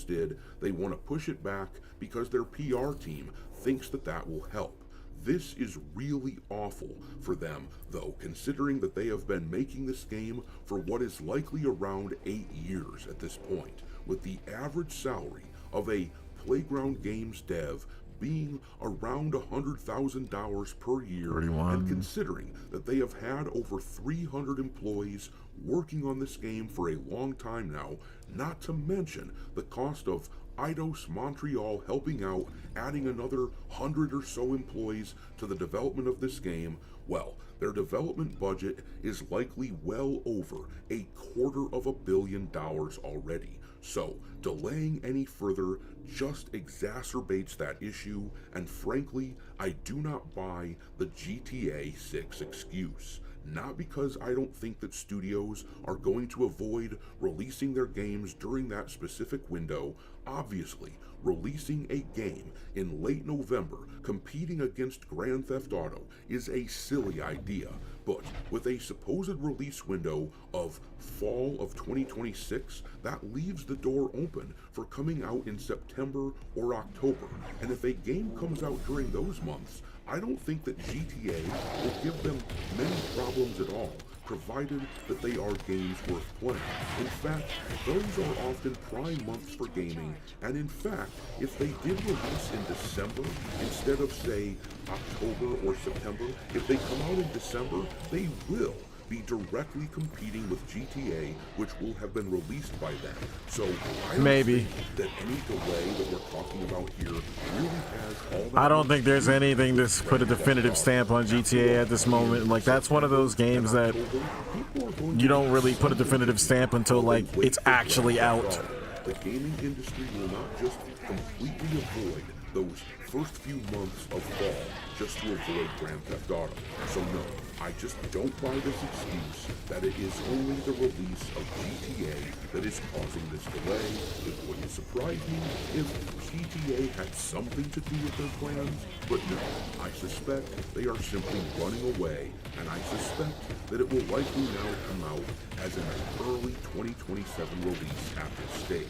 Speaker 13: Did. They want to push it back because their PR team thinks that will help. This is really awful for them, though, considering that they have been making this game for what is likely around 8 years at this point, with the average salary of a Playground Games dev being around $100,000 per year,
Speaker 1: 31.
Speaker 13: And considering that they have had over 300 employees working on this game for a long time now, not to mention the cost of Eidos Montreal helping out, adding another 100 or so employees to the development of this game, well, their development budget is likely well over $250 million already. So, delaying any further just exacerbates that issue, and frankly, I do not buy the GTA 6 excuse. Not because I don't think that studios are going to avoid releasing their games during that specific window. Obviously, releasing a game in late November competing against Grand Theft Auto is a silly idea, but with a supposed release window of fall of 2026, that leaves the door open for coming out in September or October. And if a game comes out during those months, I don't think that GTA will give them many problems at all, provided that they are games worth playing. In fact, those are often prime months for gaming, and in fact, if they did release in December instead of, say, October or September, if they come out in December, they will be directly competing with GTA, which will have been released by then. So I don't think that any delay that we're talking about here really has all that.
Speaker 1: I don't think there's anything that's put a definitive stamp on GTA at this moment. Like, that's one of those games that you don't really put a definitive stamp until, like, it's actually out.
Speaker 13: The gaming industry will not just completely avoid those first few months of fall just to avoid Grand Theft Auto. So no, I just don't buy this excuse that it is only the release of GTA that is causing this delay. It wouldn't surprise me if GTA had something to do with their plans, but no, I suspect they are simply running away, and I suspect that it will likely now come out as an early 2027 release at this stage.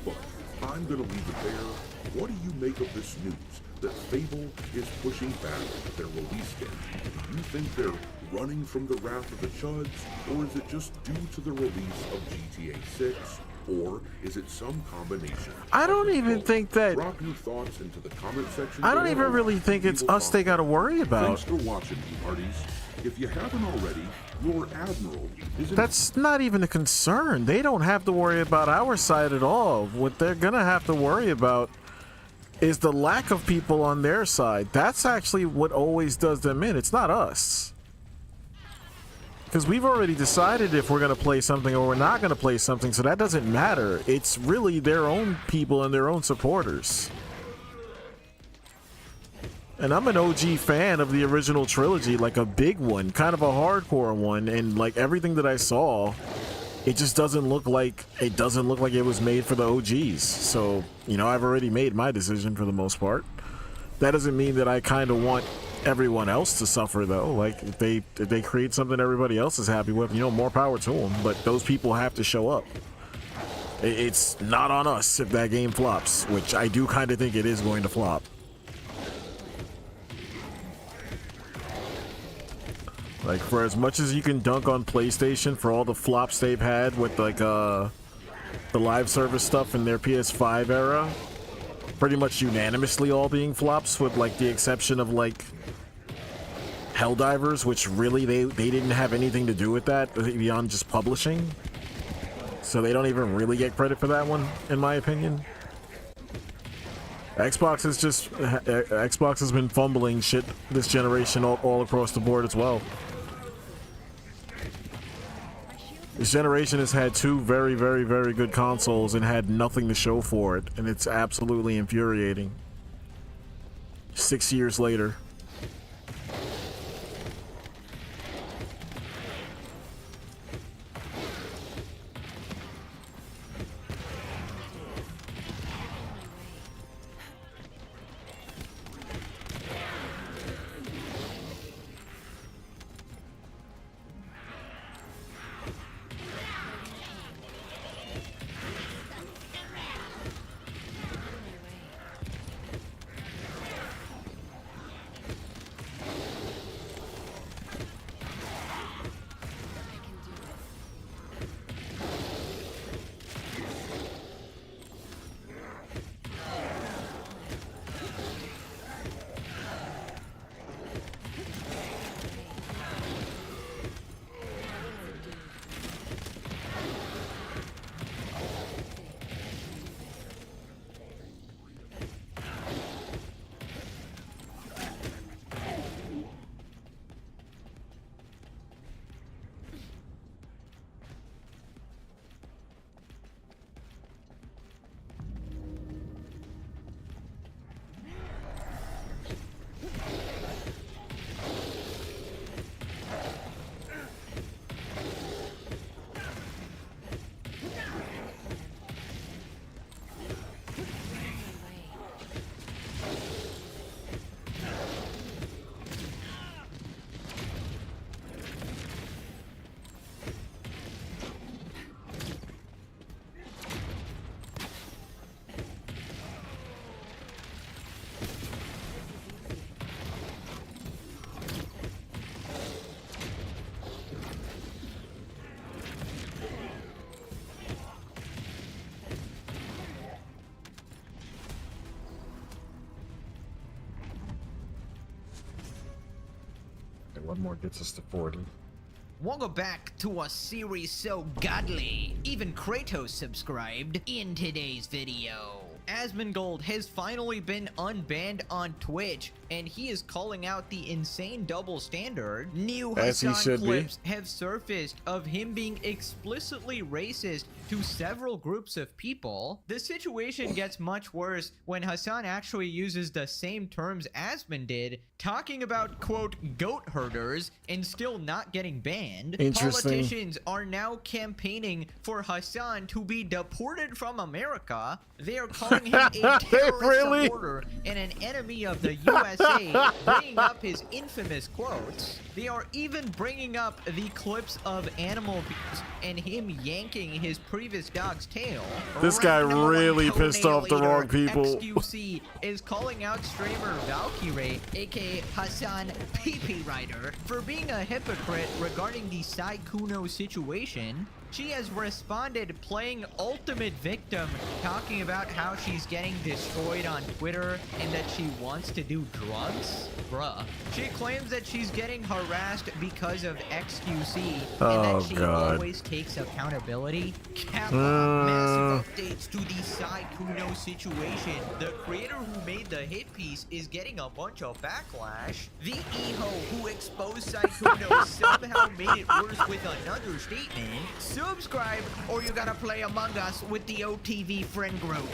Speaker 13: But I'm gonna leave it there. What do you make of this news that Fable is pushing back their release date? Do you think they're running from the wrath of the chuds, or is it just due to the release of GTA 6, or is it some combination?
Speaker 1: I don't even think that.
Speaker 13: Drop your thoughts into the comment section.
Speaker 1: I don't even really think it's us they gotta worry about.
Speaker 13: Thanks for watching, you hearties. If you haven't already, your admiral is in.
Speaker 1: That's not even a concern. They don't have to worry about our side at all. What they're gonna have to worry about is the lack of people on their side. That's actually what always does them in. It's not us. Because we've already decided if we're going to play something or we're not going to play something, so that doesn't matter. It's really their own people and their own supporters. And I'm an OG fan of the original trilogy, like a big one, kind of a hardcore one, and like everything that I saw, it just doesn't look like it was made for the OGs. So, you know, I've already made my decision for the most part. That doesn't mean that I kind of want everyone else to suffer though. Like if they create something everybody else is happy with, you know, more power to them, but those people have to show up. It's not on us if that game flops, which I do kind of think it is going to flop. Like, for as much as you can dunk on PlayStation for all the flops they've had with like the live service stuff in their PS5 era, pretty much unanimously all being flops, with like the exception of like Helldivers, which really they didn't have anything to do with that beyond just publishing, so they don't even really get credit for that one, in my opinion. Xbox has been fumbling shit this generation all across the board as well. This generation has had two very, very, very good consoles and had nothing to show for it, and it's absolutely infuriating. 6 years later. one more gets us to 40.
Speaker 16: Welcome back to a series so godly, even Kratos subscribed. In today's video, Asmongold has finally been unbanned on Twitch, and he is calling out the insane double standard. New Hassan clips have surfaced of him being explicitly racist to several groups of people. The situation gets much worse when Hassan actually uses the same terms Asmon did, talking about, quote, goat herders, and still not getting banned. Politicians are now campaigning for Hassan to be deported from America. They are calling him a terrorist supporter and an enemy of the USA, bringing up his infamous quotes. They are even bringing up the clips of animal abuse and him yanking his previous dog's tail.
Speaker 1: This guy really pissed off the wrong people.
Speaker 16: XQC is calling out streamer Valkyrie, aka Hassan PP Rider, for being a hypocrite regarding the Sykkuno situation. She has responded playing Ultimate Victim, talking about how she's getting destroyed on Twitter and that she wants to do drugs. Bruh. She claims that she's getting harassed because of XQC and that she always takes accountability. Kappa, massive updates to the Sykkuno situation. The creator who made the hit piece is getting a bunch of backlash. The Eho who exposed Sykkuno somehow made it worse with another statement. Subscribe or you gotta play Among Us with the OTV friend group.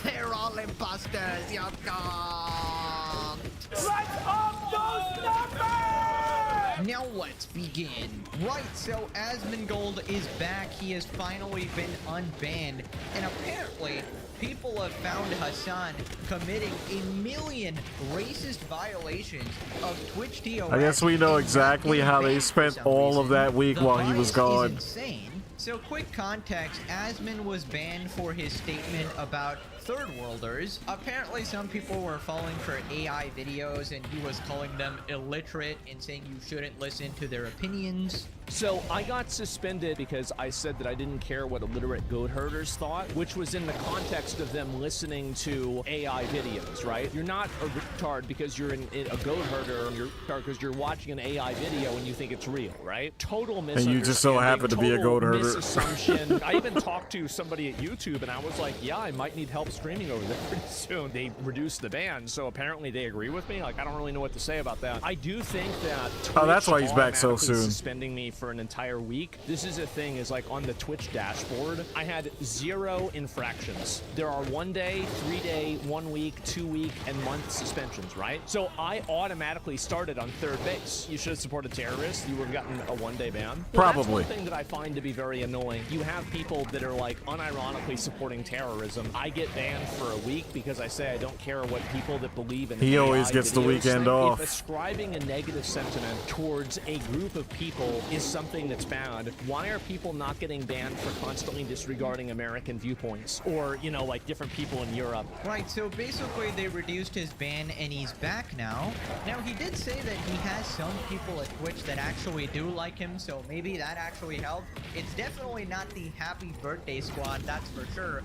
Speaker 16: They're all imposters, you're gone.
Speaker 17: Let's up those numbers!
Speaker 16: Now let's begin. Right, so Asmongold is back. He has finally been unbanned, and apparently people have found Hassan committing a million racist violations of Twitch TOS.
Speaker 1: I guess we know exactly how they spent all of that week while he was gone.
Speaker 16: Insane. So quick context, Asmon was banned for his statement about third worlders. Apparently some people were falling for AI videos and he was calling them illiterate and saying you shouldn't listen to their opinions.
Speaker 19: So I got suspended because I said that I didn't care what illiterate goat herders thought, which was in the context of them listening to AI videos, right? You're not a retard because you're a goat herder, you're a retard because you're watching an AI video and you think it's real, right? Total misunderstanding.
Speaker 1: And you just so happen to be a goat herder.
Speaker 19: Assumption. I even talked to somebody at YouTube and I was like, yeah, I might need help streaming over there pretty soon. They reduced the ban, so apparently they agree with me. Like, I don't really know what to say about that. I do think that Twitch
Speaker 1: that's why he's back so soon.
Speaker 19: Suspending me for an entire week. This is a thing, is like on the Twitch dashboard, I had 0 infractions. There are 1 day, 3 day, 1 week, 2 week, and month suspensions, right? So I automatically started on third base. You should have supported terrorists. You would have gotten a 1 day ban. Well,
Speaker 1: probably.
Speaker 19: That's one thing that I find to be very annoying. You have people that are like unironically supporting terrorism. I get banned for a week because I say I don't care what people that believe in
Speaker 1: he always gets the weekend off.
Speaker 19: If ascribing a negative sentiment towards a group of people is something that's bad, why are people not getting banned for constantly disregarding American viewpoints or, you know, like different people in Europe?
Speaker 16: Right, so basically they reduced his ban and he's back now. Now he did say that he has some people at Twitch that actually do like him, so maybe that actually helped. It's definitely not the happy birthday squad, that's for sure.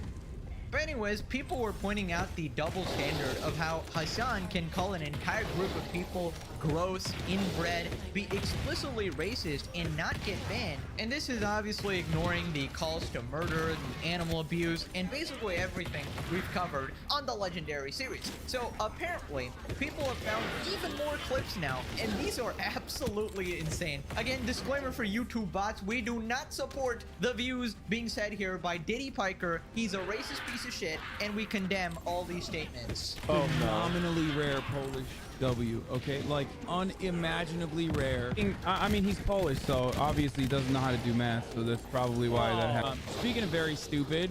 Speaker 16: But anyways, people were pointing out the double standard of how Hassan can call an entire group of people gross, inbred, be explicitly racist, and not get banned. And this is obviously ignoring the calls to murder, the animal abuse, and basically everything we've covered on the Legendary series. So apparently, people have found even more clips now, and these are absolutely insane. Again, disclaimer for YouTube bots, we do not support the views being said here by Diddy Piker. He's a racist piece of shit, and we condemn all these statements.
Speaker 20: Phenomenally rare Polish W, okay? Like, unimaginably rare. I mean, he's Polish, so obviously he doesn't know how to do math, so that's probably why that happened. Speaking of very stupid,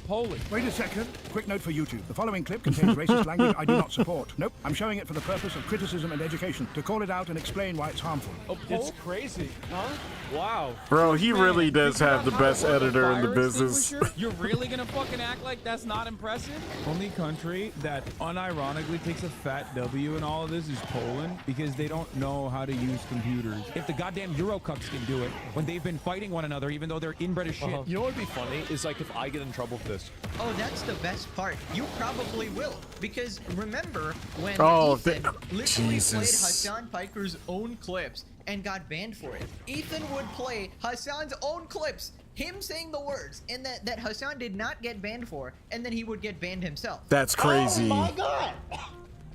Speaker 20: Polish.
Speaker 25: Wait a second. Quick note for YouTube. The following clip contains racist language I do not support. Nope. I'm showing it for the purpose of criticism and education, to call it out and explain why it's harmful.
Speaker 20: Oh, it's crazy, huh? Wow.
Speaker 1: Bro, he really does have the best editor in the business.
Speaker 20: You're really gonna fucking act like that's not impressive? Only country that unironically takes a fat W in all know this is Poland? Because they don't know how to use computers. If the goddamn Eurocucks can do it when they've been fighting one another, even though they're inbred as shit.
Speaker 19: You know what would be funny is like if I get in trouble for this.
Speaker 16: Oh, that's the best part. You probably will, because remember when
Speaker 1: Ethan
Speaker 16: literally
Speaker 1: Jesus.
Speaker 16: played Hassan Piker's own clips and got banned for it. Ethan would play Hassan's own clips, him saying the words, and that Hassan did not get banned for, and then he would get banned himself.
Speaker 1: That's crazy.
Speaker 4: Oh my God!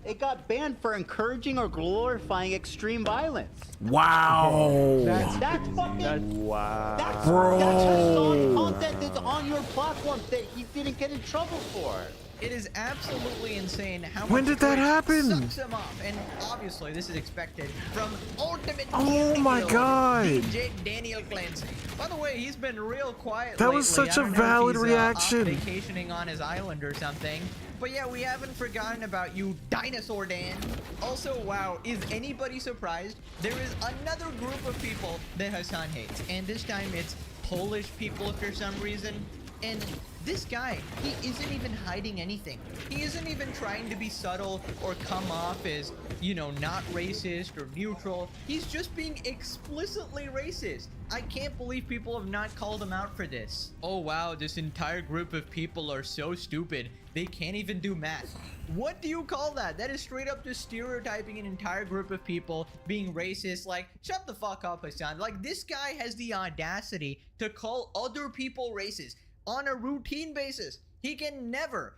Speaker 4: It got banned for encouraging or glorifying extreme violence.
Speaker 1: Wow.
Speaker 4: That's fucking.
Speaker 19: Wow.
Speaker 4: That's
Speaker 1: Bro.
Speaker 4: Hassan content that's on your platform that he didn't get in trouble for.
Speaker 16: It is absolutely insane how much
Speaker 1: When did that
Speaker 16: Twitch
Speaker 1: happen?
Speaker 16: sucks him off, and obviously this is expected from Ultimate
Speaker 1: Oh my
Speaker 16: Guild,
Speaker 1: God.
Speaker 16: DJ Daniel Clancy. By the way, he's been real quiet
Speaker 1: That
Speaker 16: lately.
Speaker 1: was such
Speaker 16: I
Speaker 1: a
Speaker 16: don't know if
Speaker 1: valid
Speaker 16: he's,
Speaker 1: reaction.
Speaker 16: off vacationing on his island or something. But yeah, we haven't forgotten about you, Dinosaur Dan. Also, wow, is anybody surprised? There is another group of people that Hassan hates, and this time it's Polish people for some reason. And this guy, he isn't even hiding anything. He isn't even trying to be subtle or come off as, you know, not racist or neutral. He's just being explicitly racist. I can't believe people have not called him out for this. Oh wow, this entire group of people are so stupid. They can't even do math. What do you call that? That is straight up just stereotyping an entire group of people, being racist. Like, shut the fuck up, Hassan. Like, this guy has the audacity to call other people racist on a routine basis. He can never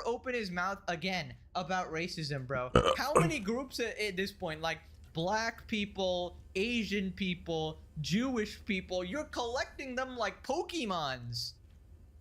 Speaker 16: open his mouth again about racism, bro. How many groups at this point, like black people, Asian people, Jewish people, you're collecting them like Pokemons.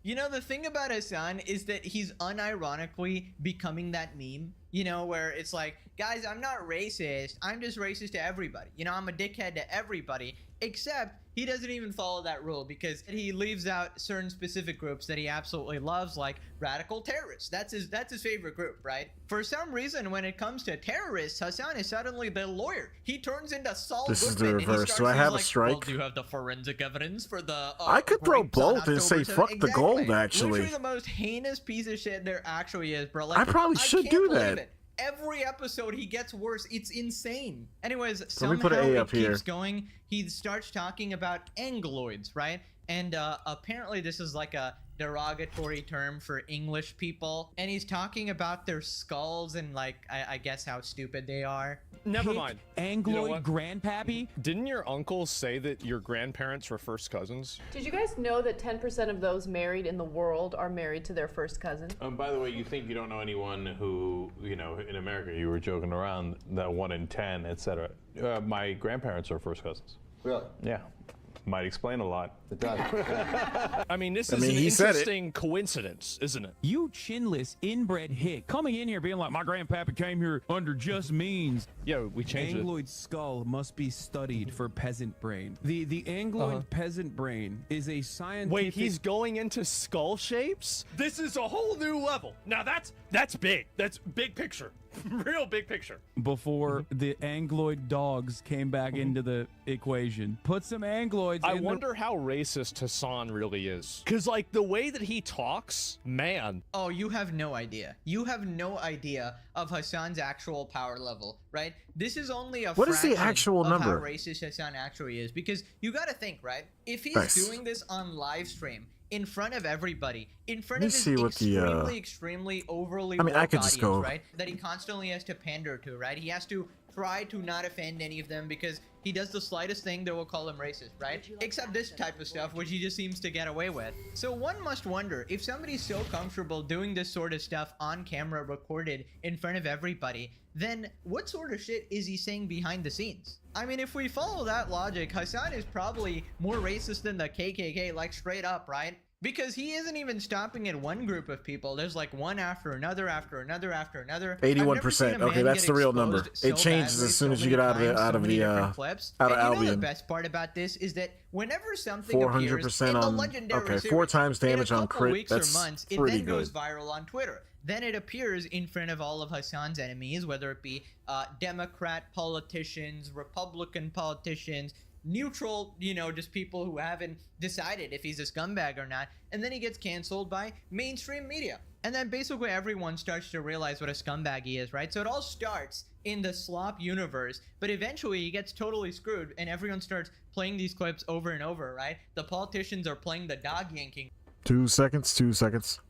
Speaker 16: You know, the thing about Hassan is that he's unironically becoming that meme, you know, where it's like, guys, I'm not racist. I'm just racist to everybody. You know, I'm a dickhead to everybody, except he doesn't even follow that rule because he leaves out certain specific groups that he absolutely loves, like radical terrorists. That's his favorite group, right? For some reason, when it comes to terrorists, Hassan is suddenly the lawyer. He turns into Saul
Speaker 1: This is the
Speaker 16: Goodman, and he
Speaker 1: reverse.
Speaker 16: starts
Speaker 1: Do I
Speaker 16: things
Speaker 1: have a
Speaker 16: like,
Speaker 1: strike?
Speaker 16: Well, do you have the forensic evidence for the
Speaker 1: I could throw
Speaker 16: rapes on
Speaker 1: both and say
Speaker 16: October
Speaker 1: fuck
Speaker 16: 7th?
Speaker 1: the gold,
Speaker 16: Exactly.
Speaker 1: actually.
Speaker 16: Literally the most heinous piece of shit there actually is, bro. Like,
Speaker 1: I probably should
Speaker 16: can't
Speaker 1: do
Speaker 16: believe
Speaker 1: that.
Speaker 16: it. Every episode he gets worse. It's insane. Anyways,
Speaker 1: Let me
Speaker 16: somehow
Speaker 1: put an A
Speaker 16: it
Speaker 1: up here.
Speaker 16: keeps going. He starts talking about Angloids, right? And apparently this is like a derogatory term for English people. And he's talking about their skulls and like, I guess how stupid they are.
Speaker 19: Never mind.
Speaker 20: Angloid
Speaker 19: You know what?
Speaker 20: grandpappy?
Speaker 19: Didn't your uncle say that your grandparents were first cousins?
Speaker 18: Did you guys know that 10% of those married in the world are married to their first cousin?
Speaker 10: By the way, you think you don't know anyone who, you know, in America, you were joking around that 1 in 10, etc. My grandparents are first cousins.
Speaker 4: Really?
Speaker 10: Yeah. Might explain a lot.
Speaker 4: It does.
Speaker 19: I mean, this
Speaker 1: I
Speaker 19: is
Speaker 1: mean,
Speaker 19: an
Speaker 1: he said it.
Speaker 19: interesting coincidence, isn't it?
Speaker 20: You chinless inbred hick coming in here being like, my grandpappy came here under just means.
Speaker 19: Yeah, we changed it.
Speaker 20: Angloid skull must be studied for peasant brain. The Angloid peasant brain is a scientific.
Speaker 19: Wait, he's going into skull shapes? This is a whole new level. Now that's big. That's big picture. Real big picture.
Speaker 20: Before the Angloid dogs came back into the equation. Put some Angloids
Speaker 19: I
Speaker 20: in
Speaker 19: wonder how racist Hassan really is. Because, like, the way that he talks, man.
Speaker 16: Oh, you have no idea. You have no idea of Hassan's actual power level, right? This is only a
Speaker 1: What is the
Speaker 16: fraction
Speaker 1: actual
Speaker 16: of
Speaker 1: number?
Speaker 16: how racist Hassan actually is. Because you got to think, right? If he's
Speaker 1: Nice.
Speaker 16: doing this on live stream, in front of everybody, in front
Speaker 1: Let me
Speaker 16: of his
Speaker 1: see what the,
Speaker 16: extremely overly
Speaker 1: I mean, I
Speaker 16: woke
Speaker 1: could just
Speaker 16: audience,
Speaker 1: go-
Speaker 16: right? That he constantly has to pander to, right? He has to try to not offend any of them because he does the slightest thing that will call him racist, right? Except this type of stuff, which he just seems to get away with. So one must wonder, if somebody's so comfortable doing this sort of stuff on camera recorded in front of everybody, then what sort of shit is he saying behind the scenes? I mean, if we follow that logic, Hassan is probably more racist than the KKK, like straight up, right? Because he isn't even stopping at one group of people. There's like one after another, after another, after another. I've never seen a
Speaker 1: 81%. Okay,
Speaker 16: man
Speaker 1: that's
Speaker 16: get
Speaker 1: the real
Speaker 16: exposed
Speaker 1: number.
Speaker 16: so
Speaker 1: It changes
Speaker 16: badly
Speaker 1: as soon
Speaker 16: so
Speaker 1: as you
Speaker 16: many
Speaker 1: get out of
Speaker 16: times,
Speaker 1: the
Speaker 16: so many different clips.
Speaker 1: out of
Speaker 16: And you know the
Speaker 1: Albion.
Speaker 16: best part about this is that whenever something appears
Speaker 1: 400%
Speaker 16: in the
Speaker 1: on.
Speaker 16: legendary
Speaker 1: Okay,
Speaker 16: series,
Speaker 1: 4 times
Speaker 16: in a
Speaker 1: damage on
Speaker 16: couple
Speaker 1: crit.
Speaker 16: weeks or
Speaker 1: That's
Speaker 16: months, it
Speaker 1: pretty
Speaker 16: then
Speaker 1: good.
Speaker 16: goes viral on Twitter. Then it appears in front of all of Hassan's enemies, whether it be Democrat politicians, Republican politicians, neutral, you know, just people who haven't decided if he's a scumbag or not, and then he gets canceled by mainstream media. And then basically everyone starts to realize what a scumbag he is, right? So it all starts in the slop universe, but eventually he gets totally screwed and everyone starts playing these clips over and over, right? The politicians are playing the dog yanking.
Speaker 1: 2 seconds, 2 seconds.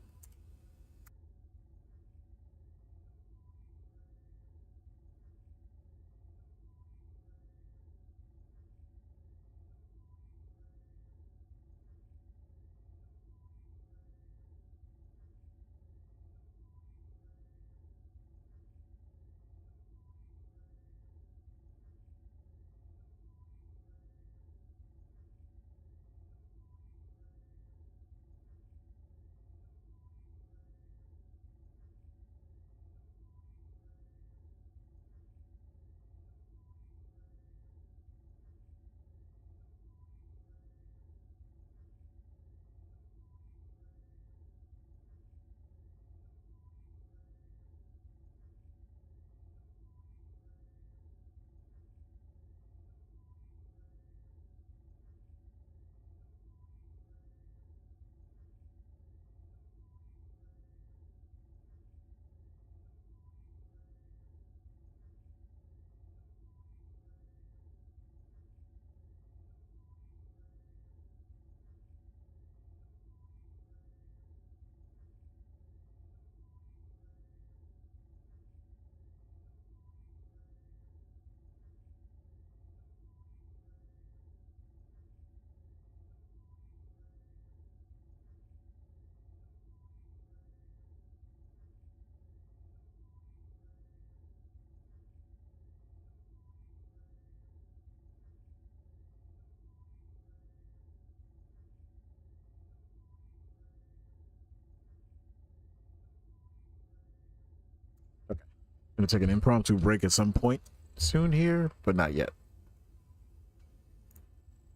Speaker 1: Gonna take an impromptu break at some point soon here, but not yet.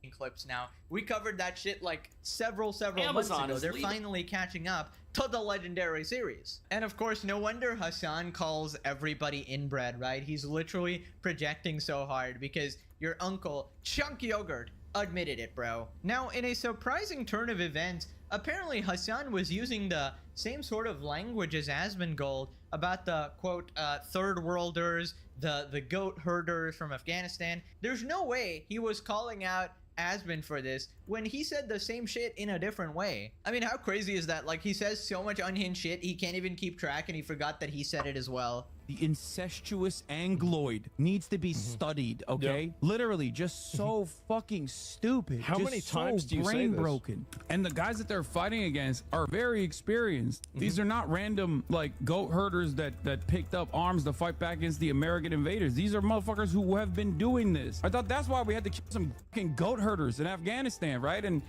Speaker 16: Clips now. We covered that shit like several
Speaker 12: Amazon
Speaker 16: months ago.
Speaker 12: is
Speaker 16: They're
Speaker 12: leading.
Speaker 16: finally catching up to the legendary series. And of course, no wonder Hassan calls everybody inbred, right? He's literally projecting so hard because your uncle, Chunk Yogurt, admitted it, bro. Now, in a surprising turn of events, apparently Hassan was using the same sort of language as Asmongold about the, quote, third worlders, the goat herders from Afghanistan. There's no way he was calling out Asmon for this when he said the same shit in a different way. I mean, how crazy is that? Like, he says so much unhinged shit, he can't even keep track, and he forgot that he said it as well.
Speaker 20: The incestuous Angloid needs to be studied, okay? Literally, just so fucking stupid.
Speaker 6: How
Speaker 20: just
Speaker 6: many
Speaker 20: so
Speaker 6: times do you say
Speaker 20: brain
Speaker 6: this?
Speaker 20: broken. And the guys that they're fighting against are very experienced. These are not random, like, goat herders that picked up arms to fight back against the American invaders. These are motherfuckers who have been doing this. I thought that's why we had to kill some fucking goat herders in Afghanistan, right? And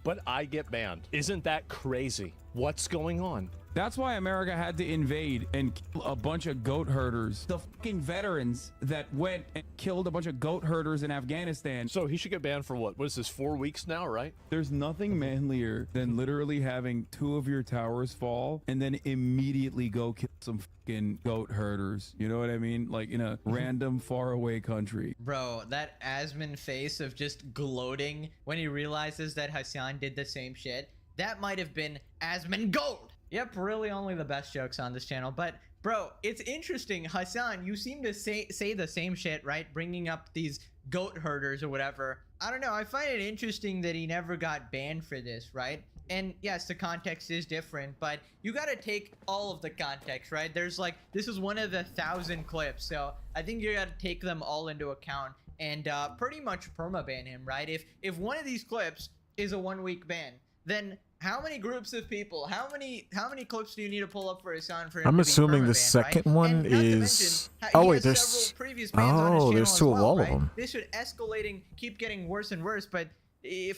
Speaker 6: But I get banned. Isn't that crazy? What's going on?
Speaker 20: that's why America had to invade and kill a bunch of goat herders. The fucking veterans that went and killed a bunch of goat herders in Afghanistan.
Speaker 6: So he should get banned for what? What is this, 4 weeks now, right?
Speaker 20: There's nothing manlier than literally having 2 of your towers fall and then immediately go kill some fucking goat herders. You know what I mean? Like in a random faraway country.
Speaker 16: Bro, that Asmon face of just gloating when he realizes that Hassan did the same shit, that might have been Asmongold. Yep, really only the best jokes on this channel. But bro, it's interesting. Hassan, you seem to say the same shit, right? Bringing up these goat herders or whatever. I don't know. I find it interesting that he never got banned for this, right? And yes, the context is different, but you got to take all of the context, right? There's like, this is one of the 1,000 clips. So I think you got to take them all into account and pretty much permaban him, right? If one of these clips is a 1-week ban, then how many groups of people, how many clips do you need to pull up for Hassan for him
Speaker 1: I'm
Speaker 16: to be
Speaker 1: assuming the
Speaker 16: permaban,
Speaker 1: second
Speaker 16: right?
Speaker 1: one
Speaker 16: And not to
Speaker 1: is.
Speaker 16: mention,
Speaker 1: Oh
Speaker 16: he
Speaker 1: wait,
Speaker 16: has
Speaker 1: there's.
Speaker 16: several previous bans on his channel
Speaker 1: there's
Speaker 16: as
Speaker 1: 2 of
Speaker 16: well,
Speaker 1: all
Speaker 16: right?
Speaker 1: of them.
Speaker 16: This should escalating, keep getting worse and worse, but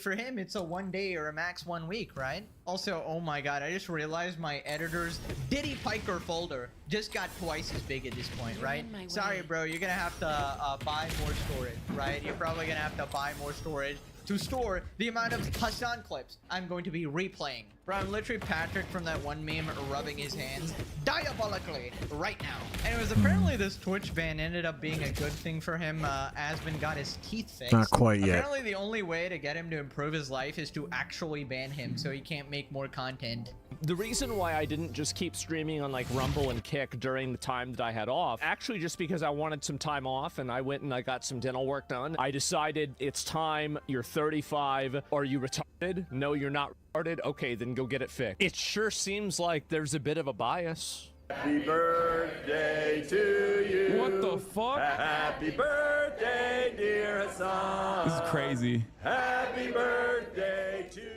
Speaker 16: for him, it's a 1 day or a max 1 week, right? Also, oh my god, I just realized my editor's Diddy Piker folder just got twice as big at this point, right? Sorry, bro, you're gonna have to buy more storage, right? You're probably gonna have to buy more storage to store the amount of Hassan clips I'm going to be replaying. Bro, I'm literally Patrick from that one meme rubbing his hands diabolically right now. Anyways, apparently this Twitch ban ended up being a good thing for him. Asmon got his teeth fixed.
Speaker 1: Not quite yet.
Speaker 16: Apparently the only way to get him to improve his life is to actually ban him so he can't make more content.
Speaker 19: The reason why I didn't just keep streaming on like Rumble and Kick during the time that I had off, actually just because I wanted some time off and I went and I got some dental work done. I decided it's time. You're 35. Are you retarded? No, you're not retarded. Okay, then go get it fixed. It sure seems like there's a bit of a bias.
Speaker 17: Happy birthday to you.
Speaker 20: What the fuck?
Speaker 17: Happy birthday, dear Hassan.
Speaker 20: This is crazy.
Speaker 17: Happy birthday to you.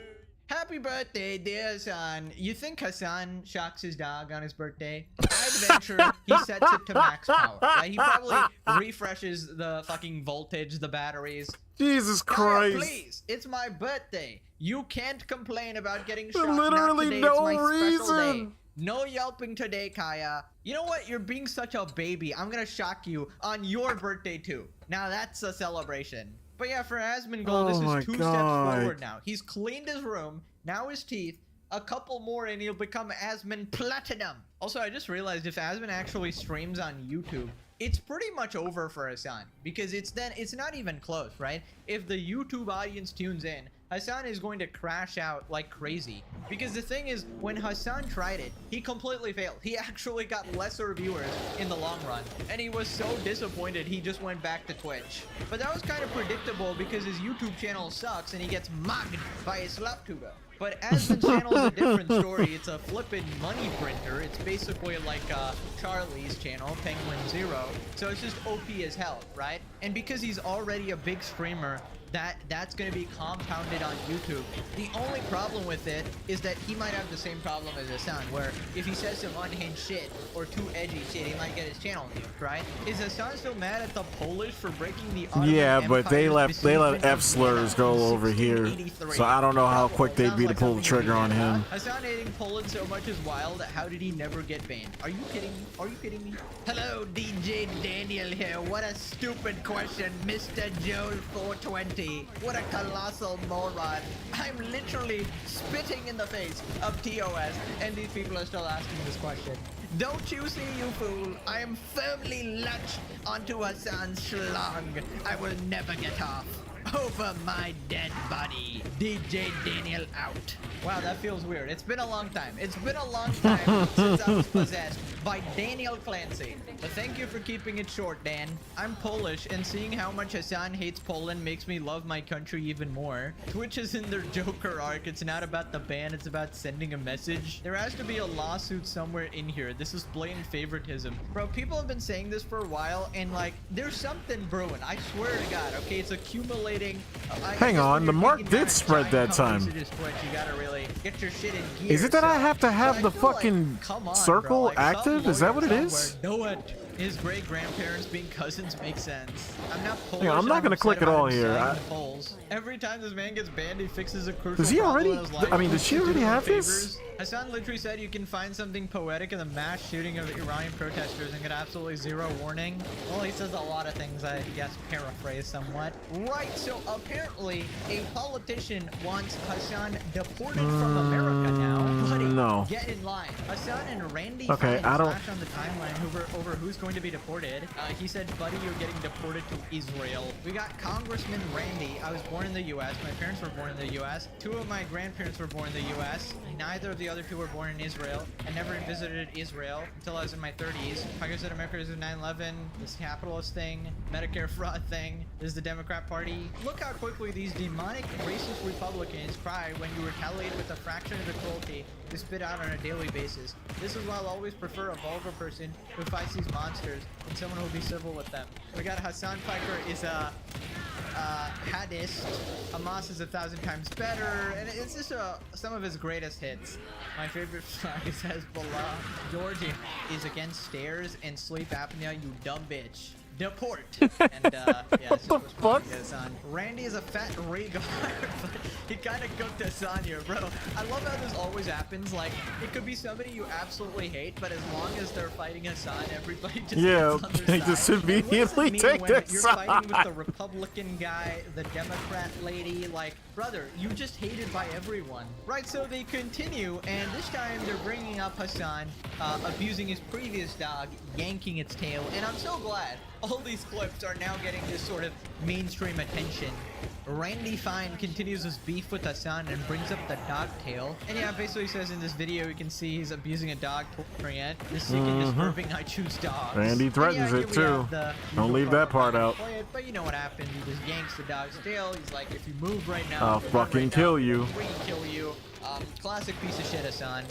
Speaker 16: Happy birthday, dear Hassan. You think Hassan shocks his dog on his birthday? I'd venture he sets it to max power. Right? He probably refreshes the fucking voltage, the batteries.
Speaker 1: Jesus
Speaker 16: Kaya,
Speaker 1: Christ.
Speaker 16: please, it's my birthday. You can't complain about getting shocked.
Speaker 1: Literally
Speaker 16: Not today.
Speaker 1: no
Speaker 16: It's my special
Speaker 1: reason.
Speaker 16: day. No yelping today, Kaya. You know what? You're being such a baby. I'm gonna shock you on your birthday too. Now that's a celebration. But yeah, for Asmongold, this is 2 steps forward now. He's cleaned his room, now his teeth, a couple more and he'll become Asmon Platinum. Also, I just realized if Asmon actually streams on YouTube, it's pretty much over for Hassan because it's not even close, right? If the YouTube audience tunes in, Hassan is going to crash out like crazy. Because the thing is, when Hassan tried it, he completely failed. He actually got lesser viewers in the long run. And he was so disappointed, he just went back to Twitch. But that was kind of predictable because his YouTube channel sucks and he gets mugged by his LapTuber. But Asmon's channel is a different story. It's a flippin' money printer. It's basically like Charlie's channel, Penguin Zero. So it's just OP as hell, right? And because he's already a big streamer, that's going to be compounded on YouTube. The only problem with it is that he might have the same problem as Hassan, where if he says some unhinged shit or too edgy shit, he might get his channel nuked, right? Is Hassan still mad at the Polish for breaking the Ottoman
Speaker 1: Yeah, but they
Speaker 16: Empire's
Speaker 1: let
Speaker 16: besiegement
Speaker 1: F
Speaker 16: of
Speaker 1: slurs go over here, so I don't know how quick they'd be to pull the trigger on him.
Speaker 16: Hassan hating Poland so much is wild. How did he never get banned? Are you kidding me? Are you kidding me? Hello, DJ Daniel here. What a stupid question, Mr. Joel 420. What a colossal moron. I'm literally spitting in the face of TOS, and these people are still asking this question. Don't you see, you fool? I am firmly latched onto Hassan's schlong. I will never get off. Over my dead body. DJ Daniel out. Wow, that feels weird. It's been a long time. It's been a long time since I was possessed by Daniel Clancy. But thank you for keeping it short, Dan. I'm Polish, and seeing how much Hassan hates Poland makes me love my country even more. Twitch is in their Joker arc. It's not about the ban, it's about sending a message. There has to be a lawsuit somewhere in here. This is blatant favoritism. Bro, people have been saying this for a while, and like, there's something brewing. I swear to God, okay? It's accumulating.
Speaker 1: Hang on, the mark did spread that time.
Speaker 16: You gotta really get your shit in gear.
Speaker 1: Is it that I have to have the
Speaker 16: I feel
Speaker 1: fucking
Speaker 16: come on,
Speaker 1: circle
Speaker 16: bro. Like,
Speaker 1: active? Is that what it is?
Speaker 16: somewhere, know it. His great-grandparents being cousins makes sense. I'm not Polish.
Speaker 1: Yeah, I'm not gonna click it all here.
Speaker 16: Every time this man gets banned, he fixes a crucial
Speaker 1: Does he already?
Speaker 16: problem in his life.
Speaker 1: I mean, does she already have this?
Speaker 16: Hassan literally said you can find something poetic in the mass shooting of Iranian protesters and get absolutely zero warning. Well, he says a lot of things I guess paraphrase somewhat. Right, so apparently a politician wants Hassan deported from America now. Buddy,
Speaker 1: no.
Speaker 16: get in line. Hassan and Randy
Speaker 1: Okay, I don't.
Speaker 16: flash on the timeline over who's going to be deported. He said, buddy, you're getting deported to Israel. We got Congressman Randy. I was born in the U.S. My parents were born in the U.S. 2 of my grandparents were born in the U.S. Neither of the other 2 were born in Israel. I never visited Israel until I was in my 30s. Like I said, America is 9/11, this capitalist thing, Medicare fraud thing. This is the Democrat Party. Look how quickly these demonic racist Republicans cry when you retaliate with a fraction of the cruelty they spit out on a daily basis. This is why I'll always prefer a vulgar person who fights these monsters than someone who will be civil with them. We got Hassan Piker is a Hadist. Hamas is 1,000 times better, and it's just some of his greatest hits. My favorite song is Hezbollah. Georgia is against stairs and sleep apnea, you dumb bitch. deport. And yeah, it's
Speaker 1: the fuck?
Speaker 16: Randy is a fat Rhaegar, but he kind of cooked Hassan here, bro. I love how this always happens. Like, it could be somebody you absolutely hate, but as long as they're fighting Hassan, everybody just gets on their
Speaker 1: they
Speaker 16: side.
Speaker 1: just
Speaker 16: And what does
Speaker 1: immediately
Speaker 16: it mean
Speaker 1: take
Speaker 16: when
Speaker 1: their
Speaker 16: you're
Speaker 1: side.
Speaker 16: fighting with the Republican guy, the Democrat lady? Like, brother, you just hated by everyone. Right, so they continue, and this time they're bringing up Hassan abusing his previous dog, yanking its tail, and I'm so glad all these clips are now getting this sort of mainstream attention. Randy Fine continues his beef with Hassan and brings up the dog tail. And yeah, basically says in this video, you can see he's abusing a dog, torturing it. This sick and disturbing, I choose dogs.
Speaker 1: Randy threatens
Speaker 16: And
Speaker 1: it
Speaker 16: here we
Speaker 1: too.
Speaker 16: have the
Speaker 1: Don't leave that part out.
Speaker 16: But you know what happened? He just yanks the dog's tail. He's like, if you move right now,
Speaker 1: I'll
Speaker 16: if you run
Speaker 1: fucking
Speaker 16: right
Speaker 1: kill
Speaker 16: now,
Speaker 1: you.
Speaker 16: I'll freaking kill you. Classic piece of shit, Hassan.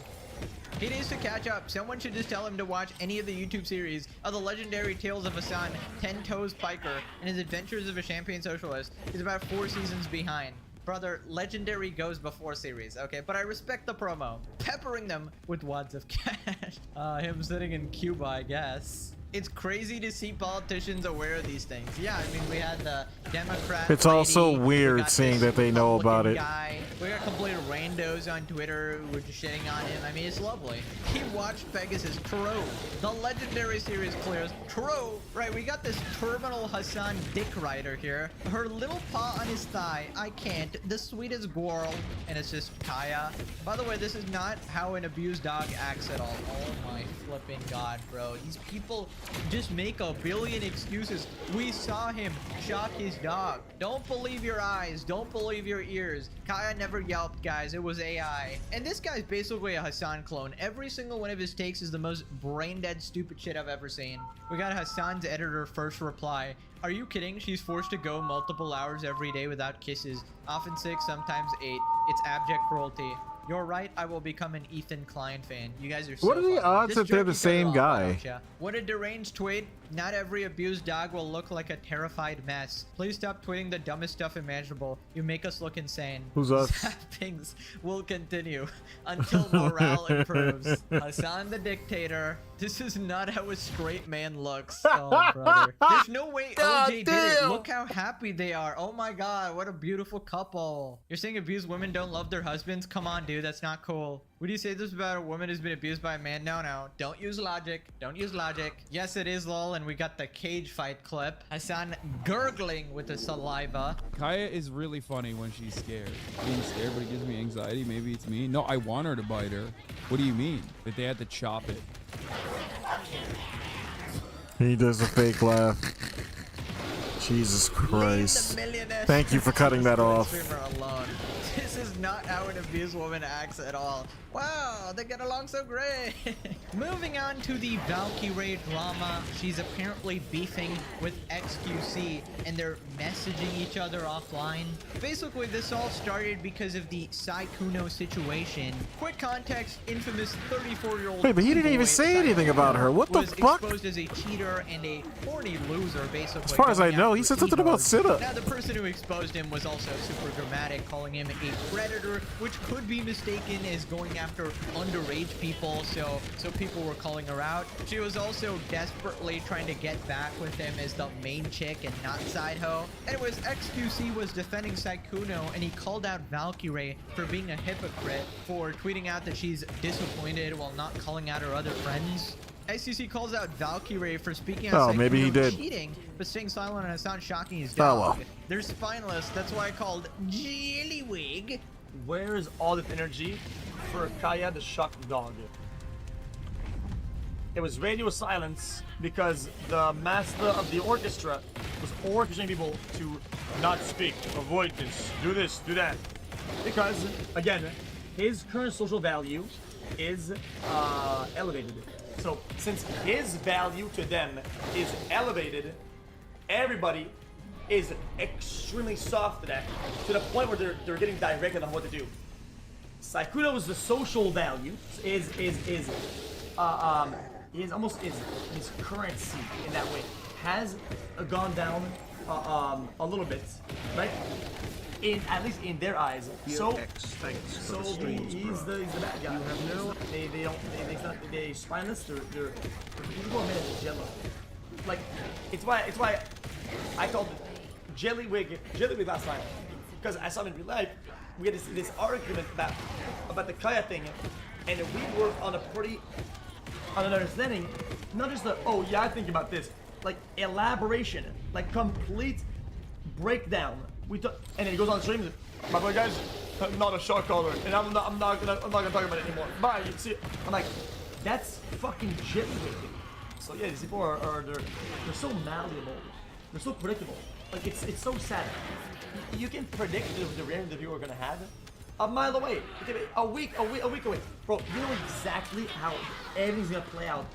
Speaker 16: He needs to catch up. Someone should just tell him to watch any of the YouTube series of the legendary Tales of Hassan, 10 Toes Piker, and his Adventures of a Champagne Socialist. He's about 4 seasons behind. Brother, legendary goes before series, okay? But I respect the promo. Peppering them with wads of cash. Him sitting in Cuba, I guess. It's crazy to see politicians aware of these things. Yeah, I mean, we had the Democrat
Speaker 1: It's
Speaker 16: lady,
Speaker 1: also
Speaker 16: we
Speaker 1: weird
Speaker 16: got
Speaker 1: seeing
Speaker 16: this
Speaker 1: that they know about
Speaker 16: Republican
Speaker 1: it.
Speaker 16: guy. We got complete randos on Twitter who were just shitting on him. I mean, it's lovely. He watched Pegasus. True. The legendary series clears. True. Right, we got this terminal Hassan dick rider here. Her little paw on his thigh. I can't. The sweetest girl. And it's just Kaya. By the way, this is not how an abused dog acts at all. Oh my flipping god, bro. These people just make a billion excuses. We saw him shock his dog. Don't believe your eyes. Don't believe your ears. Kaya never yelped, guys. It was AI. And this guy's basically a Hassan clone. Every single one of his takes is the most brain-dead, stupid shit I've ever seen. We got Hassan's editor first reply. Are you kidding? She's forced to go multiple hours every day without kisses. Often 6, sometimes 8. It's abject cruelty. You're right, I will become an Ethan Klein fan. You guys are so
Speaker 1: What are the
Speaker 16: funny.
Speaker 1: odds
Speaker 16: This
Speaker 1: that they're
Speaker 16: jerk
Speaker 1: the
Speaker 16: you
Speaker 1: same
Speaker 16: cut off,
Speaker 1: guy?
Speaker 16: don't ya? What a deranged tweet. Not every abused dog will look like a terrified mess. Please stop tweeting the dumbest stuff imaginable. You make us look insane.
Speaker 1: Who's us?
Speaker 16: Things will continue until morale improves. Hassan the dictator. This is not how a straight man looks. Oh, brother. There's no way
Speaker 1: God
Speaker 16: OJ did it.
Speaker 1: damn.
Speaker 16: Look how happy they are. Oh my god, what a beautiful couple. You're saying abused women don't love their husbands? Come on, dude, that's not cool. Would you say this about a woman who's been abused by a man? No, no. Don't use logic. Don't use logic. Yes, it is lol, and we got the cage fight clip. Hassan gurgling with the saliva.
Speaker 20: Kaya is really funny when she's scared. Being scared, but it gives me anxiety. Maybe it's me. No, I want her to bite her. What do you mean? That they had to chop it.
Speaker 1: He does a fake laugh. Jesus Christ. Thank you for cutting that off.
Speaker 16: Streamer alone. This is not how an abused woman acts at all. Wow, they get along so great. Moving on to the Valkyrie drama. She's apparently beefing with XQC and they're messaging each other offline. Basically, this all started because of the Saikuno situation. Quick context, infamous 34-year-old
Speaker 1: Wait, but he didn't even say anything about her. What the
Speaker 16: was
Speaker 1: fuck?
Speaker 16: exposed as a cheater and a horny loser, basically.
Speaker 1: As far as I
Speaker 16: going
Speaker 1: know,
Speaker 16: after
Speaker 1: he said something about
Speaker 16: Ebert.
Speaker 1: sit-up.
Speaker 16: Now, the person who exposed him was also super dramatic, calling him a predator, which could be mistaken as going after underage people, so people were calling her out. She was also desperately trying to get back with him as the main chick and not side hoe. Anyways, XQC was defending Saikuno, and he called out Valkyrie for being a hypocrite, for tweeting out that she's disappointed while not calling out her other friends. XQC calls out Valkyrie for speaking out Saikuno
Speaker 1: maybe he did.
Speaker 16: cheating, but staying silent on Hassan shocking his
Speaker 1: Oh,
Speaker 16: dog.
Speaker 1: well.
Speaker 16: They're spineless, that's why I called Jillywig.
Speaker 8: Where is all this energy for Kaya the shock dog? It was radio silence because the master of the orchestra was orchestrating people to not speak, avoid this, do that. Because, again, his current social value is elevated. So, since his value to them is elevated, everybody is extremely soft to that, to the point where they're getting directed on what to do. Saikuno's the social value is almost his currency in that way has gone down a little bit, right? At least in their eyes. He's the bad guy. They spineless. They're people are made of jello. like, it's why I called Jellywig last time, because I saw him in real life. We had this argument about the Kaya thing, and we were on an understanding, not just the, oh yeah, I think about this, like elaboration, like complete breakdown. And then he goes on stream, by the way, guys, I'm not a shot caller, and I'm not gonna talk about it anymore. Bye. You see, I'm like, that's fucking Jellywig. So yeah, these people they're so malleable, they're so predictable. Like it's so sad. You can predict the reaction that people are gonna have a mile away, a week away, bro. You know exactly how everything's gonna play out.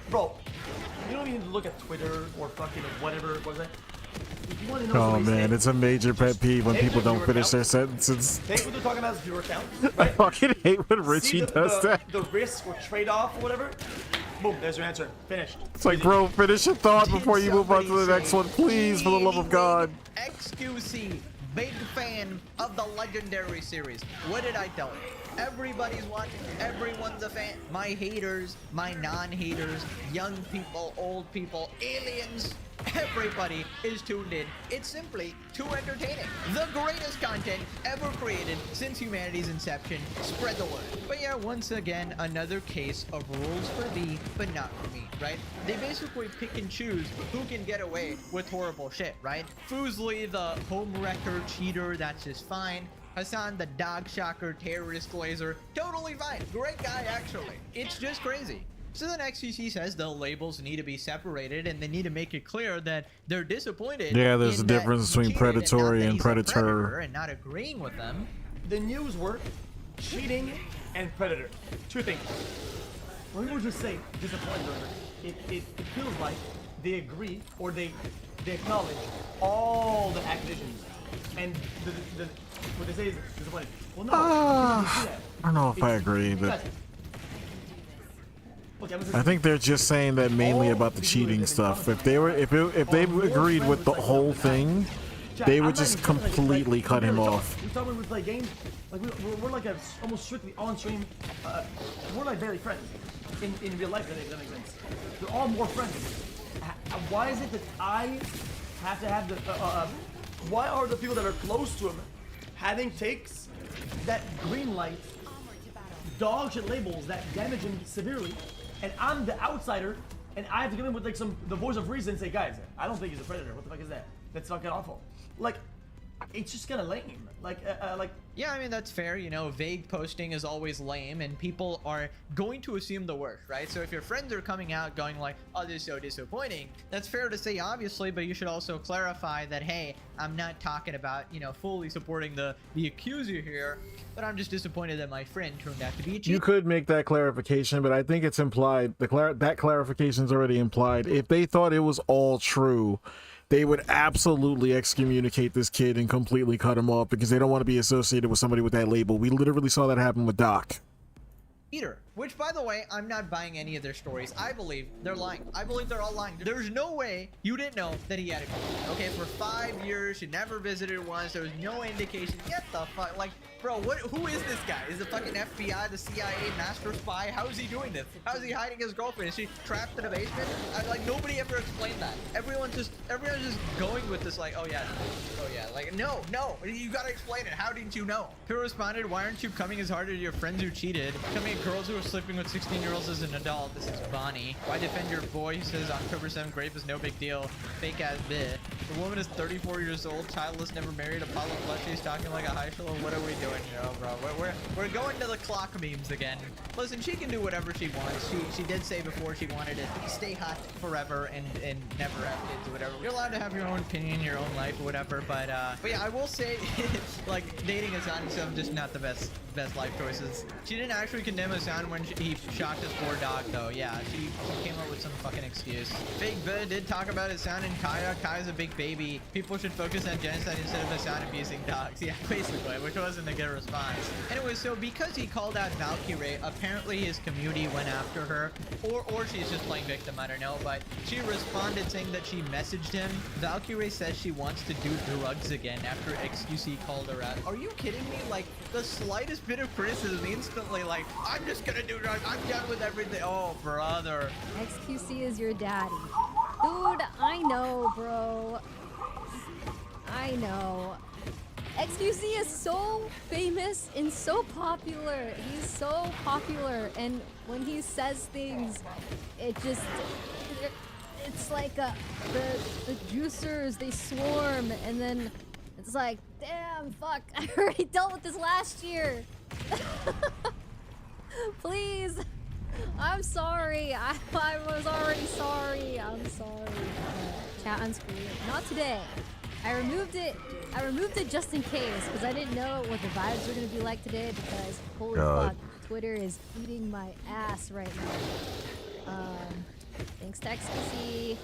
Speaker 8: Bro, you don't even look at Twitter or fucking whatever. What was that? If you want to know
Speaker 1: Oh man, it's a major pet peeve when people don't finish their sentences.
Speaker 8: Take what they're talking about as viewer count.
Speaker 1: I fucking hate when Richie does that.
Speaker 8: The risk or trade-off or whatever. Boom, there's your answer. Finished.
Speaker 1: It's like, bro, finish your thought before you move on to the next one, please, for the love of God.
Speaker 16: XQC, big fan of the Legendary series. What did I tell you? Everybody's watching. Everyone's a fan. My haters, my non-haters, young people, old people, aliens. Everybody is tuned in. It's simply too entertaining. The greatest content ever created since humanity's inception. Spread the word. But yeah, once again, another case of rules for thee, but not for me, right? They basically pick and choose who can get away with horrible shit, right? Fuslie, the homewrecker cheater, that's just fine. Hassan, the dog shocker terrorist glazer, totally fine. Great guy, actually. It's just crazy. So then XQC says the labels need to be separated and they need to make it clear that they're disappointed.
Speaker 1: Yeah, there's a difference between predatory and predator.
Speaker 16: And not agreeing with them.
Speaker 8: The news were cheating and predator. Two things. When people just say disappointed, it feels like they agree or they acknowledge all the accusations. And what they say is disappointed. Well, no,
Speaker 1: I don't know if I agree, but I think they're just saying that mainly about the cheating stuff. If they agreed with the whole thing, they would just completely cut him off.
Speaker 8: We thought when we play games, like we're like almost strictly on-stream. We're like barely friends in real life. If that makes sense. They're all more friends. Why is it that I have to have the? Why are the people that are close to him having takes that green light dog shit labels that damage him severely? And I'm the outsider, and I have to come in with like the voice of reason and say, guys, I don't think he's a predator. What the fuck is that? That's fucking awful. Like, it's just kind of lame. Like.
Speaker 16: Yeah, I mean, that's fair. You know, vague posting is always lame, and people are going to assume the worst, right? So if your friends are coming out going like, oh, this is so disappointing, that's fair to say, obviously, but you should also clarify that, hey, I'm not talking about, you know, fully supporting the accuser here, but I'm just disappointed that my friend turned out to be a cheat.
Speaker 1: You could make that clarification, but I think it's implied. That clarification's already implied. If they thought it was all true, they would absolutely excommunicate this kid and completely cut him off because they don't want to be associated with somebody with that label. We literally saw that happen with Doc.
Speaker 16: Either. Which, by the way, I'm not buying any of their stories. I believe they're lying. I believe they're all lying. There's no way you didn't know that he had a girlfriend. Okay, for 5 years, she never visited once. There was no indication. Get the fuck, like, bro, who is this guy? Is the fucking FBI, the CIA, master spy? How is he doing this? How is he hiding his girlfriend? Is she trapped in a basement? Like, nobody ever explained that. Everyone's just going with this, like, oh yeah, like, no, you gotta explain it. How didn't you know? People responded, why aren't you coming as hard as your friends who cheated? Coming at girls who are sleeping with 16-year-olds as an adult. This is Bonnie. Why defend your boy who says October 7th rape is no big deal? Fake ass bitch. The woman is 34 years old, childless, never married. Apollo Fletcher's talking like a high school. What are we doing, bro? We're going to the clock memes again. Listen, she can do whatever she wants. She did say before she wanted to stay hot forever and never have kids or whatever. You're allowed to have your own opinion, your own life, or whatever. But yeah, I will say, like, dating Hassan and stuff, just not the best life choices. She didn't actually condemn Hassan when he shocked his poor dog, though. Yeah, she came up with some fucking excuse. Big Bud did talk about Hassan and Kaya. Kaya's a big baby. People should focus on genocide instead of Hassan abusing dogs. Yeah, basically, which wasn't a good response. Anyway, so because he called out Valkyrie, apparently his community went after her, or she's just playing victim, I don't know, but she responded saying that she messaged him. Valkyrie says she wants to do drugs again after XQC called her out. Are you kidding me? Like, the slightest bit of criticism instantly, like, I'm just gonna do drugs. I'm done with everything. Oh, brother.
Speaker 7: XQC is your daddy. Dude, I know, bro. I know. XQC is so famous and so popular. He's so popular, and when he says things, it's like the juicers, they swarm, and then it's like, damn, fuck, I already dealt with this last year. Please, I'm sorry. I was already sorry. I'm sorry. Chat unscrewed. Not today. I removed it just in case, because I didn't know what the vibes were gonna be like today, because holy fuck, Twitter is eating my ass right now. Thanks to XQC.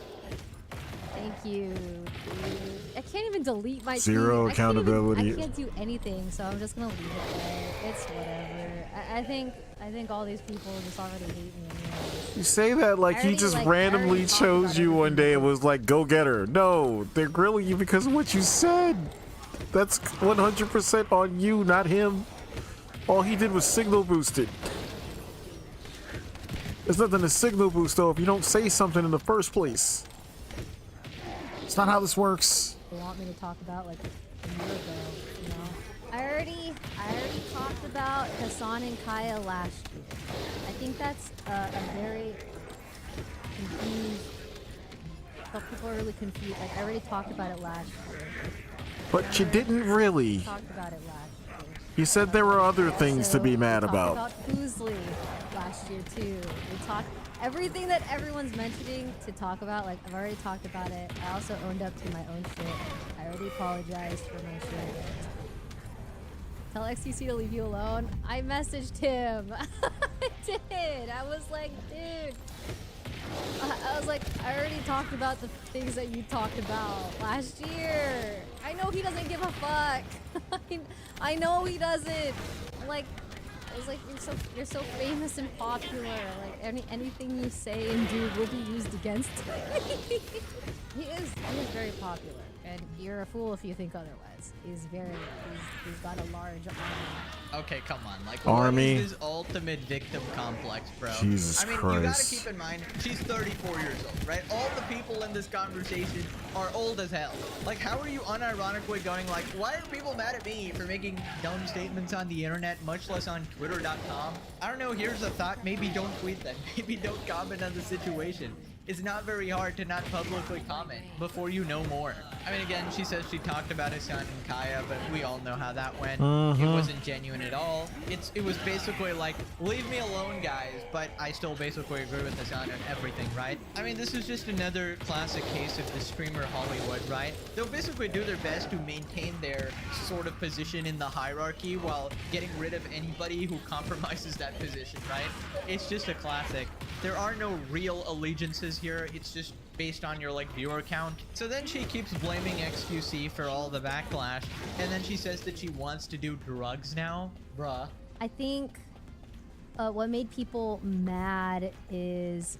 Speaker 7: Thank you, dude. I can't even delete my
Speaker 1: Zero
Speaker 7: tweet.
Speaker 1: accountability.
Speaker 7: I can't do anything, so I'm just gonna leave it there. It's whatever. I think all these people just already hate me anyways.
Speaker 1: You say that like he just randomly chose you one day and was like, go get her. No, they're grilling you because of what you said. That's 100% on you, not him. All he did was signal boost it. There's nothing to signal boost though if you don't say something in the first place. It's not how this works.
Speaker 7: They want me to talk about like a year ago, you know. I already talked about Hassan and Kaya last year. I think that's a very confused. People are really confused. Like I already talked about it last year.
Speaker 1: But you didn't really.
Speaker 7: Talked about it last year.
Speaker 1: You said there were other things to be mad about.
Speaker 7: We talked about Boozley last year too. We talked everything that everyone's mentioning to talk about. Like I've already talked about it. I also owned up to my own shit. I already apologized for my shit. Tell XTC to leave you alone. I messaged him. I did. I was like, dude. I was like, I already talked about the things that you talked about last year. I know he doesn't give a fuck. I know he doesn't. Like, I was like, you're so famous and popular. Like anything you say and do will be used against him. He is very popular, and you're a fool if you think otherwise. He's got a large army.
Speaker 16: Okay, come on. Like,
Speaker 1: Army.
Speaker 16: What is his ultimate victim complex, bro?
Speaker 1: Jesus
Speaker 16: I mean,
Speaker 1: Christ.
Speaker 16: you gotta keep in mind, she's 34 years old, right? All the people in this conversation are old as hell. Like, how are you unironically going like, why are people mad at me for making dumb statements on the internet, much less on Twitter.com? I don't know, here's a thought. Maybe don't tweet then. Maybe don't comment on the situation. It's not very hard to not publicly comment before you know more. I mean, again, she says she talked about Hassan and Kaya, but we all know how that went. It wasn't genuine at all. It was basically like, leave me alone, guys, but I still basically agree with Hassan on everything, right? I mean, this is just another classic case of the streamer Hollywood, right? They'll basically do their best to maintain their sort of position in the hierarchy while getting rid of anybody who compromises that position, right? It's just a classic. There are no real allegiances here. It's just based on your like viewer count. So then she keeps blaming XQC for all the backlash, and then she says that she wants to do drugs now. Bruh.
Speaker 7: I think what made people mad is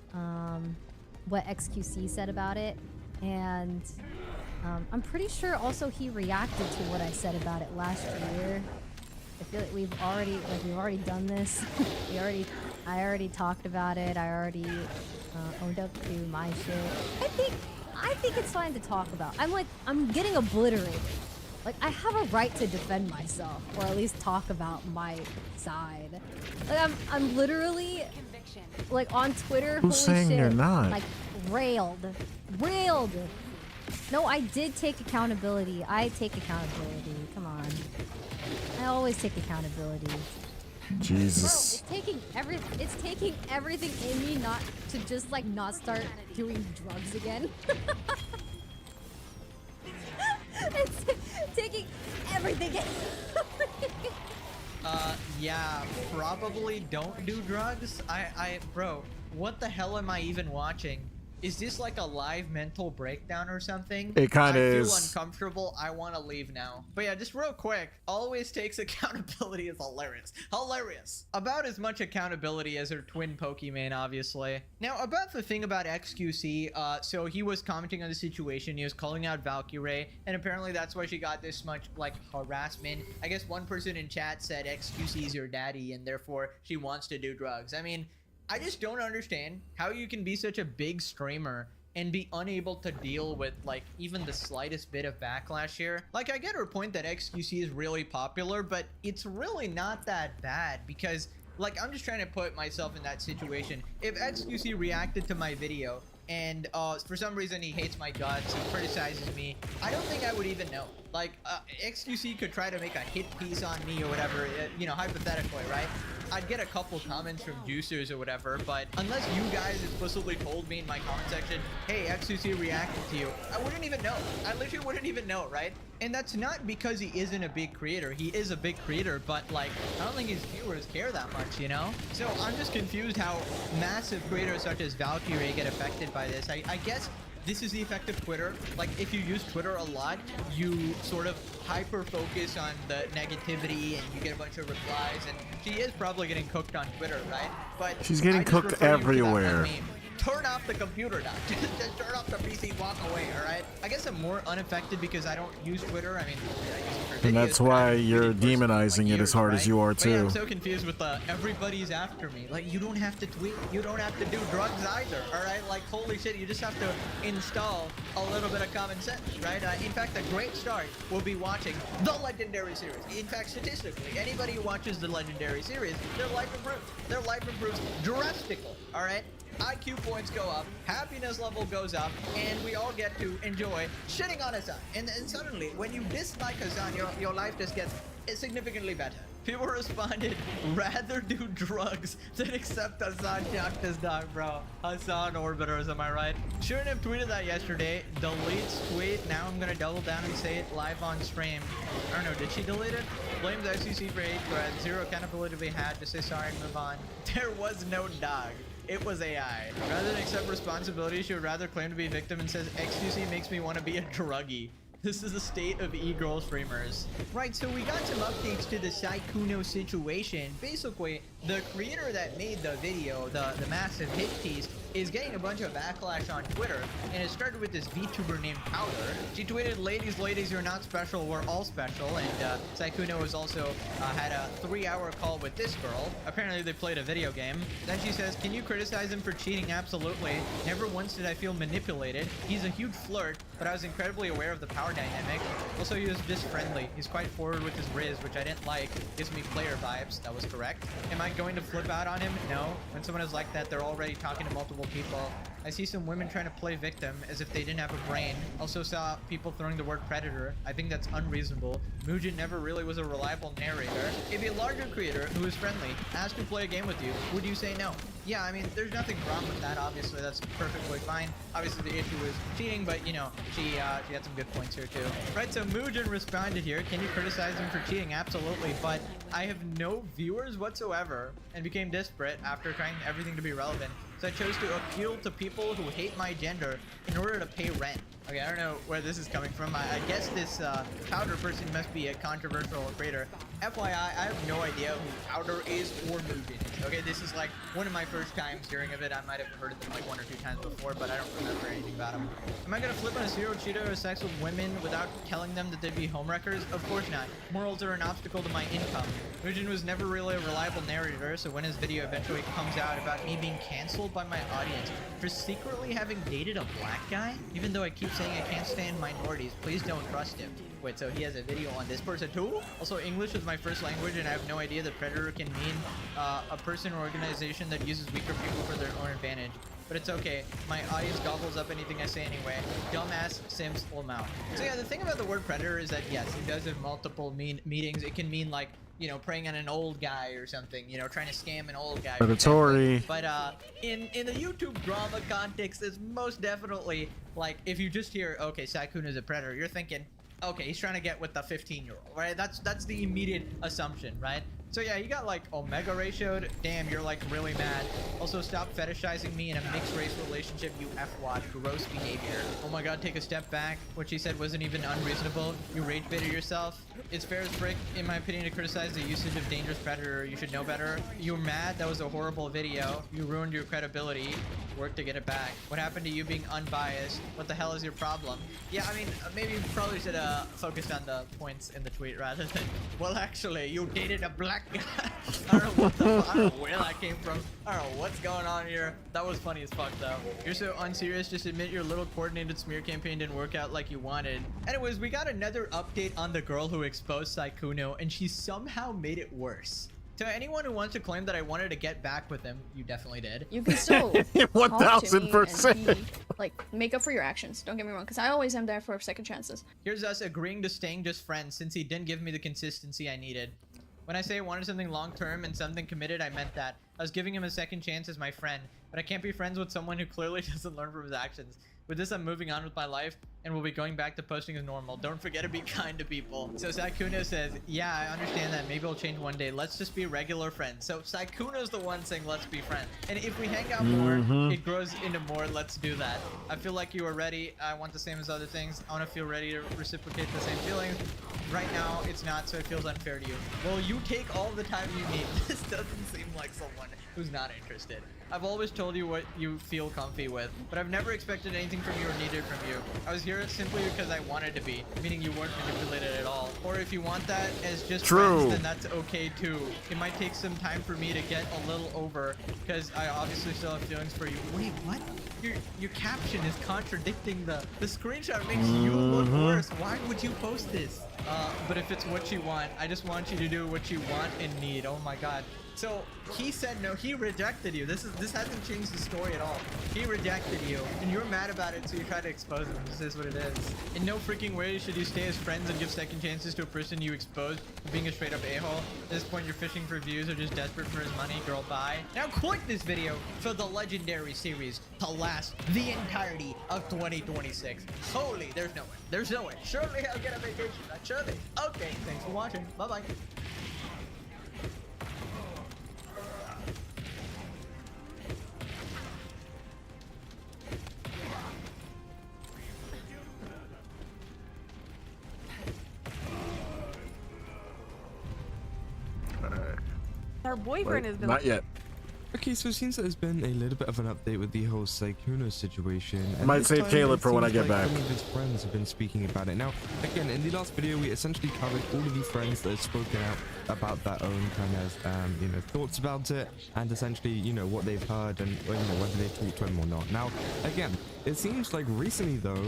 Speaker 7: what XQC said about it, and I'm pretty sure also he reacted to what I said about it last year. I feel like we've already done this. I already talked about it. I already owned up to my shit. I think it's fine to talk about. I'm getting obliterated. Like, I have a right to defend myself, or at least talk about my side. Like, I'm literally, like, on Twitter,
Speaker 1: Who's
Speaker 7: holy
Speaker 1: saying
Speaker 7: shit,
Speaker 1: you're not?
Speaker 7: like, railed. No, I did take accountability. I take accountability. Come on. I always take accountability.
Speaker 1: Jesus.
Speaker 7: Bro, it's taking everything in me not to just like not start doing drugs again. It's taking everything in.
Speaker 16: Yeah, probably don't do drugs. Bro, what the hell am I even watching? Is this like a live mental breakdown or something?
Speaker 1: It kinda
Speaker 16: I feel
Speaker 1: is.
Speaker 16: uncomfortable. I want to leave now. But yeah, just real quick. Always takes accountability is hilarious. Hilarious. About as much accountability as her twin Pokemon, obviously. Now, about the thing about XQC, so he was commenting on the situation. He was calling out Valkyrae, and apparently that's why she got this much, like, harassment. I guess one person in chat said XQC is your daddy, and therefore she wants to do drugs. I mean, I just don't understand how you can be such a big streamer and be unable to deal with, like, even the slightest bit of backlash here. Like, I get her point that XQC is really popular, but it's really not that bad because, like, I'm just trying to put myself in that situation. If XQC reacted to my video and for some reason he hates my guts, he criticizes me, I don't think I would even know. Like, XQC could try to make a hit piece on me or whatever, you know, hypothetically, right? I'd get a couple comments from juicers or whatever, but unless you guys explicitly told me in my comment section, hey, XQC reacted to you, I wouldn't even know. I literally wouldn't even know, right? And that's not because he isn't a big creator. He is a big creator, but, like, I don't think his viewers care that much, you know? So I'm just confused how massive creators such as Valkyrae get affected by this. I guess this is the effect of Twitter. Like, if you use Twitter a lot, you sort of hyper focus on the negativity and you get a bunch of replies, and she is probably getting cooked on Twitter, right? But
Speaker 1: she's getting cooked everywhere.
Speaker 16: Turn off the computer now. Just turn off the PC, walk away, all right? I guess I'm more unaffected because I don't use Twitter. I mean, I use it for videos,
Speaker 1: And that's why you're demonizing it as hard as you are
Speaker 16: but yeah,
Speaker 1: too.
Speaker 16: I'm so confused with everybody's after me. Like, you don't have to tweet. You don't have to do drugs either, all right? Like, holy shit, you just have to install a little bit of common sense, right? In fact, a great start will be watching the Legendary series. In fact, statistically, anybody who watches the Legendary series, their life improves. Their life improves drastically, all right? IQ points go up, happiness level goes up, and we all get to enjoy shitting on Hasan. And suddenly, when you dislike Hasan, your life just gets significantly better. People responded, rather do drugs than accept Hasan chucked his dog, bro. Hasan Orbiters, am I right? Shouldn't have tweeted that yesterday. Deletes tweet. Now I'm gonna double down and say it live on stream. I don't know, did she delete it? Blames FCC for hate thread. Zero accountability to be had. Just say sorry and move on. There was no dog. It was AI. Rather than accept responsibility, she would rather claim to be a victim and says, XQC makes me want to be a druggie. This is the state of e-girl streamers. Right, so we got some updates to the Sykkuno situation. Basically, the creator that made the video, the massive hit piece, is getting a bunch of backlash on Twitter, and it started with this VTuber named Powder. She tweeted, ladies, you're not special, we're all special, and Sykkuno has also had a 3-hour call with this girl. Apparently they played a video game. Then she says, can you criticize him for cheating? Absolutely. Never once did I feel manipulated. He's a huge flirt, but I was incredibly aware of the power dynamic. Also, he was just friendly. He's quite forward with his Riz, which I didn't like. Gives me player vibes. That was correct. Am I going to flip out on him? No. When someone is like that, they're already talking to multiple people. I see some women trying to play victim as if they didn't have a brain. Also saw people throwing the word predator. I think that's unreasonable. Mugen never really was a reliable narrator. If a larger creator who is friendly asked to play a game with you, would you say no? Yeah, I mean, there's nothing wrong with that, obviously. That's perfectly fine. Obviously, the issue is cheating, but, you know, she had some good points here, too. Right, so Mugen responded here. Can you criticize him for cheating? Absolutely, but I have no viewers whatsoever and became desperate after trying everything to be relevant. So I chose to appeal to people who hate my gender in order to pay rent. Okay, I don't know where this is coming from. I guess this Powder person must be a controversial creator. FYI, I have no idea who Powder is or Mugen is. Okay, this is like one of my first times hearing of it. I might have heard of them like 1 or 2 times before, but I don't remember anything about them. Am I gonna flip on a serial cheater or sex with women without telling them that they'd be homewreckers? Of course not. Morals are an obstacle to my income. Mugen was never really a reliable narrator, so when his video eventually comes out about me being canceled by my audience for secretly having dated a black guy, even though I keep saying I can't stand minorities, please don't trust him. Wait, so he has a video on this person too? Also, English is my first language, and I have no idea that predator can mean a person or organization that uses weaker people for their own advantage. But it's okay. My audience gobbles up anything I say anyway. Dumbass Sims Lamau. So yeah, the thing about the word predator is that yes, it does have multiple meanings. It can mean like, you know, preying on an old guy or something, you know, trying to scam an old guy.
Speaker 1: Predatory.
Speaker 16: But in the YouTube drama context, it's most definitely like if you just hear, okay, Sykkuno is a predator, you're thinking, okay, he's trying to get with the 15-year-old, right? That's the immediate assumption, right? So yeah, he got like Omega ratioed. Damn, you're like really mad. Also, stop fetishizing me in a mixed race relationship, you F-wad. Gross behavior. Oh my god, take a step back. What she said wasn't even unreasonable. You rage baited yourself. It's fair as frick, in my opinion, to criticize the usage of Dangerous Predator. You should know better. You're mad. That was a horrible video. You ruined your credibility. Work to get it back. What happened to you being unbiased? What the hell is your problem? Yeah, I mean, maybe you probably should focus on the points in the tweet rather than, well, actually, you dated a black guy. I don't know what the fuck, I don't know where that came from. I don't know what's going on here. That was funny as fuck, though. You're so unserious. Just admit your little coordinated smear campaign didn't work out like you wanted. Anyways, we got another update on the girl who exposed Sykkuno, and she somehow made it worse. To anyone who wants to claim that I wanted to get back with him, you definitely did.
Speaker 9: You can still
Speaker 1: 1000%.
Speaker 9: Like, make up for your actions. Don't get me wrong, because I always am there for second chances.
Speaker 16: Here's us agreeing to staying just friends since he didn't give me the consistency I needed. When I say I wanted something long-term and something committed, I meant that. I was giving him a second chance as my friend, but I can't be friends with someone who clearly doesn't learn from his actions. With this, I'm moving on with my life, and we'll be going back to posting as normal. Don't forget to be kind to people. So Sykkuno says, yeah, I understand that. Maybe it'll change one day. Let's just be regular friends. So Sykkuno's the one saying, let's be friends. And if we hang out more, it grows into more. Let's do that. I feel like you are ready. I want the same as other things. I want to feel ready to reciprocate the same feelings. Right now, it's not, so it feels unfair to you. Well, you take all the time you need. This doesn't seem like someone who's not interested. I've always told you what you feel comfy with, but I've never expected anything from you or needed from you. I was here simply because I wanted to be, meaning you weren't manipulated at all. Or if you want that as just friends, then that's okay too. It might take some time for me to get a little over, because I obviously still have feelings for you. Wait, what? Your caption is contradicting the screenshot. Makes you look worse. Why would you post this? But if it's what you want, I just want you to do what you want and need. Oh my god. So he said no, he rejected you. This hasn't changed the story at all. He rejected you, and you're mad about it, so you try to expose him. This is what it is. In no freaking way should you stay as friends and give second chances to a person you exposed for being a straight up a-hole. At this point, you're fishing for views or just desperate for his money. Girl, bye. Now click this video for the legendary series to last the entirety of 2026. Holy, there's no way. There's no way. Surely I'll get a vacation. Surely. Okay, thanks for watching. Bye-bye.
Speaker 18: Her boyfriend has been
Speaker 1: Not yet.
Speaker 21: Okay, so it seems that there's been a little bit of an update with the whole Sykkuno situation.
Speaker 1: I might save Caleb for when I get back.
Speaker 21: Some of his friends have been speaking about it. Now, again, in the last video, we essentially covered all of the friends that have spoken out about their own kind of, thoughts about it, and essentially, what they've heard and, whether they've talked to him or not. Now, again, it seems like recently, though,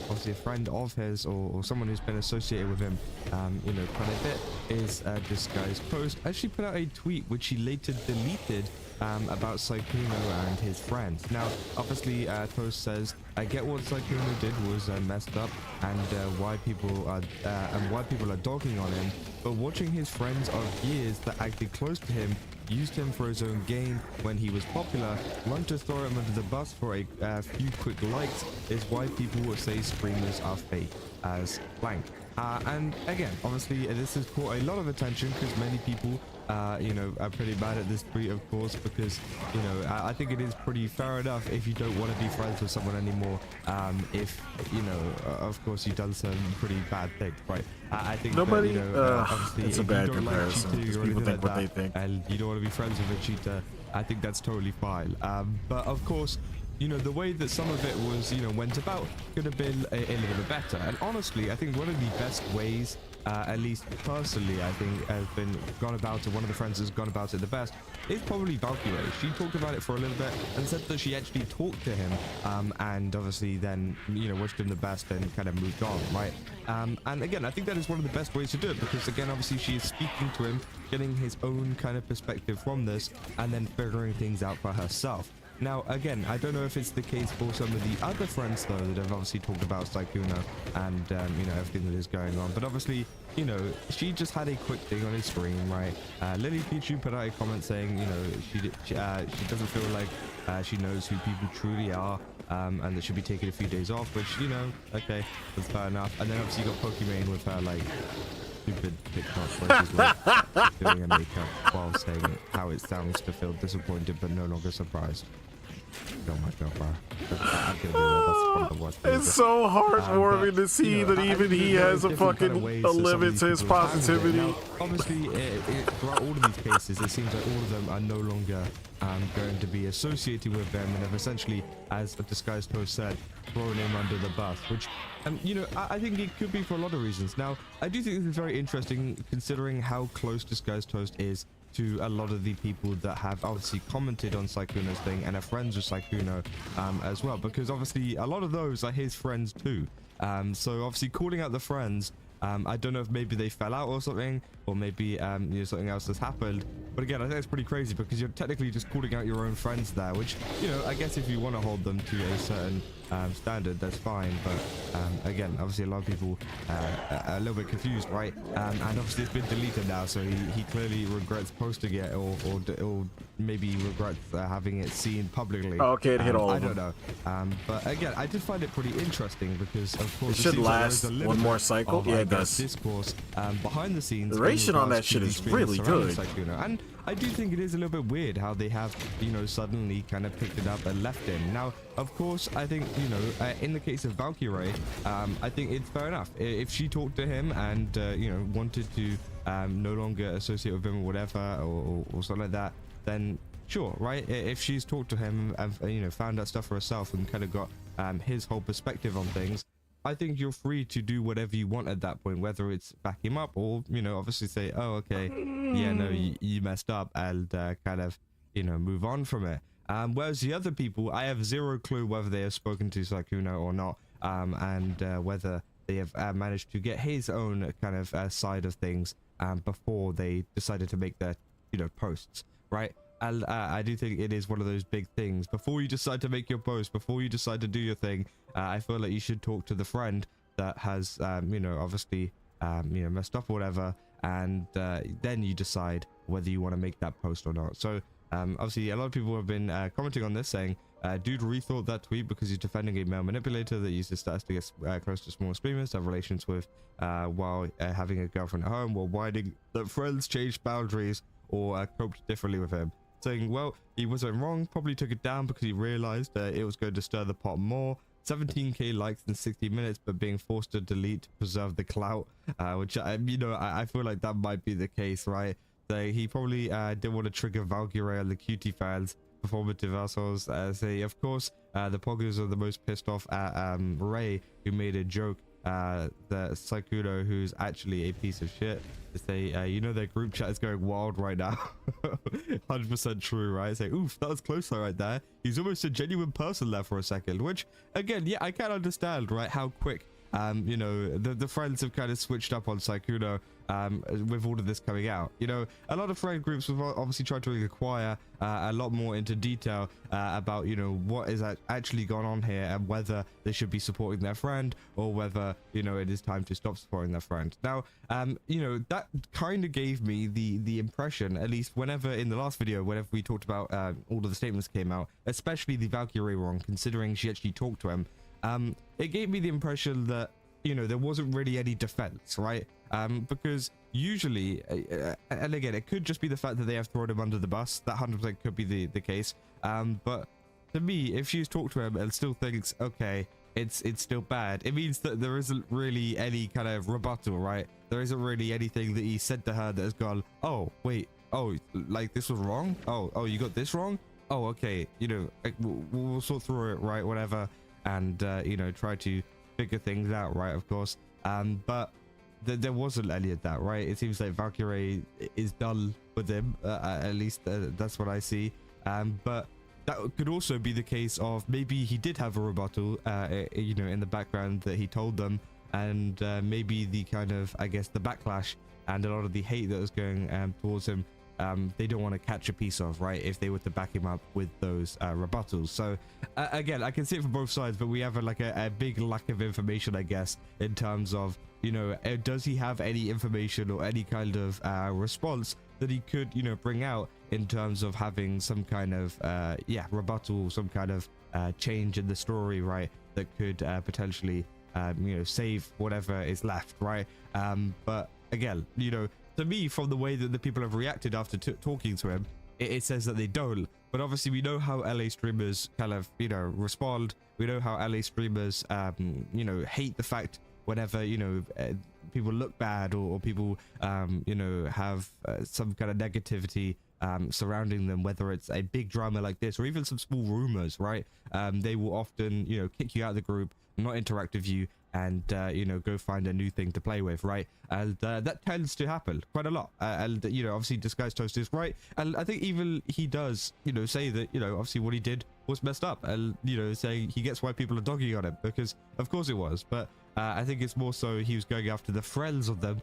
Speaker 21: obviously a friend of his or someone who's been associated with him, quite a bit, is this guy's post. Actually put out a tweet which he later deleted about Sykkuno and his friends. Now, obviously, post says, I get what Sykkuno did was messed up, and why people are dogging on him, but watching his friends of years that acted close to him, used him for his own gain when he was popular, run to throw him under the bus for a few quick likes, is why people will say streamers are fake as blank. And again, obviously, this has caught a lot of attention because many people are pretty mad at this tweet, of course, because, I think it is pretty fair enough if you don't want to be friends with someone anymore, if, of course, you've done some pretty bad things, right? I think
Speaker 1: nobody,
Speaker 21: that, obviously,
Speaker 1: it's a
Speaker 21: if
Speaker 1: bad
Speaker 21: you don't
Speaker 1: comparison.
Speaker 21: like cheating or
Speaker 1: People
Speaker 21: anything
Speaker 1: think
Speaker 21: like
Speaker 1: what they
Speaker 21: that,
Speaker 1: think.
Speaker 21: and you don't want to be friends with a cheater, I think that's totally fine. But of course, the way that some of it was, went about could have been a little bit better. And honestly, I think one of the best ways, at least personally, I think has been gone about it, one of the friends has gone about it the best, is probably Valkyrie. She talked about it for a little bit and said that she actually talked to him, and obviously then, wished him the best and kind of moved on, right? And again, I think that is one of the best ways to do it, because again, obviously she is speaking to him, getting his own kind of perspective from this, and then figuring things out for herself. Now, again, I don't know if it's the case for some of the other friends, though, that have obviously talked about Sykkuno and, everything that is going on. But obviously, she just had a quick thing on his screen, right? Lily Pichu put out a comment saying, she doesn't feel like she knows who people truly are, and that she'll be taking a few days off, which, okay, that's fair enough. And then obviously you got Pokimane with her, like, stupid TikTok voices like doing a makeup while saying how it sounds to feel disappointed but no longer surprised. Oh my god, bro. I'm gonna be real, that's one of the worst things.
Speaker 1: It's so heartwarming to see that even he has a fucking a limit to his positivity.
Speaker 21: Now, obviously, throughout all of these cases, it seems like all of them are no longer going to be associating with them and have essentially, as a disguised host said, thrown him under the bus, which, you know, I think it could be for a lot of reasons. Now, I do think this is very interesting considering how close Disguised Host is to a lot of the people that have obviously commented on Sykkuno's thing and are friends with Sykkuno as well, because obviously a lot of those are his friends too. So obviously calling out the friends, I don't know if maybe they fell out or something, or maybe you know, something else has happened. But again, I think it's pretty crazy because you're technically just calling out your own friends there, which, you know, I guess if you want to hold them to a certain standard, that's fine. But again, obviously a lot of people are a little bit confused, right? And obviously it's been deleted now, so he clearly regrets posting it, or maybe regrets having it seen publicly.
Speaker 1: Okay, it hit all
Speaker 21: I
Speaker 1: of
Speaker 21: don't
Speaker 1: them.
Speaker 21: know. But again, I did find it pretty interesting because, of course,
Speaker 1: It should last one more cycle. Yeah, it does.
Speaker 21: Discourse behind the scenes.
Speaker 1: The duration on that shit is really good.
Speaker 21: Sykkuno. And I do think it is a little bit weird how they have, you know, suddenly kind of picked it up and left him. Now, of course, I think, you know, in the case of Valkyrae, I think it's fair enough. If she talked to him and, you know, wanted to no longer associate with him or whatever, or something like that, then sure, right? If she's talked to him and, you know, found out stuff for herself and kind of got his whole perspective on things, I think you're free to do whatever you want at that point, whether it's back him up or, you know, obviously say, oh, okay, yeah, no, you messed up, and kind of, you know, move on from it. Whereas the other people, I have zero clue whether they have spoken to Sykkuno or not, and whether they have managed to get his own kind of side of things before they decided to make their, you know, posts, right? And I do think it is one of those big things. Before you decide to make your post, before you decide to do your thing, I feel like you should talk to the friend that has, you know, obviously, you know, messed up or whatever, and then you decide whether you want to make that post or not. So obviously, a lot of people have been commenting on this, saying, dude rethought that tweet because he's defending a male manipulator that uses stats to get close to small streamers to have relations with while having a girlfriend at home, while whining that friends changed boundaries or coped differently with him. Saying, well, he wasn't wrong, probably took it down because he realized that it was going to stir the pot more. 17k likes in 60 minutes, but being forced to delete to preserve the clout, which, you know, I feel like that might be the case, right? So he probably didn't want to trigger Valkyrae and the cutie fans, performative assholes. Say, of course, the poggers are the most pissed off at Ray, who made a joke that Sykkuno, who's actually a piece of shit, to say, you know, their group chat is going wild right now. 100% true, right? Say, oof, that was close right there. He's almost a genuine person there for a second, which, again, yeah, I can understand, right, how quick you know, the friends have kind of switched up on Sykkuno with all of this coming out. You know, a lot of friend groups have obviously tried to acquire a lot more into detail about, you know, what is actually gone on here and whether they should be supporting their friend or whether, you know, it is time to stop supporting their friend. Now, you know, that kind of gave me the impression, at least whenever in the last video, whenever we talked about all of the statements came out, especially the Valkyrae one, considering she actually talked to him, it gave me the impression that, you know, there wasn't really any defense, right? Because usually, and again, it could just be the fact that they have thrown him under the bus. That 100% could be the case. But to me, if she's talked to him and still thinks, okay, it's still bad, it means that there isn't really any kind of rebuttal, right? There isn't really anything that he said to her that has gone, oh, wait, oh, like this was wrong? Oh, you got this wrong? Oh, okay, you know, we'll sort through it, right? Whatever. And, you know, try to figure things out, right? Of course. But there wasn't any of that, right? It seems like Valkyrae is done with him, at least that's what I see. But that could also be the case of maybe he did have a rebuttal, you know, in the background that he told them, and maybe the kind of, I guess, the backlash and a lot of the hate that was going towards him, they don't want to catch a piece of, right, if they were to back him up with those rebuttals. So again, I can see it from both sides, but we have a big lack of information, I guess, in terms of, you know, does he have any information or any kind of response that he could, you know, bring out in terms of having some kind of rebuttal, some kind of change in the story, right, that could potentially you know, save whatever is left, right? But again, you know, to me, from the way that the people have reacted after talking to him, it says that they don't. But obviously we know how LA streamers kind of, you know, respond. We know how LA streamers, you know, hate the fact whenever, you know, people look bad or people, you know, have some kind of negativity surrounding them, whether it's a big drama like this or even some small rumors, right? They will often, you know, kick you out of the group, not interact with you, and you know, go find a new thing to play with, right? And that tends to happen quite a lot. And you know, obviously Disguised Toast is right, and I think even he does, you know, say that, you know, obviously what he did was messed up, and you know, saying he gets why people are dogging on him, because of course it was. But I think it's more so he was going after the friends of them,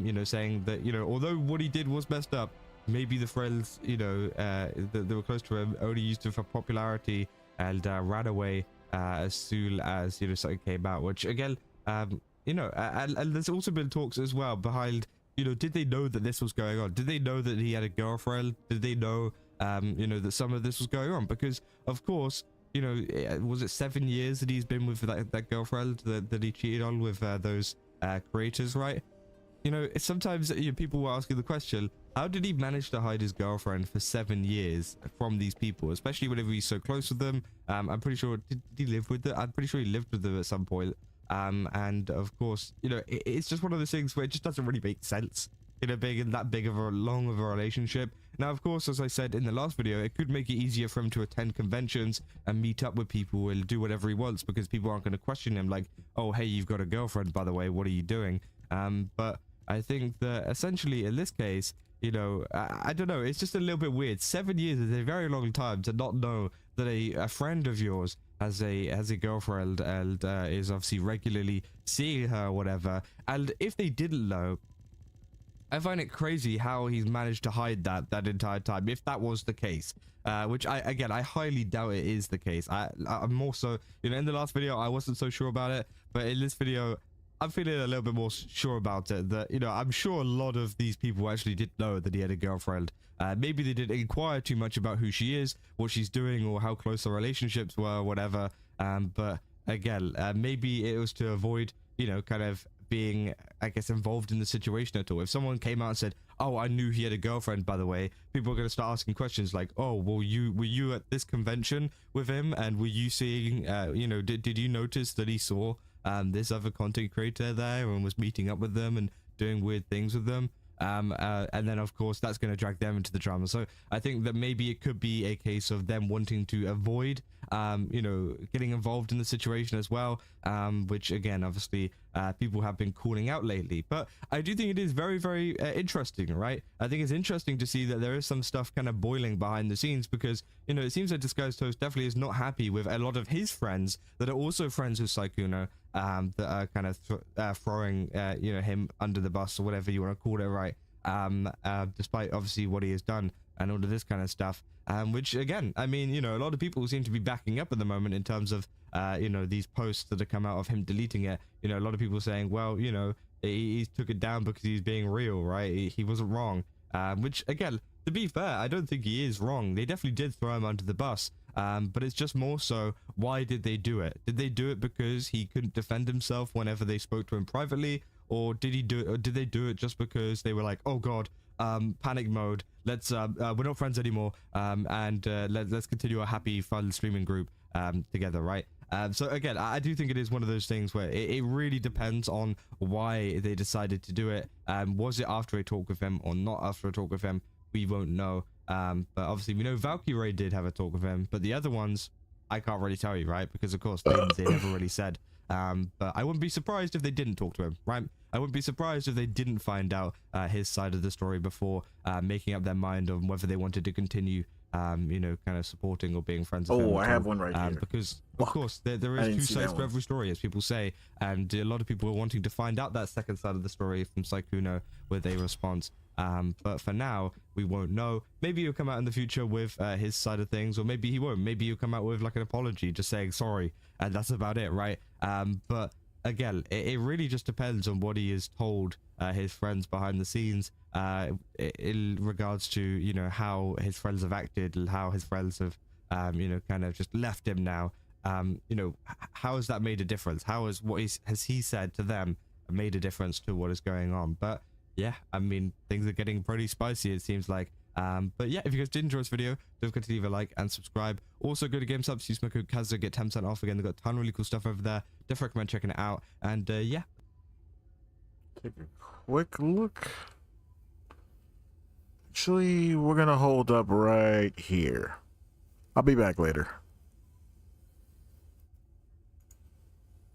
Speaker 21: you know, saying that, you know, although what he did was messed up, maybe the friends, you know, that were close to him only used it for popularity and ran away as soon as, you know, something came out. Which again, you know, and there's also been talks as well behind, you know, did they know that this was going on? Did they know that he had a girlfriend? Did they know, you know, that some of this was going on? Because of course, you know, was it 7 years that he's been with that girlfriend that he cheated on with those creators, right? You know, sometimes, you know, people were asking the question, how did he manage to hide his girlfriend for 7 years from these people, especially whenever he's so close with them? I'm pretty sure, did he live with them? I'm pretty sure he lived with them at some point. And of course, you know, it's just one of those things where it just doesn't really make sense, you know, being in that big of a long of a relationship. Now, of course, as I said in the last video, it could make it easier for him to attend conventions and meet up with people and do whatever he wants, because people aren't going to question him like, oh, hey, you've got a girlfriend, by the way, what are you doing? But I think that essentially in this case, you know, I don't know, it's just a little bit weird. 7 years is a very long time to not know that a friend of yours has a girlfriend and is obviously regularly seeing her or whatever. And if they didn't know, I find it crazy how he's managed to hide that entire time, if that was the case. Which I highly doubt it is the case. I'm more so, you know, in the last video I wasn't so sure about it, but in this video I'm feeling a little bit more sure about it. That, you know, I'm sure a lot of these people actually did know that he had a girlfriend. Maybe they didn't inquire too much about who she is, what she's doing, or how close the relationships were, or whatever. But again, maybe it was to avoid, you know, kind of being, I guess, involved in the situation at all. If someone came out and said, oh, I knew he had a girlfriend, by the way, people are going to start asking questions like, oh, well, were you at this convention with him, and were you seeing, you know, did you notice that he saw this other content creator there and was meeting up with them and doing weird things with them? And then of course that's going to drag them into the drama. So I think that maybe it could be a case of them wanting to avoid, you know, getting involved in the situation as well, which again, obviously, people have been calling out lately. But I do think it is very, very interesting, right? I think it's interesting to see that there is some stuff kind of boiling behind the scenes, because, you know, it seems that Disguised Toast definitely is not happy with a lot of his friends that are also friends with Sykkuno, that are kind of throwing, you know, him under the bus or whatever you want to call it, right? Despite obviously what he has done and all of this kind of stuff, which again, I mean, you know, a lot of people seem to be backing up at the moment in terms of, you know, these posts that have come out of him deleting it. You know, a lot of people saying, well, you know, he took it down because he's being real, right? He wasn't wrong. Which again, to be fair, I don't think he is wrong. They definitely did throw him under the bus. But it's just more so, why did they do it? Did they do it because he couldn't defend himself whenever they spoke to him privately? Or did he do it, or did they do it just because they were like, oh god, panic mode, let's we're not friends anymore, and let's continue a happy fun streaming group together, right? So again, I do think it is one of those things where it really depends on why they decided to do it. Was it after a talk with him or not after a talk with him? We won't know. But obviously we know Valkyrae did have a talk with him, but the other ones I can't really tell you, right? Because of course they never really said. But I wouldn't be surprised if they didn't talk to him, right? I wouldn't be surprised if they didn't find out his side of the story before making up their mind on whether they wanted to continue, you know, kind of supporting or being friends with him.
Speaker 1: Oh, I have one right here.
Speaker 21: Because of course there is two sides to every story, as people say, and a lot of people are wanting to find out that second side of the story from Sykkuno with a response. But for now, we won't know. Maybe he'll come out in the future with his side of things, or maybe he won't. Maybe he'll come out with like an apology, just saying sorry, and that's about it, right? But again, it really just depends on what he has told his friends behind the scenes in regards to, you know, how his friends have acted and how his friends have, you know, kind of just left him now. You know, how has that made a difference? How has has he said to them made a difference to what is going on? But yeah, I mean, things are getting pretty spicy, it seems like. But yeah, if you guys did enjoy this video, don't forget to leave a like and subscribe. Also, go to GameStop, use my code Kazza, get 10% off. Again, they've got a ton of really cool stuff over there. Definitely recommend checking it out. And yeah.
Speaker 1: Take a quick look. Actually, we're gonna hold up right here. I'll be back later.